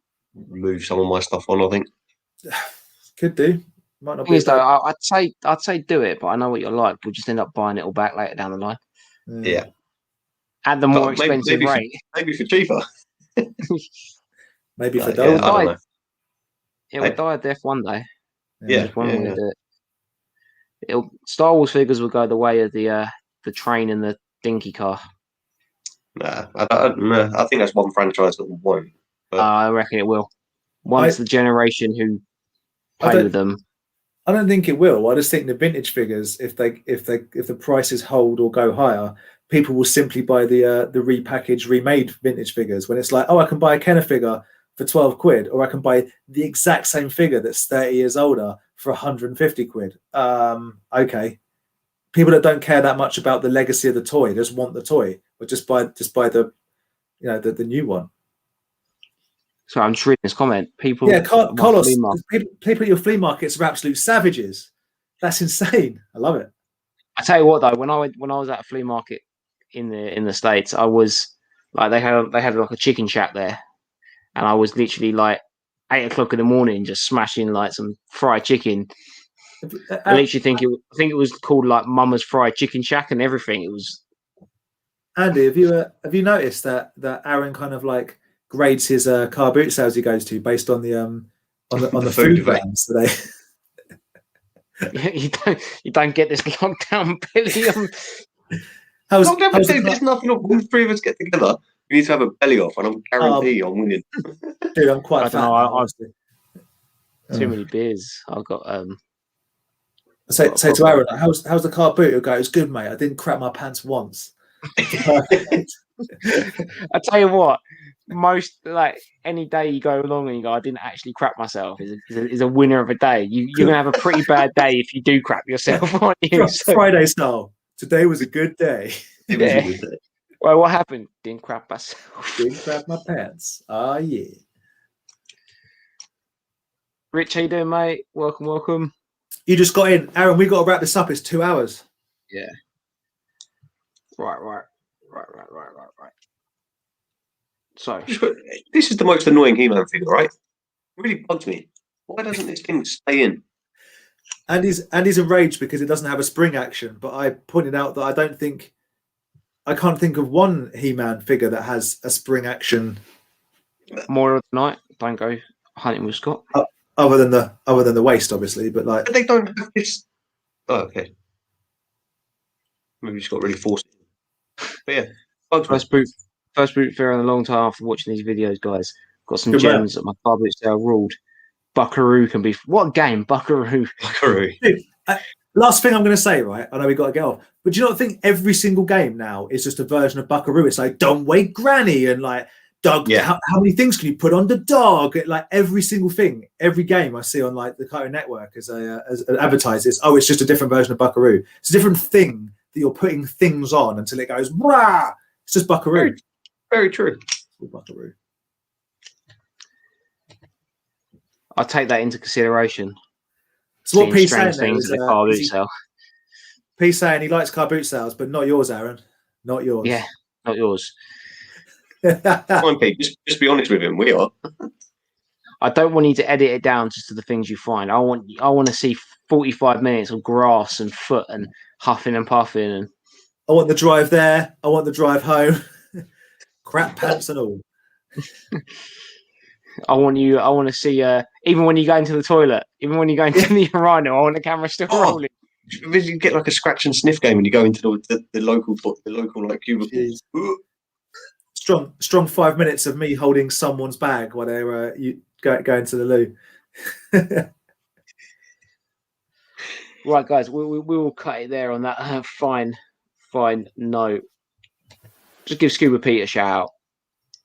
move some of my stuff on. I think could do. Might not be. Though, I'd say do it, but I know what you're like. You'll just end up buying it all back later down the line. Yeah. At the more expensive rate. Maybe for cheaper. Maybe for dollars. It will die a death one day. Yeah. Star Wars figures will go the way of the train and the dinky car. Nah, I think that's one franchise that won't. I reckon it will. Once the generation who play with them. I don't think it will. I just think the vintage figures, if the prices hold or go higher, people will simply buy the repackaged, remade vintage figures. When it's like, oh, I can buy a Kenner figure for 12 quid, or I can buy the exact same figure that's 30 years older for 150 quid. Okay. People that don't care that much about the legacy of the toy just want the toy, or just buy the the new one. So I'm just reading this comment. People, Yeah, at my Carlos, flea market- people at your flea markets are absolute savages. That's insane. I love it. I tell you what, though, when I was at a flea market in the States, I was like they had like a chicken shack there, and I was literally like 8 o'clock in the morning just smashing like some fried chicken. I literally think it was called like Mama's Fried Chicken Shack and everything. It was. Andy, have you noticed that Aaron kind of like grades his car boot sales he goes to based on the food brands today? You don't get this lockdown, Billy. There's nothing off. When the three of us get together, we need to have a belly off, and I'm guarantee I'm winning. Dude, I'm quite fat. I've too many beers. I've got Say to Aaron, how's the car boot? He'll go, it's good, mate. I didn't crap my pants once. I tell you what, most like any day you go along and you go, I didn't actually crap myself is a winner of a day. You're gonna have a pretty bad day if you do crap yourself, aren't you? Friday style. Today was a good day. It was a good day. Well, what happened? Didn't crap myself. Didn't crap my pants. Ah, yeah. Rich, how you doing, mate? Welcome. You just got in, Aaron. We got to wrap this up. It's 2 hours. Yeah. Right. So this is the most annoying He-Man figure, right? It really bugs me. Why doesn't this thing stay in? And he's enraged because it doesn't have a spring action. But I pointed out that I can't think of one He-Man figure that has a spring action. More of the night. Don't go hunting with Scott. Other than the waist, obviously, but like. But they don't have this. Oh, okay. Maybe just got really forced. But yeah, first boot fair in a long time after watching these videos, guys. Got some Good gems that my car boot sale ruled. Buckaroo can be what game? Buckaroo. Dude, last thing I'm going to say, right? I know we got to get off, but do you not think every single game now is just a version of Buckaroo? It's like don't wait, Granny, and like dog. Yeah. How many things can you put on the dog? Like every single thing, every game I see on like the Cartoon Network as advertises. Oh, it's just a different version of Buckaroo. It's a different thing that you're putting things on until it goes. Rah! It's just Buckaroo. Very true. Buckaroo. I'll take that into consideration. So what P's saying things at the car boot sale. P's saying he likes car boot sales, but not yours, Aaron. Not yours. Yeah, not yours. Fine, Pete. Just be honest with him. We are. I don't want you to edit it down just to the things you find. I want to see 45 minutes of grass and foot and huffing and puffing. And I want the drive there. I want the drive home. Crap pants and all. I want to see even when you go into the toilet, even when you go into the urinal, I want the camera still rolling. You get like a scratch and sniff game when you go into the local like cubicle. Strong 5 minutes of me holding someone's bag while they're going to the loo. Right, guys, we will cut it there on that fine note. Just give Scuba Pete a shout out,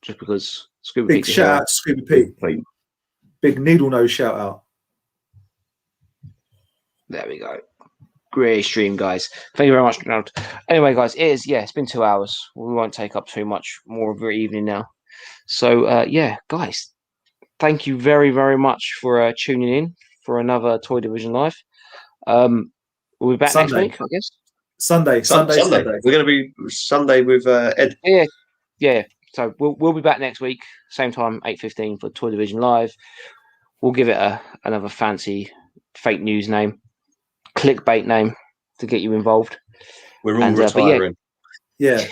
just because Scuba Big Pete's shout out to Scuba Pete. Big needle nose shout out. There we go. Great stream, guys. Thank you very much. Anyway, guys, it's been 2 hours. We won't take up too much more of your evening now. So, guys, thank you very, very much for tuning in for another Toy Division Live. We'll be back next week, I guess. Sunday. We're going to be Sunday with Ed. Yeah. So we'll be back next week, same time, 8:15 for Toy Division Live. We'll give it another fancy fake news name, clickbait name to get you involved. We're all retiring. Yeah.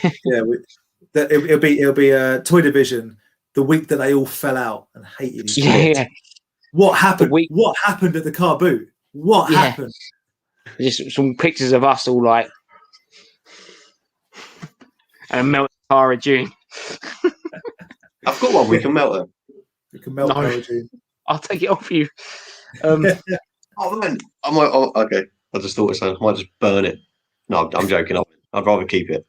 It'll be Toy Division the week that they all fell out and hated each other. Yeah. What happened? What happened at the car boot? What happened? Just some pictures of us all like and a melted Cara June. I've got one. We can melt them. We can melt Cara June. I'll take it off you. Oh man, I might. Oh, okay, I just thought I might just burn it. No, I'm joking. I'd rather keep it.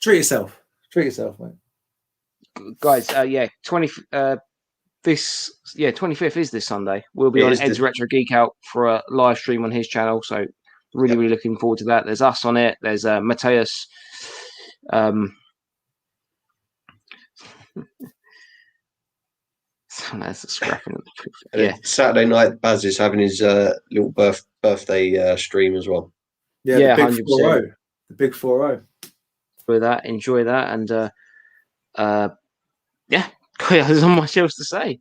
Treat yourself, mate. Guys, 25th is this Sunday. We'll be on Ed's Retro Geek Out for a live stream on his channel. So really looking forward to that. There's us on it. There's Mateus. That's a scrapping. And Yeah. then Saturday night, Baz is having his little birthday stream as well. Yeah, Yeah, the big 100%. 4-0. The big 4-0. Enjoy that, and yeah, there's not much else to say.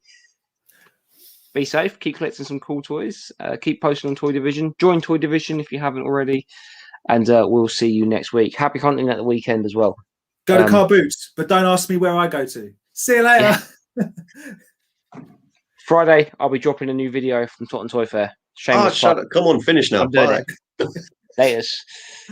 Be safe. Keep collecting some cool toys. Keep posting on Toy Division. Join Toy Division if you haven't already, and we'll see you next week. Happy hunting at the weekend as well. Go to Car Boots, but don't ask me where I go to. See you later. Yeah. Friday, I'll be dropping a new video from Tottenham Toy Fair. Shut up. Come on, finish now. I'm doing Bye. it. Laters.